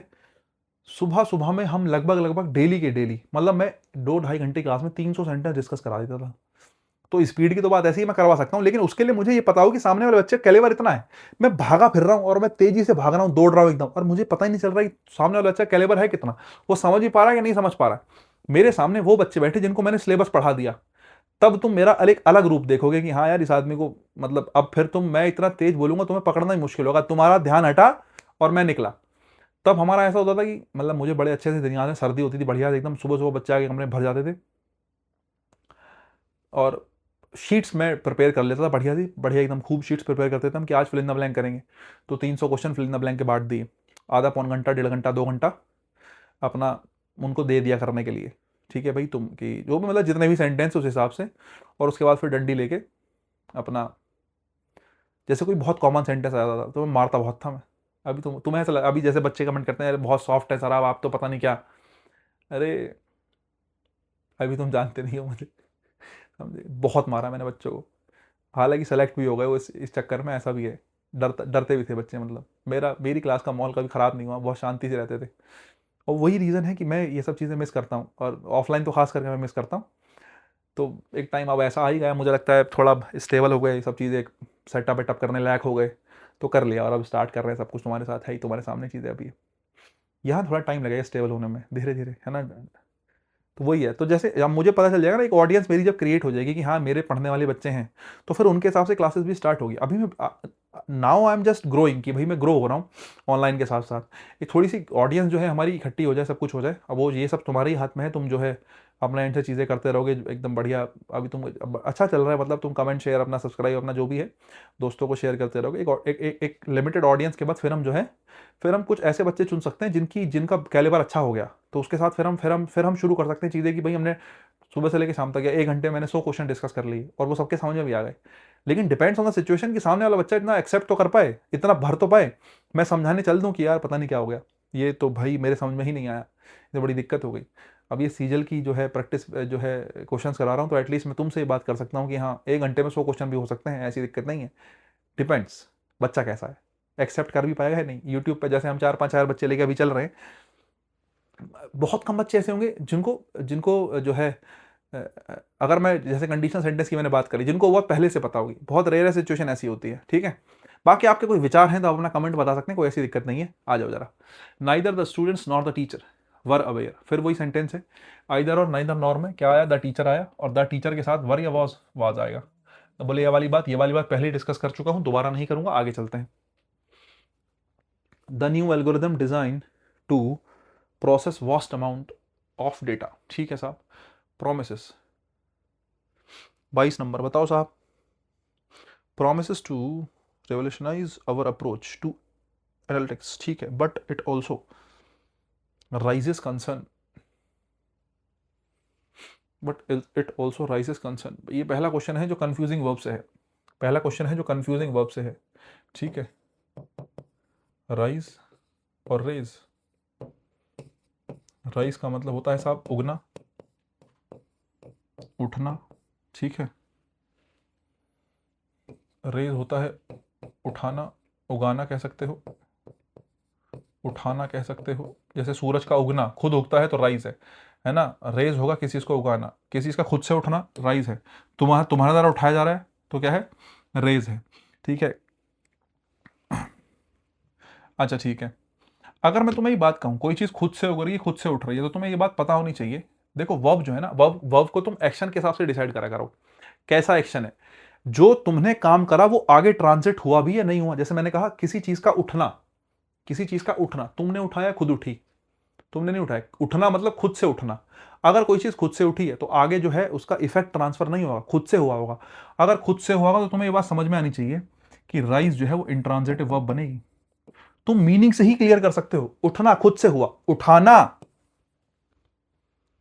Speaker 1: सुबह सुबह में हम लगभग लगभग डेली के डेली, मतलब मैं 2-2.5 घंटे क्लास में 300 सेंटेंस डिस्कस करा देता था। तो स्पीड की तो बात ऐसे ही मैं करवा सकता हूँ, लेकिन उसके लिए मुझे ये पता हो कि सामने वाले बच्चे कैलेबर इतना है, मैं भागा फिर रहा हूँ और मैं तेजी से भाग रहा हूँ, दौड़ रहा हूँ एकदम, और मुझे पता ही नहीं चल रहा कि सामने वाला बच्चा कैलेबर है कितना, वो समझ ही पा रहा है या नहीं समझ पा रहा है। मेरे सामने वो बच्चे बैठे जिनको मैंने सिलेबस पढ़ा दिया, तब तुम मेरा एक अलग रूप देखोगे कि हाँ यार इस आदमी को, मतलब अब फिर मैं इतना तेज बोलूंगा तुम्हें पकड़ना ही मुश्किल होगा, तुम्हारा ध्यान हटा और मैं निकला। तब हमारा ऐसा होता था कि मतलब मुझे बड़े अच्छे से दिन याद है, सर्दी होती थी बढ़िया एकदम, सुबह सुबह बच्चे आके कमरे में भर जाते थे और शीट्स में प्रिपेयर कर लेता था बढ़िया सी, बढ़िया एकदम खूब शीट्स प्रिपेयर करते थे हम कि आज फिल इन द ब्लैंक करेंगे। तो 300 question fill in the blank के बांट दिए, आधा पौन घंटा, 1.5 घंटा, 2 घंटा अपना उनको दे दिया करने के लिए। ठीक है भाई, तुम कि जो भी मतलब जितने भी सेंटेंस उस हिसाब से, और उसके बाद फिर डंडी लेके अपना, जैसे कोई बहुत कॉमन सेंटेंस आया था तो मैं मारता बहुत था मैं। अभी तुम्हें ऐसा लगा, अभी जैसे बच्चे कमेंट करते हैं अरे बहुत सॉफ्ट है सर आप तो पता नहीं क्या, अरे अभी तुम जानते नहीं हो मुझे, समझे, बहुत मारा मैंने बच्चों को। हालांकि सेलेक्ट भी हो गए वो इस चक्कर में, ऐसा भी है, डरते भी थे बच्चे, मतलब मेरी क्लास का माहौल कभी ख़राब नहीं हुआ, बहुत शांति से रहते थे। और वही रीज़न है कि मैं ये सब चीज़ें मिस करता हूँ, और ऑफलाइन तो खास करके मैं मिस करता हूँ। तो एक टाइम अब ऐसा आ ही गया, मुझे लगता है थोड़ा स्टेबल हो गए, ये सब चीज़ें सेटअप वेटअप करने लायक हो गए, तो कर लिया, और अब स्टार्ट कर रहे हैं सब कुछ, तुम्हारे साथ है ही, तुम्हारे सामने चीज़ें अभी। यहाँ थोड़ा टाइम लगेगा स्टेबल होने में, धीरे धीरे, है ना। तो वही है, तो जैसे अब मुझे पता चल जाएगा ना, एक ऑडियंस मेरी जब क्रिएट हो जाएगी कि हाँ मेरे पढ़ने वाले बच्चे हैं, तो फिर उनके हिसाब से क्लासेस भी स्टार्ट होगी। अभी मैं now I am just growing, कि भाई मैं ग्रो हो रहा हूँ ऑनलाइन के साथ साथ। एक थोड़ी सी ऑडियंस जो है हमारी इकट्ठी हो जाए, सब कुछ हो जाए, अब वो ये सब तुम्हारे ही हाथ में है, तुम जो है अपना एंड से चीज़ें करते रहोगे एकदम बढ़िया। अभी तुम अच्छा चल रहा है, मतलब तुम कमेंट शेयर अपना सब्सक्राइब अपना जो भी है दोस्तों को शेयर करते रहोगे, एक लिमिटेड ऑडियंस के बाद फिर हम जो है, फिर हम कुछ ऐसे बच्चे चुन सकते हैं जिनका कैलिबर अच्छा हो गया, तो उसके साथ फिर हम शुरू कर सकते हैं चीज़ें कि भाई हमने सुबह से लेकर शाम तक या 1 घंटे मैंने 100 क्वेश्चन डिस्कस कर लिए और वो सबके समझ में भी आ गए। लेकिन डिपेंड्स ऑन द सिचुएशन कि सामने वाला बच्चा इतना एक्सेप्ट तो कर पाए, इतना भर तो पाए, मैं समझाने चल दूं कि यार पता नहीं क्या हो गया, ये तो भाई मेरे समझ में ही नहीं आया, ये बड़ी दिक्कत हो गई। अब ये सीजल की जो है प्रैक्टिस जो है क्वेश्चंस करा रहा हूँ, तो एटलीस्ट मैं तुमसे ये बात कर सकता हूँ कि हाँ 1 घंटे में 100 क्वेश्चन भी हो सकते हैं, ऐसी दिक्कत नहीं है। डिपेंड्स बच्चा कैसा है, एक्सेप्ट कर भी पाएगा है नहीं। यूट्यूब पे जैसे हम 4-5 हज़ार बच्चे लेके अभी चल रहे हैं, बहुत कम बच्चे ऐसे होंगे जिनको जिनको जो है अगर मैं जैसे कंडीशनल सेंटेंस की मैंने बात करी, जिनको बहुत पहले से पता होगी, बहुत रेयर सिचुएशन ऐसी होती है। ठीक है, बाकी आपके कोई विचार हैं तो आप अपना कमेंट बता सकते हैं, कोई ऐसी दिक्कत नहीं है। आ जाओ जरा। Neither the students nor the teacher were aware, फिर वही सेंटेंस है, आइदर और नाइदर नॉर में क्या आया, द टीचर आया, और द टीचर के साथ वर या वाज आएगा। तो बोले ये वाली बात पहले ही डिस्कस कर चुका हूं, दोबारा नहीं करूंगा, आगे चलते हैं। The new algorithm design to process vast amount of data. ठीक है साहब, प्रोमिस 22 नंबर बताओ साहब। promises to revolutionize our approach to analytics, ठीक है, but it also raises concern, ये पहला क्वेश्चन है जो कंफ्यूजिंग वर्ब से है, पहला क्वेश्चन है जो कंफ्यूजिंग वर्ब से है। ठीक है, राइज और रेज, राइज का मतलब होता है साहब उगना, उठना। ठीक है, रेज होता है उठाना उगाना कह सकते हो, उठाना कह सकते हो। जैसे सूरज का उगना, खुद उगता है तो राइज है ना, रेज होगा किसी चीज को उगाना, किसी चीज का खुद से उठना राइज है, तुम्हारे द्वारा उठाया जा रहा है तो क्या है, रेज है। ठीक है, अच्छा ठीक है। अगर मैं तुम्हें ये बात कहूं कोई चीज खुद से उग रही है, खुद से उठ रही है, तो तुम्हें ये बात पता होनी चाहिए। देखो वर्ब जो है ना, वर्ब वर्ब को तुम एक्शन के हिसाब से डिसाइड करा करो, कैसा एक्शन है। जो तुमने काम करा वो आगे ट्रांजिट हुआ भी या नहीं हुआ। जैसे मैंने कहा किसी चीज का उठना, किसी चीज का उठना, तुमने उठाया खुद उठी, तुमने नहीं उठाया। उठना मतलब खुद से उठना। अगर कोई चीज खुद से उठी है तो आगे जो है उसका इफेक्ट ट्रांसफर नहीं होगा, खुद से हुआ होगा। अगर खुद से हुआ होगा तो तुम्हें ये बात समझ में आनी चाहिए कि राइज जो है वो इंट्रांजिटिव वर्ब बनेगी। तुम मीनिंग से ही क्लियर कर सकते हो, उठना खुद से हुआ, उठाना,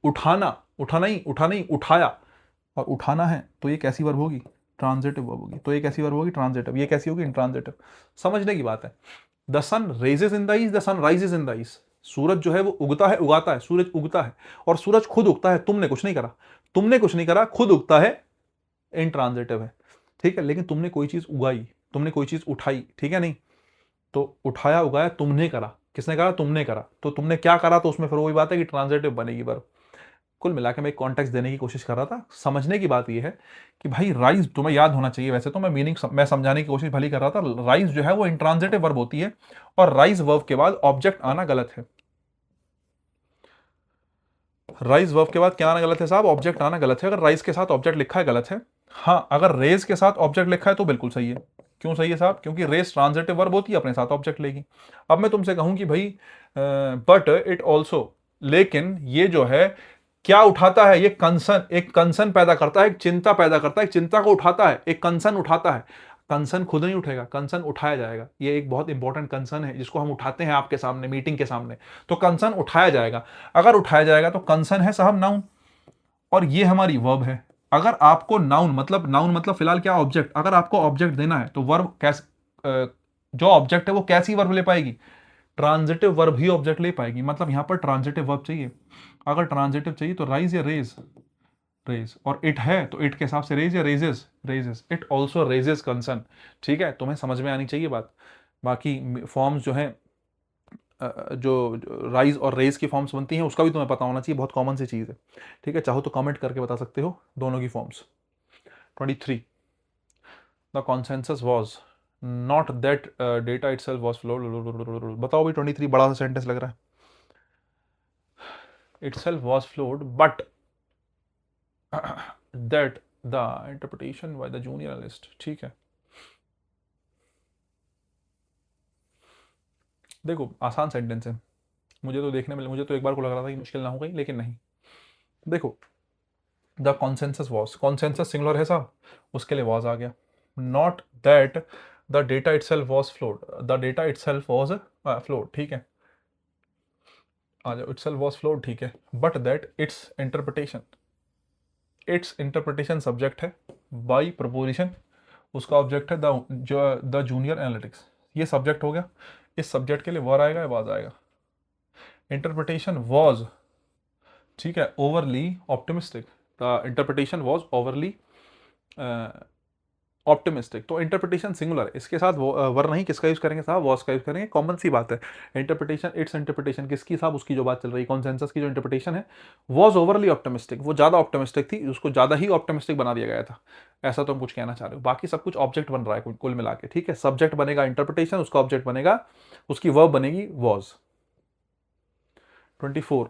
Speaker 1: उठाना, उठा नहीं उठाया, और उठाना है तो ये कैसी वर्ब होगी, ट्रांजिटिव वर्ब होगी। तो ये कैसी वर्ब होगी, ट्रांजिटिव। ये कैसी होगी, इंट्रांजिटिव। समझने की बात है। The sun raises in the east, the sun rises in the east. सूरज जो है वो उगता है, उगाता है, सूरज उगता है, और सूरज खुद उगता है, तुमने कुछ नहीं करा, तुमने कुछ नहीं करा, खुद उगता है, इंट्रांजिटिव है। ठीक है, लेकिन तुमने कोई चीज उगाई, तुमने कोई चीज उठाई, ठीक है नहीं, तो उठाया उगाया तुमने करा, किसने करा, तुमने करा, तो तुमने क्या करा, तो उसमें फिर वही बात है कि ट्रांजिटिव बनेगी वर्ब। कुल मिलाकर मैं एक कॉन्टेक्स्ट देने की कोशिश कर रहा था। समझने की बात यह है कि भाई राइज तुम्हें याद होना चाहिए। वैसे तो मैं मीनिंग मैं समझाने की कोशिश भली कर रहा था। राइज जो है वो इंट्रांजिटिव वर्ब होती है, और राइज वर्ब के बाद ऑब्जेक्ट आना गलत है। राइज वर्ब के बाद क्या आना गलत है साहब, ऑब्जेक्ट आना गलत है। अगर राइज के साथ ऑब्जेक्ट लिखा है गलत है। हाँ, अगर रेज के साथ ऑब्जेक्ट लिखा है तो बिल्कुल सही है। क्यों सही है साहब, क्योंकि रेज ट्रांजिटिव वर्ब होती है, अपने साथ ऑब्जेक्ट लेगी। अब मैं तुमसे कहूं कि भाई बट इट ऑल्सो, लेकिन ये जो है क्या उठाता है, ये कंसर्न, एक कंसर्न पैदा करता है, एक चिंता पैदा करता है, एक चिंता को उठाता है, एक कंसर्न उठाता है। कंसर्न खुद नहीं उठेगा, कंसर्न उठाया जाएगा। ये एक बहुत इंपॉर्टेंट कंसर्न है जिसको हम उठाते हैं आपके सामने, मीटिंग के सामने। तो कंसर्न उठाया जाएगा। अगर उठाया जाएगा तो कंसर्न है साहब नाउन, और ये हमारी वर्ब है। अगर आपको नाउन मतलब फिलहाल क्या, ऑब्जेक्ट। अगर आपको ऑब्जेक्ट देना है तो वर्ब जो ऑब्जेक्ट है वो कैसी वर्ब ले पाएगी, ट्रांजिटिव वर्ब ही ऑब्जेक्ट ले पाएगी। मतलब यहां पर ट्रांजिटिव वर्ब चाहिए। अगर ट्रांजिटिव चाहिए तो राइज या रेज, रेज। और इट है तो इट के हिसाब से रेज या raises, raises. It also raises concern. ठीक है, तुम्हें समझ में आनी चाहिए बात। बाकी फॉर्म्स जो है, जो राइज और रेज की फॉर्म्स बनती हैं उसका भी तुम्हें पता होना चाहिए, बहुत कॉमन सी चीज़ है। ठीक है, चाहो तो कमेंट करके बता सकते हो दोनों की forms. 23, the consensus was not that data it self was flowed. बताओ भाई 23 बड़ा सा सेंटेंस लग रहा है। It self was flowed but that the interpretation by the junior analyst. ठीक है, देखो आसान सेंटेंस है। मुझे तो एक बार को लग रहा था कि मुश्किल ना हो गई, लेकिन नहीं। देखो, the consensus was, consensus singular है साहब, उसके लिए वॉज आ गया। Not that the data itself was flowed, the data itself was flowed. ठीक है, आ जाओ, इटसेल्फ वॉज फ्लोड, ठीक है। But that it's interpretation, it's interpretation subject है, बाई प्रपोजिशन उसका ऑब्जेक्ट है द जूनियर एनालिटिक्स। ये सब्जेक्ट हो गया। इस सब्जेक्ट के लिए वर आएगा या वाज आएगा। इंटरप्रिटेशन वॉज, ठीक है, overly optimistic. The interpretation was overly optimistic. तो इंटरप्रिटेशन सिंगुलर है, इसके साथ वर नहीं, किसका यूज करेंगे साहब, वॉज का यूज करेंगे। कॉमन सी बात है। इंटरप्रिटेशन, इट्स इंटरप्रिटेशन किसकी साहब, उसकी जो बात चल रही है, कॉन्सेंसस की जो इंटरप्रिटेशन है, वॉज ओवरली ऑप्टिमिस्टिक, वो ज्यादा ऑप्टिमिस्टिक थी, उसको ज्यादा ही ऑप्टिमिस्टिक बना दिया गया था। ऐसा तो हम कुछ कहना चाह रहे हो। बाकी सब कुछ ऑब्जेक्ट बन रहा है कुल मिला के। ठीक है, सब्जेक्ट बनेगा इंटरप्रिटेशन, उसका ऑब्जेक्ट बनेगा, उसकी वर्ब बनेगी was. 24,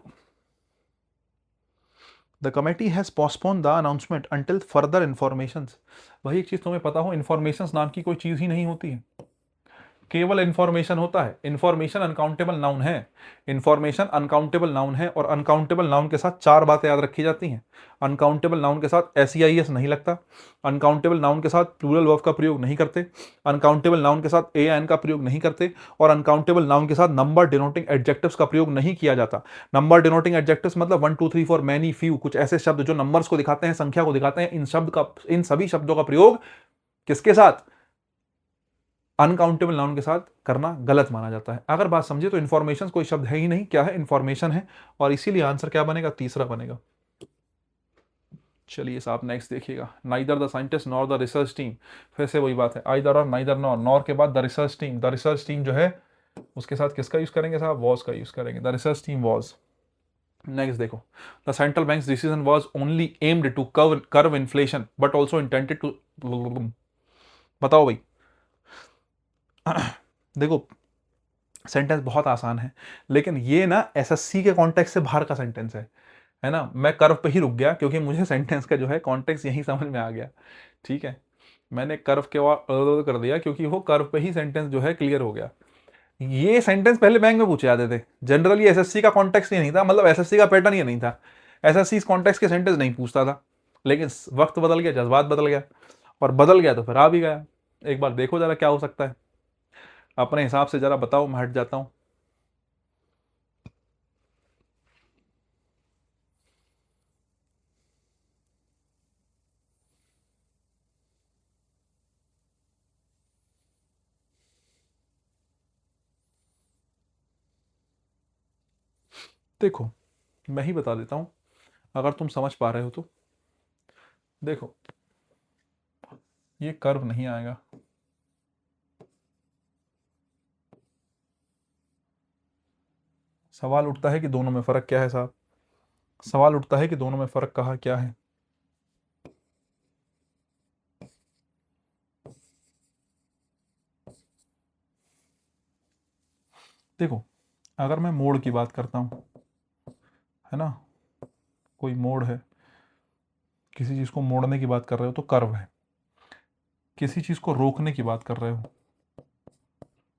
Speaker 1: the committee has postpone the announcement until further information. वही एक चीज तुम्हें पता हो, इन्फॉर्मेशन नाम की कोई चीज ही नहीं होती है, केवल इन्फॉर्मेशन होता है। इन्फॉर्मेशन अनकाउंटेबल नाउन है, इन्फॉर्मेशन अनकाउंटेबल नाउन है, और अनकाउंटेबल नाउन के साथ 4 बातें याद रखी जाती हैं। अनकाउंटेबल नाउन के साथ SEIS नहीं लगता, अनकाउंटेबल नाउन के साथ प्लूरल वर्ब का प्रयोग नहीं करते, अनकाउंटेबल नाउन के साथ AN का प्रयोग नहीं करते, और अनकाउंटेबल नाउन के साथ नंबर डिनोटिंग एडजेक्टिव्स का प्रयोग नहीं किया जाता। नंबर डिनोटिंग एडजेक्टिव्स मतलब 1 2 3 4 मैनी फ्यू, कुछ ऐसे शब्द जो नंबर्स को दिखाते हैं, संख्या को दिखाते हैं। इन सभी शब्दों का प्रयोग किसके साथ, अनकाउंटेबल नाउन के साथ करना गलत माना जाता है। अगर बात समझे तो इन्फॉर्मेशन कोई शब्द है ही नहीं, क्या है, इन्फॉर्मेशन है। और इसीलिए आंसर क्या बनेगा, तीसरा बनेगा। चलिए साहब नेक्स्ट देखिएगा, neither the scientist nor the research team, फिर से वही बात है, आइदर और नाइदर नॉर, नॉर के बाद the research team, the research team जो है उसके साथ किसका यूज करेंगे साहब, वॉज का यूज करेंगे, the research team was. Next देखो, the central banks decision was only aimed to curb inflation but also intended to, बताओ भाई। देखो सेंटेंस बहुत आसान है, लेकिन ये ना एसएससी के कॉन्टेक्स्ट से बाहर का सेंटेंस है ना। मैं कर्व पे ही रुक गया क्योंकि मुझे सेंटेंस का जो है कॉन्टेक्स्ट यही समझ में आ गया, ठीक है। मैंने कर्व के बाद कर दिया क्योंकि वो कर्व पे ही सेंटेंस जो है क्लियर हो गया। ये सेंटेंस पहले बैंक में पूछे जाते थे, जनरली एसएससी का कॉन्टेक्स्ट ये नहीं था, मतलब एसएससी का पैटर्न ये नहीं था, एसएससी इस कॉन्टेक्स्ट के सेंटेंस नहीं पूछता था। लेकिन वक्त बदल गया, जज्बात बदल गया, और बदल गया तो फिर आ भी गया। एक बार देखो जरा क्या हो सकता है, अपने हिसाब से जरा बताओ, मैं हट जाता हूं। देखो मैं ही बता देता हूं, अगर तुम समझ पा रहे हो तो। देखो ये कर्व नहीं आएगा, सवाल उठता है कि दोनों में फर्क क्या है साहब, सवाल उठता है कि दोनों में फर्क कहा क्या है। देखो अगर मैं मोड़ की बात करता हूं, है ना, कोई मोड़ है, किसी चीज को मोड़ने की बात कर रहे हो तो कर्व है, किसी चीज को रोकने की बात कर रहे हो,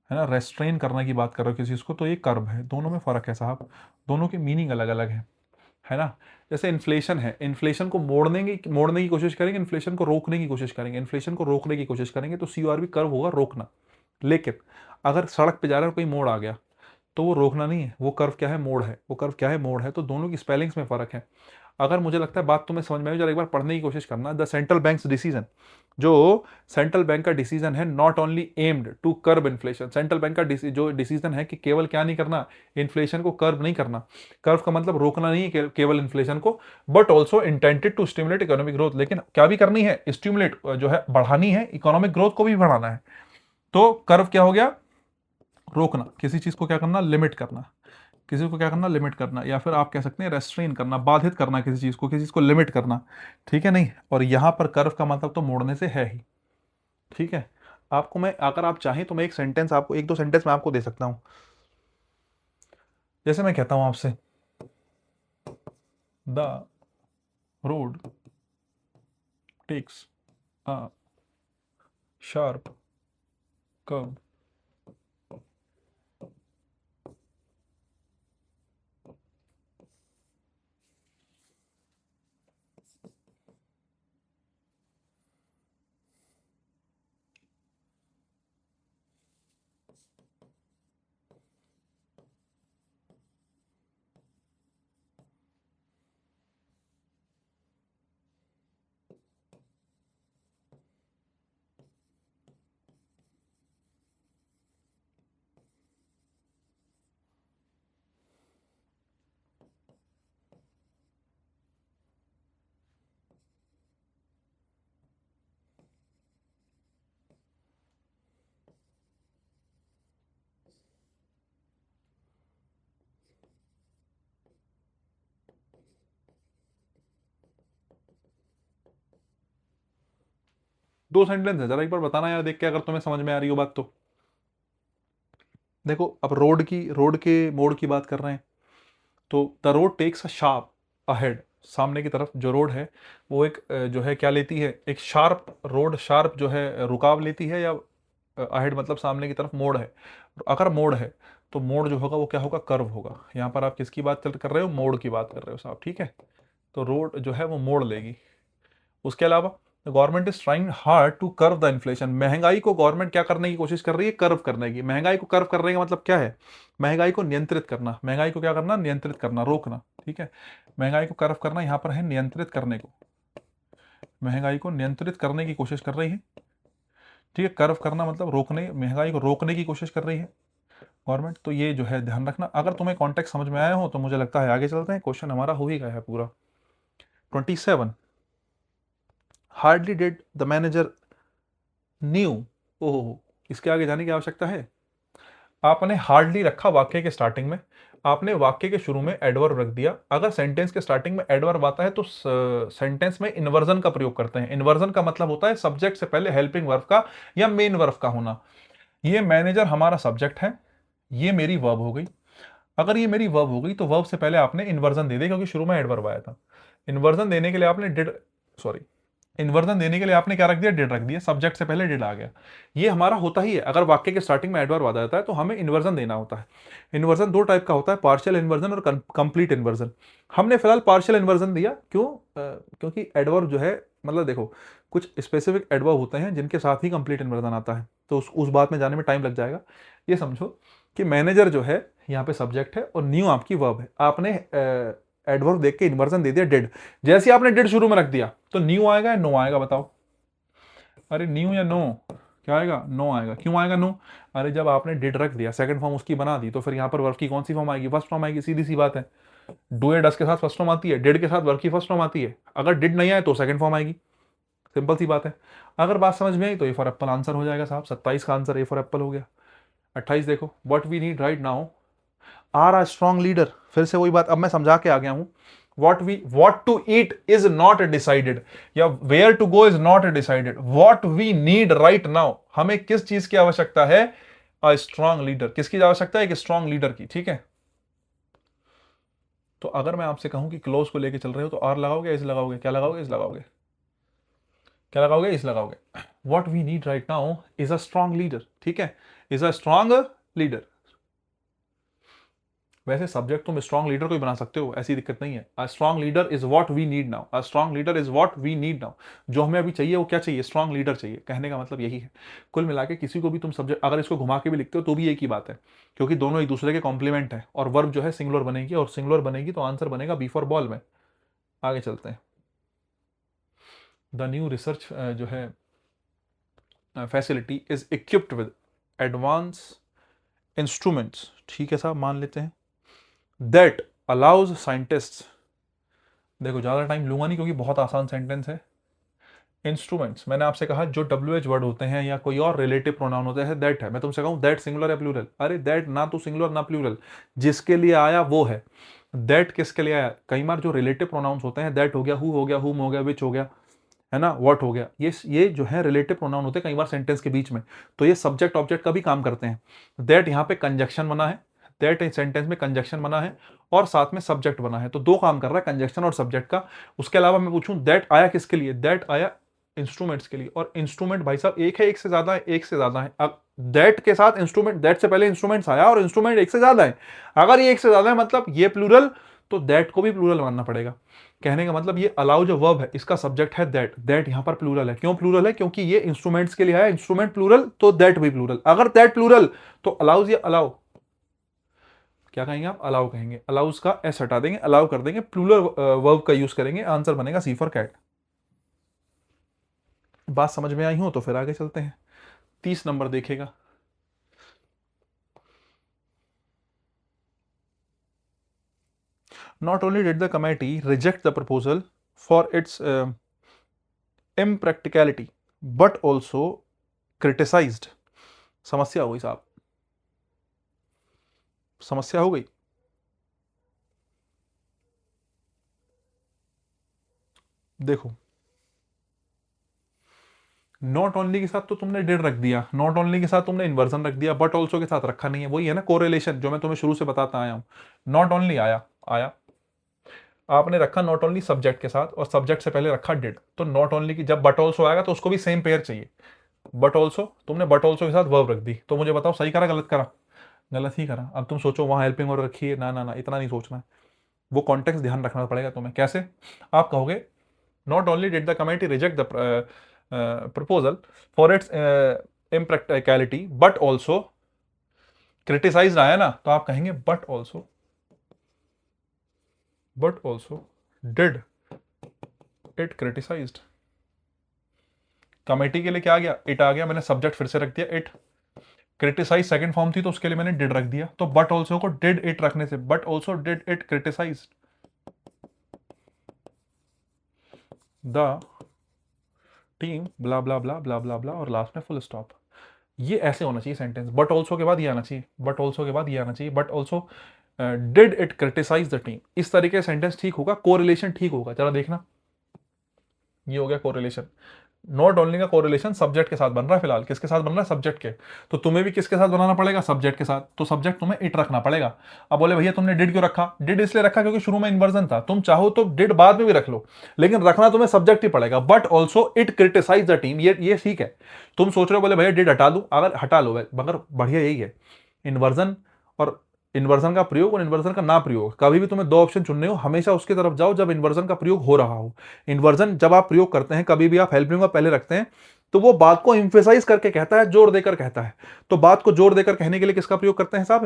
Speaker 1: है ना, रेस्ट्रेन करने की बात कर रहे हो किसी चीज को, तो ये कर्व है। दोनों में फर्क है साहब, दोनों की मीनिंग अलग अलग है ना। जैसे इन्फ्लेशन है, इन्फ्लेशन को मोड़ने की कोशिश करेंगे, इन्फ्लेशन को रोकने की कोशिश करेंगे, इन्फ्लेशन को रोकने की कोशिश करेंगे तो CORB कर्व होगा, रोकना। लेकिन अगर सड़क पे जा रहे हो कोई मोड़ आ गया तो वो रोकना नहीं है, वो कर्व क्या है, मोड़ है, वो कर्व क्या है, मोड़ है। तो दोनों की स्पेलिंग्स में फर्क है। अगर मुझे लगता है बात तुम्हें समझ में आई, जरा एक बार पढ़ने की कोशिश करना। द सेंट्रल बैंक्स डिसीजन, जो सेंट्रल बैंक का डिसीजन है, not only aimed to curb inflation, central bank का जो डिसीजन है कि केवल क्या नहीं करना, इन्फ्लेशन को कर्ब नहीं करना, कर्व का मतलब रोकना नहीं है केवल इन्फ्लेशन को, but also intended to stimulate economic growth, लेकिन क्या भी करनी है, स्टिमुलेट जो है बढ़ानी है, इकोनॉमिक ग्रोथ को भी बढ़ाना है। तो कर्व क्या हो गया, रोकना, किसी चीज को क्या करना, लिमिट करना, किसी को क्या करना, लिमिट करना, या फिर आप कह सकते हैं रेस्ट्रेन करना, बाधित करना किसी चीज को, किसी चीज को लिमिट करना, ठीक है नहीं। और यहां पर कर्व का मतलब तो मोड़ने से है ही, ठीक है। आपको मैं, अगर आप चाहें तो मैं एक सेंटेंस आपको, एक दो सेंटेंस मैं आपको दे सकता हूं। जैसे मैं कहता हूं आपसे, the road takes a sharp curve, 2 sentence है, जरा एक बार बताना यार देख के, अगर तुम्हें समझ में आ रही हो बात तो। देखो अब रोड के मोड़ की बात कर रहे हैं, तो the road takes a sharp ahead, सामने की तरफ जो रोड है वो एक जो है क्या लेती है, एक शार्प रोड, शार्प जो है रुकाव लेती है, या अहेड मतलब सामने की तरफ मोड़ है। अगर मोड़ है तो मोड़ जो होगा वो क्या होगा, कर्व होगा। यहाँ पर आप किसकी बात कर रहे हो, मोड़ की बात कर रहे हो साहब, ठीक है। तो रोड जो है वो मोड़ लेगी। उसके अलावा government is trying hard to curve the inflation, महंगाई को गवर्नमेंट क्या करने की कोशिश कर रही है, कर्व करने की। महंगाई को कर्व करने का मतलब क्या है, महंगाई को नियंत्रित करना, महंगाई को क्या करना, नियंत्रित करना, रोकना, ठीक है। महंगाई को कर्व करना यहां पर है नियंत्रित करने को, महंगाई को नियंत्रित करने की कोशिश कर रही है, ठीक है। कर्व करना मतलब रोकने, महंगाई को रोकने की कोशिश कर रही है गवर्नमेंट। तो ये जो है ध्यान रखना। अगर तुम्हें कॉन्टेक्स्ट समझ में आया हो तो मुझे लगता है आगे चलते हैं, क्वेश्चन हमारा हो ही गया है पूरा। 27, hardly did the manager new, ओहो, इसके आगे जाने की आवश्यकता है। आपने हार्डली रखा वाक्य के स्टार्टिंग में, आपने वाक्य के शुरू में एडवर्ब रख दिया। अगर सेंटेंस के स्टार्टिंग में एडवर्ब आता है तो सेंटेंस में इन्वर्जन का प्रयोग करते हैं। इन्वर्जन का मतलब होता है सब्जेक्ट से पहले हेल्पिंग वर्ब का या मेन वर्ब का होना। ये मैनेजर हमारा सब्जेक्ट है, ये मेरी वर्ब हो गई। अगर ये मेरी वर्ब हो गई तो वर्ब से पहले आपने इन्वर्जन दे दिया, क्योंकि शुरू में एडवर्ब आया था। इन्वर्जन देने के लिए आपने डिड, सॉरी, इन्वर्जन देने के लिए आपने क्या रख दिया, डिड रख दिया। सब्जेक्ट से पहले डिड आ गया। ये हमारा होता ही है, अगर वाक्य के स्टार्टिंग में एडवर्ब आ जाता है तो हमें इन्वर्जन देना होता है। इन्वर्जन दो टाइप का होता है, पार्शियल इन्वर्जन और कंप्लीट इन्वर्जन। हमने फिलहाल पार्शियल इन्वर्जन दिया, क्यों? क्योंकि एडवर्ब जो है, मतलब देखो, कुछ स्पेसिफिक एडवर्ब होते हैं जिनके साथ ही कंप्लीट इन्वर्जन आता है, तो उस बात में जाने में टाइम लग जाएगा। ये समझो कि मैनेजर जो है यहाँ पे सब्जेक्ट है और न्यू आपकी वर्ब है। आपने एडवर्ब देख के इन्वर्जन दे दिया डिड। जैसे ही आपने डिड शुरू में रख दिया तो न्यू आएगा या नो आएगा, बताओ? अरे न्यू या नो, क्या आएगा? नो आएगा। क्यों आएगा नो? अरे जब आपने डिड रख दिया, सेकंड फॉर्म उसकी बना दी, तो फिर यहाँ पर वर्ब की कौन सी फॉर्म आएगी? फर्स्ट फॉर्म आएगी, सीधी सी बात है। डू या डस के साथ फर्स्ट फॉर्म आती है, डिड के साथ वर्ब की फर्स्ट फॉर्म आती है। अगर डिड नहीं आए तो सेकंड फॉर्म आएगी, सिंपल सी बात है। अगर बात समझ में आई तो ए फॉर एप्पल आंसर हो जाएगा साहब। 27 का आंसर ए फॉर एप्पल हो गया। 28 देखो, what we need right now are a strong leader. फिर से वही बात, अब मैं समझा के आ गया हूं। what to eat is not decided, या where to go is not decided. what we need right now, हमें किस चीज की आवश्यकता है? a strong leader। किसकी आवश्यकता है? एक स्ट्रॉन्ग लीडर की, ठीक है। तो अगर मैं आपसे कहूं कि क्लोज को लेके चल रहे हो तो आर लगाओगे, इज लगाओगे? क्या लगाओगे? इज लगाओगे? क्या लगाओगे? इज लगाओगे। what we need right now is a strong leader, ठीक है, is a strong leader। वैसे सब्जेक्ट तुम स्ट्रॉन्ग लीडर को ही बना सकते हो, ऐसी दिक्कत नहीं है। A strong leader is what we need now, a strong leader is what we need now. जो हमें अभी चाहिए वो क्या चाहिए? स्ट्रॉन्ग लीडर चाहिए। कहने का मतलब यही है। कुल मिला के किसी को भी तुम सब्जेक्ट अगर इसको घुमा के भी लिखते हो तो भी एक ही बात है, क्योंकि दोनों एक दूसरे के कॉम्प्लीमेंट है। और वर्ब जो है सिंगुलर बनेगी, और सिंगुलर बनेगी तो आंसर बनेगा बी फॉर बॉल में। आगे चलते हैं। द न्यू रिसर्च जो है facility is equipped with advance instruments, ठीक है साहब, मान लेते हैं। दैट अलाउज साइंटिस्ट, देखो ज़्यादा टाइम लूंगा नहीं क्योंकि बहुत आसान सेंटेंस है। इंस्ट्रूमेंट्स, मैंने आपसे कहा जो WH वर्ड होते हैं या कोई और रिलेटिव प्रोनाउन होता है दैट है। मैं तुमसे कहूँ दैट सिंगुलर या प्लूरल, अरे दैट ना तो सिंगुलर ना प्लूरल, जिसके लिए आया वो है। दैट किसके लिए आया? कई बार जो रिलेटिव प्रोनाउंस होते हैं, दैट हो गया, हु हो गया, हुम हो गया, विच हो गया, है ना, व्हाट हो गया, ये जो है रिलेटिव प्रोनाउन होते हैं कई बार सेंटेंस के बीच में, तो ये सब्जेक्ट ऑब्जेक्ट का भी काम करते हैं। दैट यहाँ पे कंजक्शन बना है, दैट सेंटेंस में कंजक्शन बना है और साथ में सब्जेक्ट बना है, तो दो काम कर रहा है, कंजक्शन और सब्जेक्ट का। उसके अलावा मैं पूछूं दैट आया किसके लिए? दैट आया इंस्ट्रूमेंट्स के लिए। और इंस्ट्रूमेंट भाई साहब एक है, एक से ज्यादा है? एक से ज्यादा है। अब दैट के साथ इंस्ट्रूमेंट, दैट से पहले इंस्ट्रूमेंट्स आया और इंस्ट्रूमेंट एक से ज्यादा है। अगर ये एक से ज्यादा है मतलब ये प्लूरल, तो दैट को भी प्लूरल मानना पड़ेगा। कहने का मतलब ये अलाउ जो वर्ब है इसका सब्जेक्ट है दैट, दैट यहां पर प्लूरल है। क्यों प्लूरल है? क्योंकि ये इंस्ट्रूमेंट्स के लिए है, इंस्ट्रूमेंट प्लूरल तो दैट भी प्लूरल। अगर दैट प्लूरल तो अलाउज या अलाउ, क्या कहेंगे आप? अलाउ कहेंगे। अलाउज का एस हटा देंगे, अलाउ कर देंगे, प्लूरल वर्ब का यूज करेंगे, आंसर बनेगा सी फॉर कैट। बात समझ में आई हो तो फिर आगे चलते हैं। 30 नंबर देखेगा। Not only did the committee reject the proposal for its impracticality, but also criticized। समस्या हो गई साहब, समस्या हो गई। देखो, नॉट ओनली के साथ तो तुमने डिड रख दिया, नॉट ओनली के साथ तुमने इन्वर्जन रख दिया, बट ऑल्सो के साथ रखा नहीं है। वही है ना कोरिलेशन जो मैं तुम्हें शुरू से बताता आया हूं। नॉट ओनली आया आया, आपने रखा नॉट ओनली सब्जेक्ट के साथ और सब्जेक्ट से पहले रखा डिड, तो नॉट ओनली की जब बट ऑल्सो आएगा तो उसको भी सेम पेयर चाहिए। बट ऑल्सो, तुमने बट ऑल्सो के साथ वर्ब रख दी, तो मुझे बताओ सही करा गलत करा? गलत ही करा। अब तुम सोचो वहां हेल्पिंग वर्ब रखी है, ना ना ना, इतना नहीं सोचना है। वो कॉन्टेक्स्ट ध्यान रखना पड़ेगा तुम्हें। कैसे? आप कहोगे not only did the committee reject the proposal for its impracticality but also criticise आया ना, तो आप कहेंगे but also did it criticised. Committee के लिए क्या आ गया? इट आ गया, मैंने सब्जेक्ट फिर से रख दिया इट। क्रिटिसाइज सेकंड फॉर्म थी तो उसके लिए मैंने डिड रख दिया, तो बट ऑल्सो को डिड इट रखने से but also did it criticise the team blah blah blah blah blah blah और लास्ट में फुल स्टॉप। ये ऐसे होना चाहिए सेंटेंस। बट ऑल्सो के बाद ये आना चाहिए, बट ऑल्सो के बाद ये आना चाहिए, but also did it criticise the team. इस तरीके से सेंटेंस ठीक होगा, कोरिलेशन ठीक होगा। जरा देखना, ये हो गया कोरिलेशन। नॉट ओनली का कोरिलेशन सब्जेक्ट के साथ बन रहा है फिलहाल। किसके साथ बन रहा है? सब्जेक्ट के। तो तुम्हें भी किसके साथ बनाना पड़ेगा? सब्जेक्ट के साथ। तो सब्जेक्ट तुम्हें इट रखना पड़ेगा। अब बोले भैया तुमने डिड क्यों रखा? डिड इसलिए रखा क्योंकि शुरू में इन्वर्जन था। तुम चाहो तो डिड बाद में भी रख लो, लेकिन रखना तुम्हें सब्जेक्ट ही पड़ेगा। But also it criticise the team, ये ठीक है। तुम सोच रहे हो बोले भैया डिड हटा दूं, अगर हटा लो, मगर बढ़िया यही है इन्वर्जन और इन्वर्जन का प्रयोग और इन्वर्जन का ना प्रयोग। कभी भी तुम्हें दो ऑप्शन चुनने हो, हमेशा उसकी तरफ जाओ जब इन्वर्जन का प्रयोग हो रहा हो। इन्वर्जन जब आप प्रयोग करते हैं, कभी भी आप हेल्पिंग का पहले रखते हैं, तो वो बात को एम्फेसाइज करके कहता है, जोर देकर कहता है। तो बात को जोर देकर कहने के लिए किसका प्रयोग करते हैं साहब?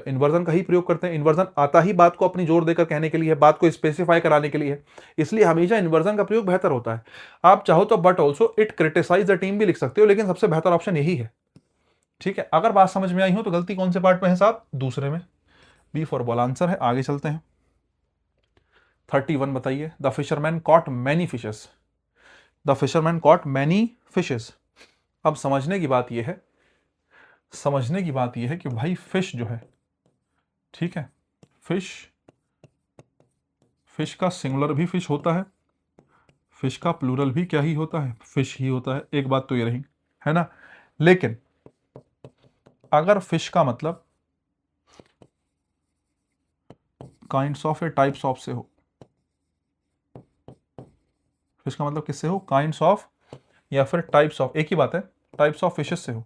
Speaker 1: इन्वर्जन का ही प्रयोग करते हैं। इन्वर्जन आता ही बात को अपनी जोर देकर कहने के लिए, बात को स्पेसिफाई कराने के लिए। इसलिए हमेशा इन्वर्जन का प्रयोग बेहतर होता है। आप चाहो तो but also it criticise the team भी लिख सकते हो, लेकिन सबसे बेहतर ऑप्शन यही है। ठीक है, अगर बात समझ में आई हो तो गलती कौन से पार्ट में है साहब? दूसरे में। बी फॉर बॉल आंसर है। आगे चलते हैं। 31 बताइए। The fisherman caught many fishes. The fisherman caught many fishes. अब समझने की बात यह है, समझने की बात यह है कि भाई फिश जो है, ठीक है, फिश, फिश का सिंगुलर भी फिश होता है, फिश का प्लूरल भी क्या ही होता है? फिश ही होता है। एक बात तो ये रही, है ना। लेकिन अगर फिश का मतलब काइंड्स ऑफ या टाइप्स ऑफ से हो, फिश का मतलब किससे हो? काइंड्स ऑफ या फिर टाइप्स ऑफ, एक ही बात है। टाइप्स ऑफ फिशेस से हो,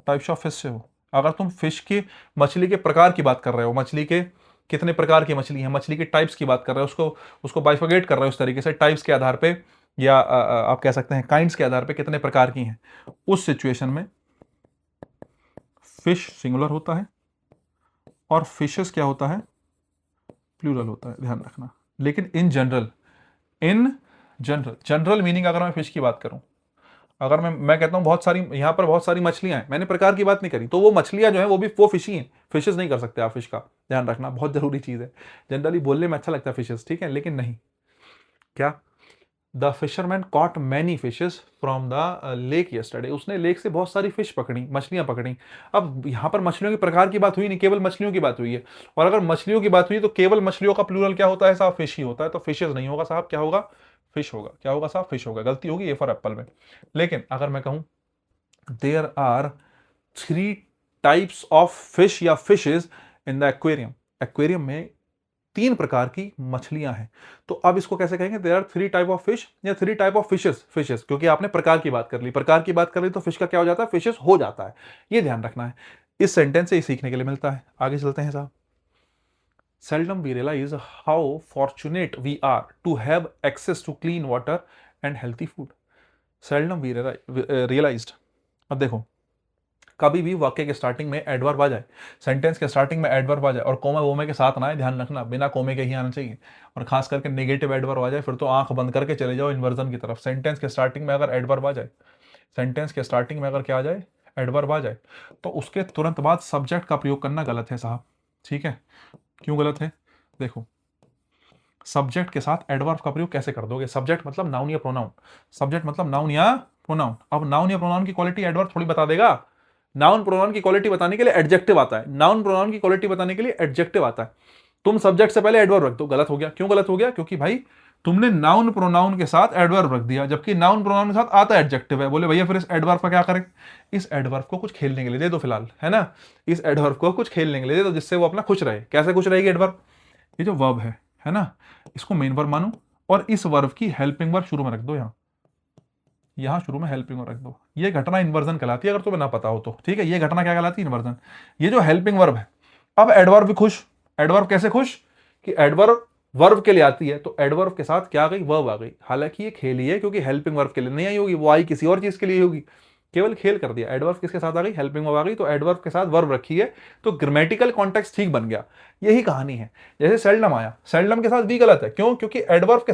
Speaker 1: टाइप्स ऑफ फिश से हो। अगर तुम फिश की, मछली के प्रकार की बात कर रहे हो, मछली के कितने प्रकार की मछली है, मछली के टाइप्स की बात कर रहे हो, उसको उसको बाइफर्गेट कर रहे हो उस तरीके से, टाइप्स के आधार पे, या आप कह सकते हैं काइंड्स के आधार पे कितने प्रकार की हैं, उस सिचुएशन में फिश सिंगुलर होता है और फिशेस क्या होता है? प्लूरल होता है, ध्यान रखना। लेकिन in general, in general, general meaning अगर मैं फिश की बात करूं, अगर मैं कहता हूं बहुत सारी, यहां पर बहुत सारी मछलियां हैं, मैंने प्रकार की बात नहीं करी, तो वो मछलियां जो है वो भी वो फिश ही हैं। फिशेस नहीं कर सकते आप फिश का, ध्यान रखना, बहुत जरूरी चीज है। जनरली बोलने में अच्छा लगता है फिशेस, ठीक है, लेकिन नहीं। क्या? The fisherman caught many fishes from the lake yesterday. उसने लेक से बहुत सारी फिश पकड़ी, मछलियां पकड़ी। अब यहां पर मछलियों के प्रकार की बात हुई नहीं, केवल मछलियों की बात हुई है। और अगर मछलियों की बात हुई तो केवल मछलियों का प्लूरल क्या होता है साहब? फिश ही होता है। तो फिशेस नहीं होगा साहब, क्या होगा? फिश होगा। क्या होगा साहब? फिश होगा। गलती होगी ए फॉर एप्पल में। लेकिन अगर मैं कहूं there are 3 types of fish या fishes in the aquarium, aquarium में 3 प्रकार की मछलियां हैं, तो अब इसको कैसे कहेंगे? There are 3 type of fish या 3 टाइप ऑफ फिशेस। फिशेस क्योंकि आपने प्रकार की बात कर ली, प्रकार की बात कर ली तो फिश का क्या हो जाता है? फिशेस हो जाता है। ये ध्यान रखना है, इस सेंटेंस से ही सीखने के लिए मिलता है। आगे चलते हैं साहब। Seldom we realize how fortunate we are to have access to clean water and healthy food. Seldom we realized। अब देखो, कभी भी वाक्य के स्टार्टिंग में एडवर्ब आ जाए, सेंटेंस के स्टार्टिंग में एडवर्ब आ जाए और कोमा वोमे के साथ ना आए, ध्यान रखना, बिना कोमे के ही आना चाहिए। और खास करके नेगेटिव एडवर्ब आ जाए, फिर तो आंख बंद करके चले जाओ इन्वर्जन की तरफ। सेंटेंस के स्टार्टिंग में अगर एडवर्ब आ जाए, सेंटेंस के स्टार्टिंग में अगर क्या आ जाए? एडवर्ब आ जाए, तो उसके तुरंत बाद सब्जेक्ट का प्रयोग करना गलत है साहब। ठीक है, क्यों गलत है? देखो, सब्जेक्ट के साथ एडवर्ब का प्रयोग कैसे कर दोगे? सब्जेक्ट मतलब नाउन या प्रोनाउन, सब्जेक्ट मतलब नाउन या प्रोनाउन। अब नाउन या प्रोनाउन की क्वालिटी एडवर्ब थोड़ी बता देगा। नाउन प्रोनाउन की क्वालिटी बताने के लिए एडजेक्टिव आता है, नाउन प्रोनाउन की क्वालिटी बताने के लिए एडजेक्टिव आता है। तुम सब्जेक्ट से पहले एडवर्ब रख दो, गलत हो गया। क्यों गलत हो गया? क्योंकि भाई तुमने नाउन प्रोनाउन के साथ एडवर्ब रख दिया, जबकि नाउन प्रोनाउन के साथ आता है एडजेक्टिव है। बोले भैया फिर इस एडवर्ब का क्या करें? इस एडवर्ब को कुछ खेलने के लिए दे दो फिलहाल, है ना। इस एडवर्ब को कुछ खेलने के लिए दे दो, जिससे वो अपना खुश रहे। कैसे खुश रहेगी एडवर्ब? ये जो वर्ब है ना, इसको मेन वर्ब मानो और इस वर्ब की हेल्पिंग वर्ब शुरू में रख दो। यहां शुरू में हेल्पिंग वर्ब रख दो। ये घटना इन्वर्जन कहलाती है, अगर तुम्हें ना पता हो तो। ठीक है, ये घटना क्या कहलाती है? इन्वर्जन। ये जो हेल्पिंग वर्ब है, अब एडवर्ब भी खुश। एडवर्ब कैसे खुश? कि एडवर्ब वर्ब के लिए आती है, तो एडवर्ब के साथ क्या आ गई? वर्ब आ गई। हालांकि ये खेल ही है, क्योंकि हेल्पिंग वर्ब के लिए नहीं आई होगी, वो आई किसी और चीज के लिए होगी। केवल खेल कर दिया। एडवर्ब किसके साथ आ गई? हेल्पिंग वर्ब आ गई, तो एडवर्ब के साथ वर्ब रखी है, तो ग्रामेटिकल कॉन्टेक्स्ट ठीक बन गया। यही कहानी है। जैसे सेल्डम आया, सेल्डम के साथ भी गलत है। क्यों? क्योंकि एडवर्ब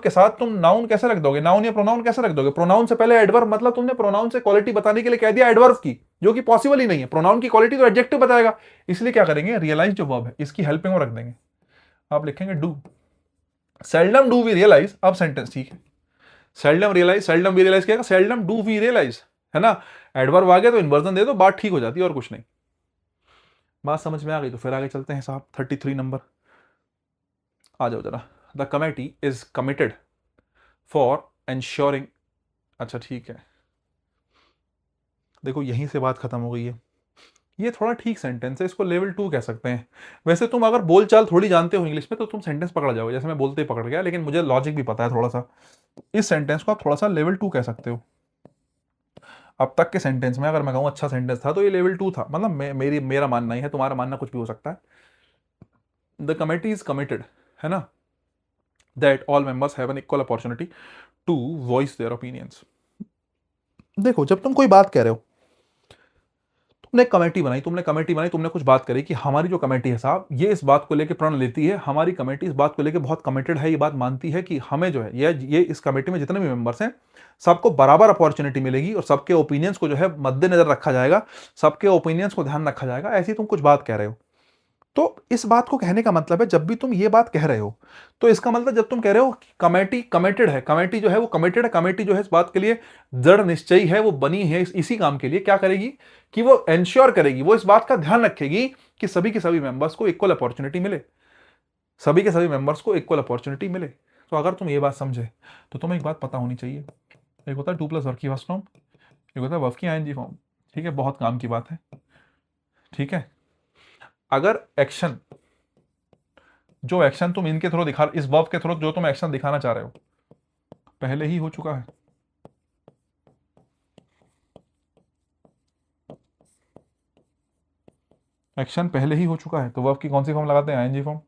Speaker 1: के साथ तुम नाउन कैसे रख दोगे? नाउन या प्रोनाउन कैसे रख दोगे? प्रोनाउन से पहले एडवर्ब, मतलब तुमने प्रोनाउन से क्वालिटी बताने के लिए कह दिया एडवर्ब की, जो कि पॉसिबल ही नहीं है। प्रोनाउन की क्वालिटी तो एडजेक्टिव बताएगा। इसलिए क्या करेंगे? रियलाइज जो वर्ब है, इसकी हेल्पिंग में रख देंगे। आप लिखेंगे do. Seldom do we realize. अब सेंटेंस ठीक है। Seldom realize, seldom we realize क्या, सेल्डम डू वी रियलाइज, है ना। एडवर्ब आ गया तो इन्वर्जन दे दो, बात ठीक हो जाती है और कुछ नहीं। बात समझ में आ गई तो फिर आगे चलते हैं साहब। 33 नंबर आ जाओ जरा। The committee is committed for ensuring, अच्छा ठीक है, देखो यहीं से बात खत्म हो गई है। ये थोड़ा ठीक सेंटेंस है, इसको लेवल 2 कह सकते हैं। वैसे तुम अगर बोलचाल थोड़ी जानते हो इंग्लिश में तो तुम सेंटेंस पकड़ जाओगे, जैसे मैं बोलते ही पकड़ गया, लेकिन मुझे लॉजिक भी पता है थोड़ा सा। इस सेंटेंस को आप थोड़ा सा लेवल 2 कह सकते हो। अब तक के सेंटेंस में अगर मैं कहूँ अच्छा सेंटेंस था तो ये लेवल 2 था, मतलब मेरा मानना ही है, तुम्हारा मानना कुछ भी हो सकता है। द कमिटी इज कमिटेड, है ना, that all members have an equal opportunity to voice their opinions. देखो जब तुम कोई बात कह रहे हो, तुमने कमेटी बनाई, तुमने कुछ बात करी कि हमारी जो कमेटी है साहब, ये इस बात को लेकर प्रण लेती है, हमारी कमेटी इस बात को लेकर बहुत कमिटेड है, ये बात मानती है कि हमें जो है ये इस कमेटी में जितने भी मेंबर्स हैं सबको बराबर अपॉर्चुनिटी मिलेगी और सबके ओपिनियंस को जो है मद्देनजर रखा जाएगा, सबके ओपिनियंस को ध्यान रखा जाएगा, ऐसी तुम कुछ बात कह रहे हो। तो इस बात को कहने का मतलब है जब भी तुम ये बात कह रहे हो तो इसका मतलब जब तुम कह रहे हो कि कमेटी कमिटेड है, कमेटी जो है वो कमिटेड है, कमेटी जो है इस बात के लिए दृढ़ निश्चयी है, वो बनी है इसी काम के लिए, क्या करेगी कि वो एंश्योर करेगी, वो इस बात का ध्यान रखेगी कि सभी के सभी मेंबर्स को इक्वल अपॉर्चुनिटी मिले, सभी के सभी मेंबर्स को इक्वल अपॉर्चुनिटी मिले। तो अगर तुम ये बात समझे तो तुम्हें एक बात पता होनी चाहिए, एक होता है 2 + वर्ब की फर्स्ट फॉर्म, एक होता है वर्ब की आईएनजी फॉर्म, ठीक है, बहुत काम की बात है, ठीक है। अगर एक्शन, जो एक्शन तुम इनके थ्रू दिखा, इस वर्ब के थ्रू जो तुम एक्शन दिखाना चाह रहे हो पहले ही हो चुका है, एक्शन पहले ही हो चुका है, तो वर्ब की कौन सी फॉर्म लगाते हैं, आईएनजी फॉर्म।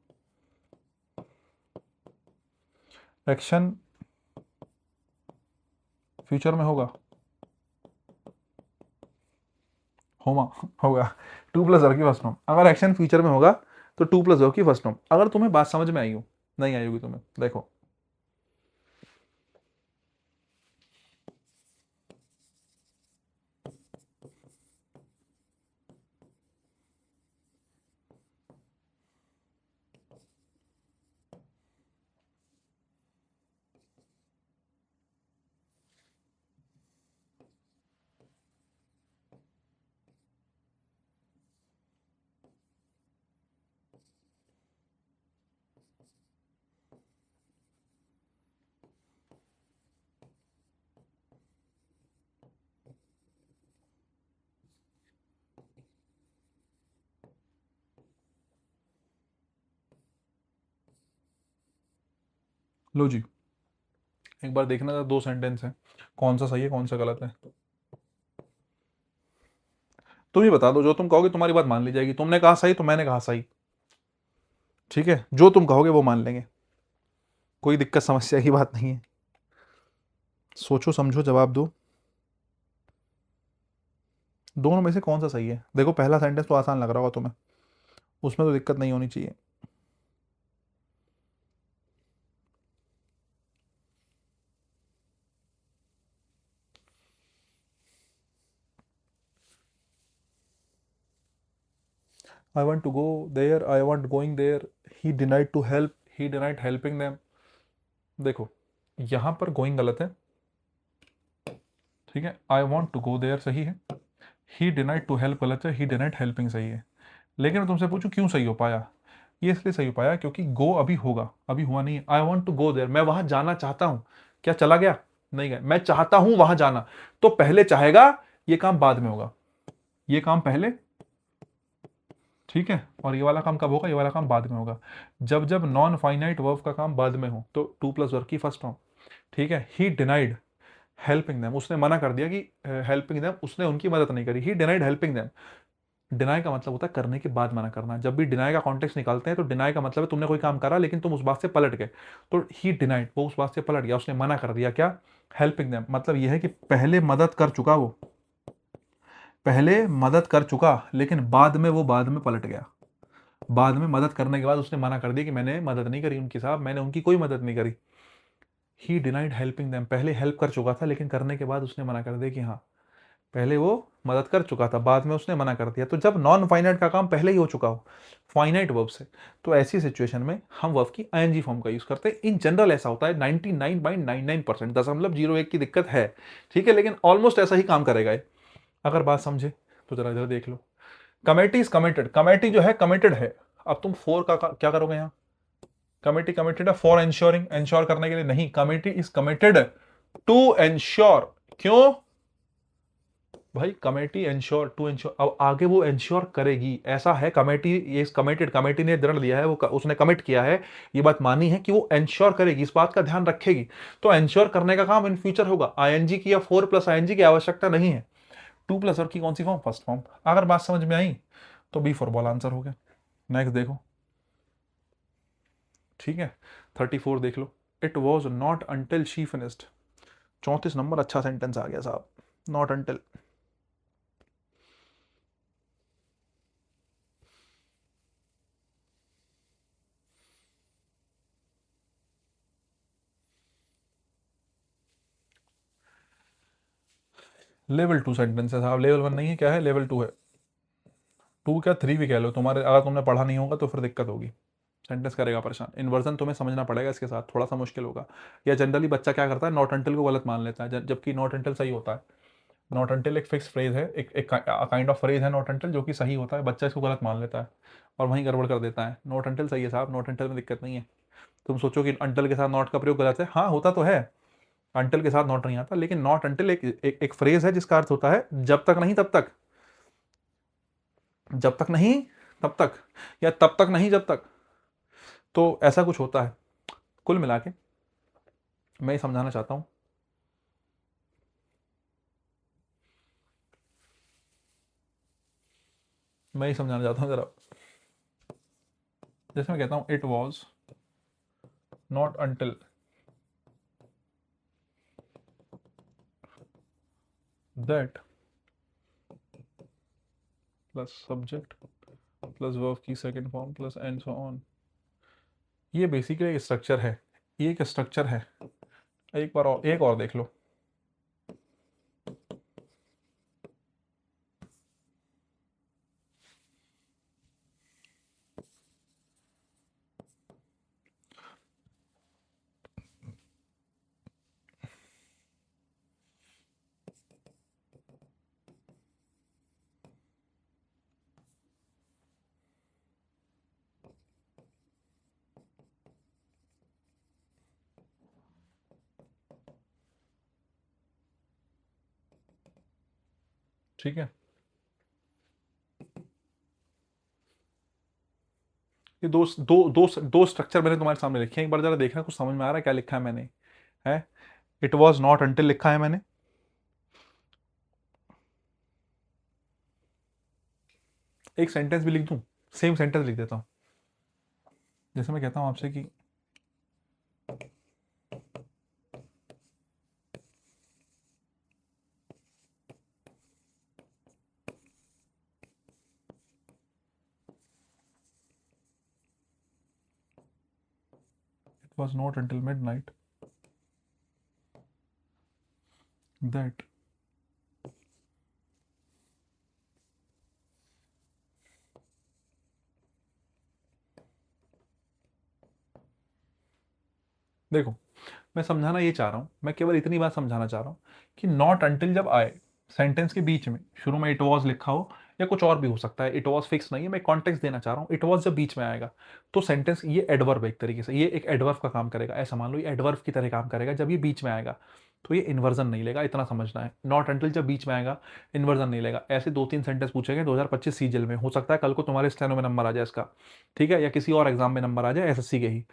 Speaker 1: एक्शन फ्यूचर में होगा, होगा होगा 2 + वर्ब की फर्स्ट फॉर्म। अगर एक्शन फ्यूचर में होगा तो 2 + वर्ब की फर्स्ट फॉर्म। अगर तुम्हें बात समझ में आई हो, नहीं आई होगी तुम्हें, देखो लो जी, एक बार देखना था, 2 सेंटेंस है, कौन सा सही है कौन सा गलत है। तुम ही बता दो, जो तुम कहोगे तुम्हारी बात मान ली जाएगी, तुमने कहा सही तो मैंने कहा सही, ठीक है, जो तुम कहोगे वो मान लेंगे, कोई दिक्कत समस्या की बात नहीं है। सोचो समझो जवाब दो, दोनों में से कौन सा सही है। देखो पहला सेंटेंस तो आसान लग रहा होगा तुम्हें, उसमें तो दिक्कत नहीं होनी चाहिए। I want to go there, I want going there, he denied to help, he denied helping them। देखो यहां पर गोइंग गलत है, ठीक है, I want to go there सही है, ही डिनाइड टू हेल्प गलत है, ही डिनाइड हेल्पिंग सही है। लेकिन मैं तुमसे पूछूं क्यों सही हो पाया, ये इसलिए सही हो पाया क्योंकि गो अभी होगा, अभी हुआ नहीं है। I want to go there, मैं वहां जाना चाहता हूं, क्या चला गया, नहीं गया, मैं चाहता हूं वहां जाना, तो पहले चाहेगा, ये काम बाद में होगा, ये काम पहले, ठीक है, और ये वाला काम कब होगा, ये वाला काम बाद में होगा। जब जब नॉन फाइनाइट वर्ब का काम बाद में हो तो 2 + वर्ब की फर्स्ट फॉर्म, ठीक है। ही डिनाइड हेल्पिंग देम, उसने मना कर दिया कि हेल्पिंग देम, उसने उनकी मदद नहीं करी, ही डिनाइड हेल्पिंग देम। डिनाई का मतलब होता है करने के बाद मना करना। जब भी डिनाई का कॉन्टेक्स्ट निकालते हैं तो डिनाई का मतलब है तुमने कोई काम करा लेकिन तुम उस बात से पलट गए, तो ही डिनाइड, वो उस बात से पलट गया, उसने मना कर दिया। क्या, हेल्पिंग देम, मतलब यह है कि पहले मदद कर चुका, वो पहले मदद कर चुका लेकिन बाद में वो बाद में पलट गया, बाद में मदद करने के बाद उसने मना कर दिया कि मैंने मदद नहीं करी उनकी, साहब मैंने उनकी कोई मदद नहीं करी। ही डिनाइड हेल्पिंग देम, पहले हेल्प कर चुका था लेकिन करने के बाद उसने मना कर दिया कि हाँ पहले वो मदद कर चुका था, बाद में उसने मना कर दिया। तो जब नॉन फाइनाइट का काम पहले ही हो चुका हो फाइनाइट वर्ब से, तो ऐसी सिचुएशन में हम वर्ब की आईएनजी फॉर्म का यूज करते हैं। इन जनरल ऐसा होता है 99.99%, 0.01 की दिक्कत है, ठीक है, लेकिन ऑलमोस्ट ऐसा ही काम करेगा ये। अगर बात समझे तो जरा इधर देख लो। कमेटी इज कमिटेड, कमेटी जो है कमिटेड है। अब तुम फोर का क्या करोगे यहाँ? कमेटी कमिटेड है फॉर एंश्योरिंग, एंश्योर करने के लिए नहीं, committee is committed to ensure. क्यों भाई? कमेटी एंश्योर टू एंश्योर, अब आगे वो एंश्योर करेगी, ऐसा है। कमेटी इज कमिटेड, कमेटी ने दृढ़ लिया है, वो उसने कमिट किया है, ये बात मानी है कि वो एंश्योर करेगी, इस बात का ध्यान रखेगी। तो एंश्योर करने का काम इन फ्यूचर होगा। आईएनजी की या 4 प्लस आईएनजी की आवश्यकता नहीं है। 2 प्लस और की कौन सी फॉर्म? First form. अगर बात समझ में आई तो बी फॉर बॉल आंसर हो गया। नेक्स्ट देखो, ठीक है, 34 देख लो। It was not until she finished. 34 number, अच्छा सेंटेंस आ गया साहब, नॉट अंटिल। लेवल 2 सेंटेंस है साहब, लेवल 1 नहीं है। क्या है? लेवल 2 है। 2 क्या 3 भी कह लो, तुम्हारे अगर तुमने पढ़ा नहीं होगा तो फिर दिक्कत होगी, सेंटेंस करेगा परेशान। इन्वर्जन तुम्हें समझना पड़ेगा, इसके साथ थोड़ा सा मुश्किल होगा। या जनरली बच्चा क्या करता है, नॉट अंटिल को गलत मान लेता है, जबकि नॉट अंटिल सही होता है। नॉट अंटिल एक फिक्स फ्रेज है, एक काइंड ऑफ फ्रेज है नॉट अंटिल, जो कि सही होता है। बच्चा इसको गलत मान लेता है और वहीं गड़बड़ कर देता है। नॉट अंटिल सही है साहब, नॉट अंटिल में दिक्कत नहीं है। तुम सोचो कि अंटिल के साथ नॉट का प्रयोग गलत है, हाँ होता तो है, अंटिल के साथ नॉट नहीं आता, लेकिन नॉट अंटिल एक फ्रेज है जिसका अर्थ होता है जब तक नहीं तब तक, जब तक नहीं तब तक, या तब तक नहीं जब तक। तो ऐसा कुछ होता है। कुल मिला के मैं ये समझाना चाहता हूं, मैं ये समझाना चाहता हूं जरा। जैसे मैं कहता हूं it was not until that plus subject plus verb की second form plus and so on. ये बेसिकली एक स्ट्रक्चर है, ये एक स्ट्रक्चर है। एक बार और, एक और देख लो। ठीक है, ये दो स्ट्रक्चर मैंने तुम्हारे सामने लिखे हैं, एक बार जरा देखना कुछ समझ में आ रहा है क्या लिखा है मैंने? है इट वॉज नॉट अंटिल लिखा है मैंने, एक सेंटेंस भी लिख दूं, सेम सेंटेंस लिख देता हूं। जैसे मैं कहता हूं आपसे कि it was not until midnight that देखो, मैं समझाना ये चाह रहा हूं, मैं केवल इतनी बात समझाना चाह रहा हूं कि नॉट अंटिल जब आए सेंटेंस के बीच में, शुरू में इट वॉज लिखा हो या कुछ और भी हो सकता है, इट वॉज फिक्स नहीं है, मैं कॉन्टेक्स्ट देना चाह रहा हूं। इट वॉज जब बीच में आएगा तो सेंटेंस, ये एडवर्ब एक तरीके से, ये एक एडवर्ब का काम करेगा, ऐसा मान लो, ये एडवर्ब की तरह काम करेगा जब ये बीच में आएगा। तो ये इन्वर्जन नहीं लेगा, इतना समझना है। नॉट अंटिल जब बीच में आएगा इन्वर्जन नहीं लेगा। ऐसे 2-3 सेंटेंस पूछेंगे 2025 सीजल में, हो सकता है कल को तुम्हारे स्टेनो में नंबर आ जाए इसका, ठीक है, या किसी और एग्जाम में नंबर आ जाए एसएससी के ही।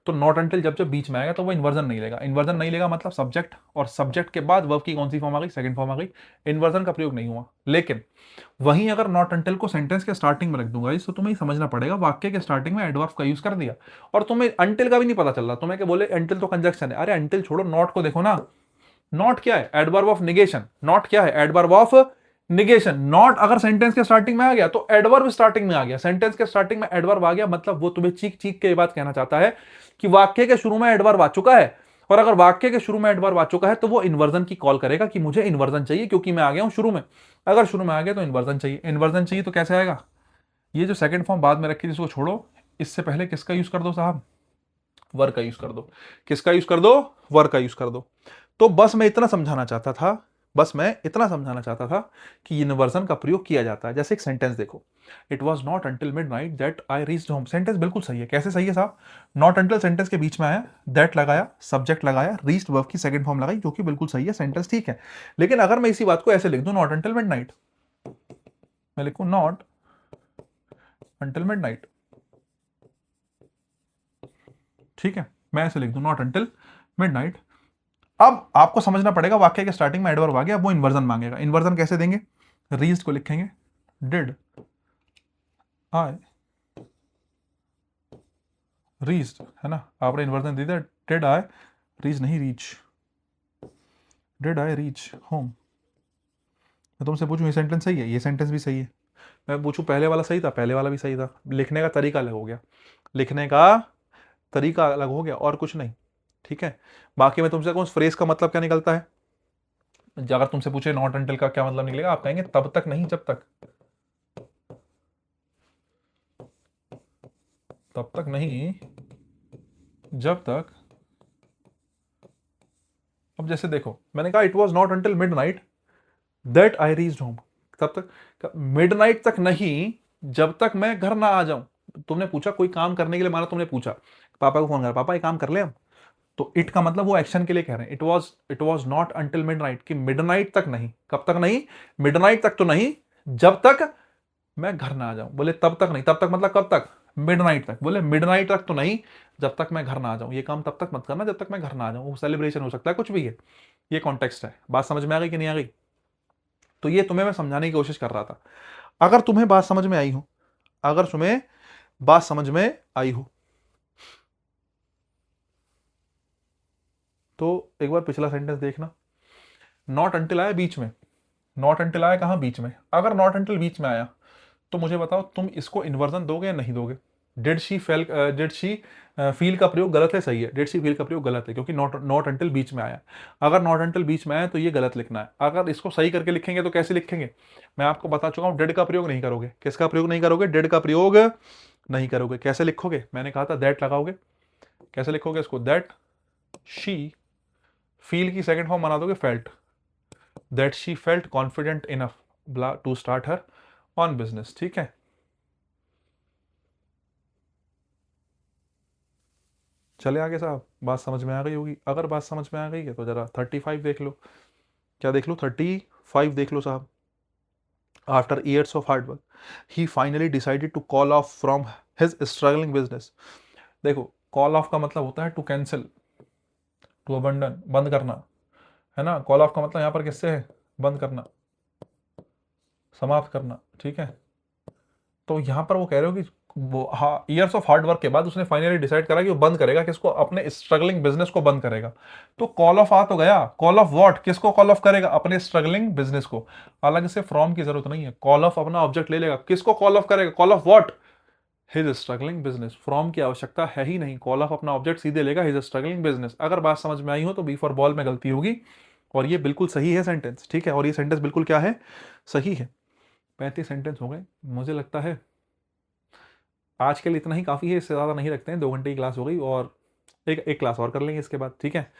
Speaker 1: तो नॉट अंटिल जब जब बीच में आएगा तो वो इन्वर्जन नहीं लेगा। इन्वर्जन नहीं लेगा मतलब सब्जेक्ट, और सब्जेक्ट के बाद वर्ब की कौन सी फॉर्म आ गई? सेकंड फॉर्म आ गई। इन्वर्जन का प्रयोग नहीं हुआ। लेकिन वहीं अगर नॉट अंटिल को सेंटेंस के स्टार्टिंग में रख दूंगा, इसको तुम्हें समझना पड़ेगा, वाक्य के स्टार्टिंग में एडवर्ब का यूज कर दिया और तुम्हें अंटिल का भी नहीं पता चल रहा, तुम्हें क्या बोले अंटिल तो कंजक्शन है। अरे अंटिल छोड़ो, नॉट को देखो ना, नॉट क्या है? Adverb of negation. नॉट क्या है? Adverb of negation. नॉट अगर सेंटेंस के स्टार्टिंग में आ गया तो एडवर्ब स्टार्टिंग में आ गया। सेंटेंस के स्टार्टिंग में एडवर्ब आ गया मतलब वो तुम्हें चीख चीख के ये बात कहना चाहता है कि वाक्य के शुरू में एडवर्ब आ चुका है और अगर वाक्य के शुरू में एडवर्ब आ चुका है तो वो इन्वर्जन की कॉल करेगा कि मुझे इन्वर्जन चाहिए क्योंकि मैं आ गया हूं शुरू में। अगर शुरू में आ गया तो इन्वर्जन चाहिए। इन्वर्जन चाहिए तो कैसे आएगा? ये जो सेकंड फॉर्म बाद में रखी जिसको छोड़ो, इससे पहले किसका यूज कर दो साहब? वर का यूज कर दो। किसका यूज कर दो? वर का यूज कर दो। तो बस मैं इतना समझाना चाहता था, बस मैं इतना समझाना चाहता था कि इन्वर्जन का प्रयोग किया जाता है। जैसे एक सेंटेंस देखो, it was not until mid night that I reached home. Sentence बिल्कुल सही है। कैसे सही है साहब? नॉट अंटिल सेंटेंस के बीच में आया, दैट लगाया, सब्जेक्ट लगाया, रीच्ड वर्ब की सेकंड फॉर्म लगाई, जो कि बिल्कुल सही है, सेंटेंस ठीक है। लेकिन अगर मैं इसी बात को ऐसे लिख दूं, नॉट अंटिल मिड नाइट, मैं लिखूं नॉट अंटिल मिड नाइट, ठीक है, मैं ऐसे लिख दूं नॉट अंटिल मिड नाइट। अब आपको समझना पड़ेगा, वाक्य के स्टार्टिंग में एडवर्ब आ गया, वो इन्वर्जन मांगेगा। इन्वर्जन कैसे देंगे? रीच्ड को लिखेंगे डिड आई रीच्ड, है ना, आपने इन्वर्जन दे दिया, डिड आई रीच, नहीं reach, did I reach home. मैं तुमसे पूछूं ये सेंटेंस सही है? ये सेंटेंस भी सही है। मैं पूछूं पहले वाला सही था? पहले वाला भी सही था। लिखने का तरीका अलग हो गया, लिखने का तरीका अलग हो गया, और कुछ नहीं, ठीक है। बाकी मैं तुमसे कहूं फ्रेज का मतलब क्या निकलता है? अगर तुमसे पूछे नॉट अंटिल का क्या मतलब निकलेगा, आप कहेंगे तब तक नहीं जब तक, तब तक नहीं जब तक। अब जैसे देखो, मैंने कहा it was not until mid night that I reached home. तब तक, मिड नाइट तक नहीं जब तक मैं घर ना आ जाऊं। तुमने पूछा कोई काम करने के लिए, माना तुमने पूछा पापा को फोन कर, पापा ये काम कर ले हम, तो इट का मतलब वो एक्शन के लिए कह रहे हैं। It was not until mid night, कि मिड नाइट तक नहीं। कब तक नहीं? मिड नाइट तक तो नहीं जब तक मैं घर ना आ जाऊं। बोले तब तक नहीं, तब तक मतलब कब तक? मिडनाइट तक। बोले मिडनाइट तक तो नहीं जब तक मैं घर ना आ जाऊं। ये काम तब तक मत करना जब तक मैं घर ना आ जाऊं। वो सेलिब्रेशन हो सकता है, कुछ भी है। ये कॉन्टेक्स्ट है। बात समझ में आ गई कि नहीं आ गई? तो ये तुम्हें मैं समझाने की कोशिश कर रहा था। अगर तुम्हें बात समझ में आई हो, अगर तुम्हें बात समझ में आई हो, तो एक बार पिछला सेंटेंस देखना। नॉट अंटिल आया बीच में, नॉट अंटिल आया कहां? बीच में। अगर नॉट अंटिल बीच में आया तो मुझे बताओ तुम इसको इन्वर्जन दोगे या नहीं दोगे? डिड शी फील का प्रयोग गलत है, सही है? डिड शी फील का प्रयोग गलत है क्योंकि नॉट नॉट अंटिल बीच में आया। अगर नॉट अंटिल बीच में आया तो ये गलत लिखना है। अगर इसको सही करके लिखेंगे तो कैसे लिखेंगे? मैं आपको बता चुका हूं, डिड का प्रयोग नहीं करोगे। किसका प्रयोग नहीं करोगे? डिड का प्रयोग नहीं करोगे। कैसे लिखोगे? मैंने कहा था दैट लगाओगे। कैसे लिखोगे इसको? दैट शी फील की सेकंड फॉर्म बना दोगे felt, that she felt confident enough to start her on business, ठीक है। चले आगे साहब, बात समझ में आ गई होगी। अगर बात समझ में आ गई है तो जरा 35 देख लो। क्या देख लो? 35 देख लो साहब। After years of hard work he finally decided to call off from his struggling business. देखो, कॉल ऑफ का मतलब होता है टू कैंसिल, टू अबंडन, बंद करना, है ना। कॉल ऑफ का मतलब यहां पर किससे है? बंद करना, समाप्त करना, ठीक है। तो यहां पर वो कह रहे हो कि वो, हाँ, ईयर्स ऑफ हार्ड वर्क के बाद उसने फाइनली डिसाइड करा कि वो बंद करेगा किसको? अपने स्ट्रगलिंग बिजनेस को बंद करेगा। तो कॉल ऑफ आ तो गया, कॉल ऑफ व्हाट? किसको कॉल ऑफ करेगा? अपने स्ट्रगलिंग बिजनेस को। अलग से फ्रॉम की जरूरत नहीं है, कॉल ऑफ अपना ऑब्जेक्ट ले लेगा। किसको कॉल ऑफ करेगा? Call of what? His struggling business. From की आवश्यकता है ही नहीं, कॉल ऑफ अपना ऑब्जेक्ट सीधे लेगा, हिज स्ट्रगलिंग बिजनेस। अगर बात समझ में आई हो तो बी फॉर बॉल में गलती होगी, और ये बिल्कुल सही है सेंटेंस, ठीक है। और ये सेंटेंस बिल्कुल क्या है? सही है। 35 सेंटेंस हो गए, मुझे लगता है आज के लिए इतना ही काफ़ी है, इससे ज़्यादा नहीं रखते हैं। 2 घंटे की क्लास हो गई, और एक क्लास और कर लेंगे इसके बाद, ठीक है।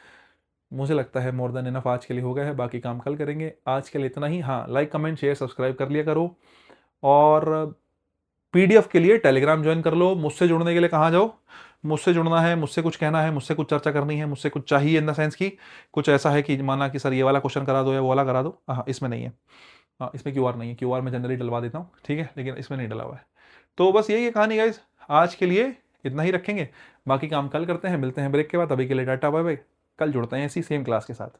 Speaker 1: मुझे लगता है मोर देन इनफ आज के लिए हो गया है, बाकी काम कल करेंगे। आज के लिए इतना ही। हाँ, लाइक कमेंट शेयर सब्सक्राइब कर लिया करो, और पीडीएफ के लिए टेलीग्राम ज्वाइन कर लो। मुझसे जुड़ने के लिए कहाँ जाओ? मुझसे जुड़ना है, मुझसे कुछ कहना है, मुझसे कुछ चर्चा करनी है, मुझसे कुछ चाहिए इन द सेंस की कुछ ऐसा है कि माना कि सर ये वाला क्वेश्चन करा दो या वो वाला करा दो। हाँ, इसमें नहीं है। हाँ, इसमें क्यूआर नहीं है, क्यूआर में जनरली डलवा देता हूँ, ठीक है, लेकिन इसमें नहीं डला हुआ है। तो बस यही है कहानी गाइज, आज के लिए इतना ही रखेंगे। बाकी काम कल करते हैं, मिलते हैं ब्रेक के बाद। अभी के लिए टाटा बाय बाय, कल जुड़ते हैं इसी सेम क्लास के साथ।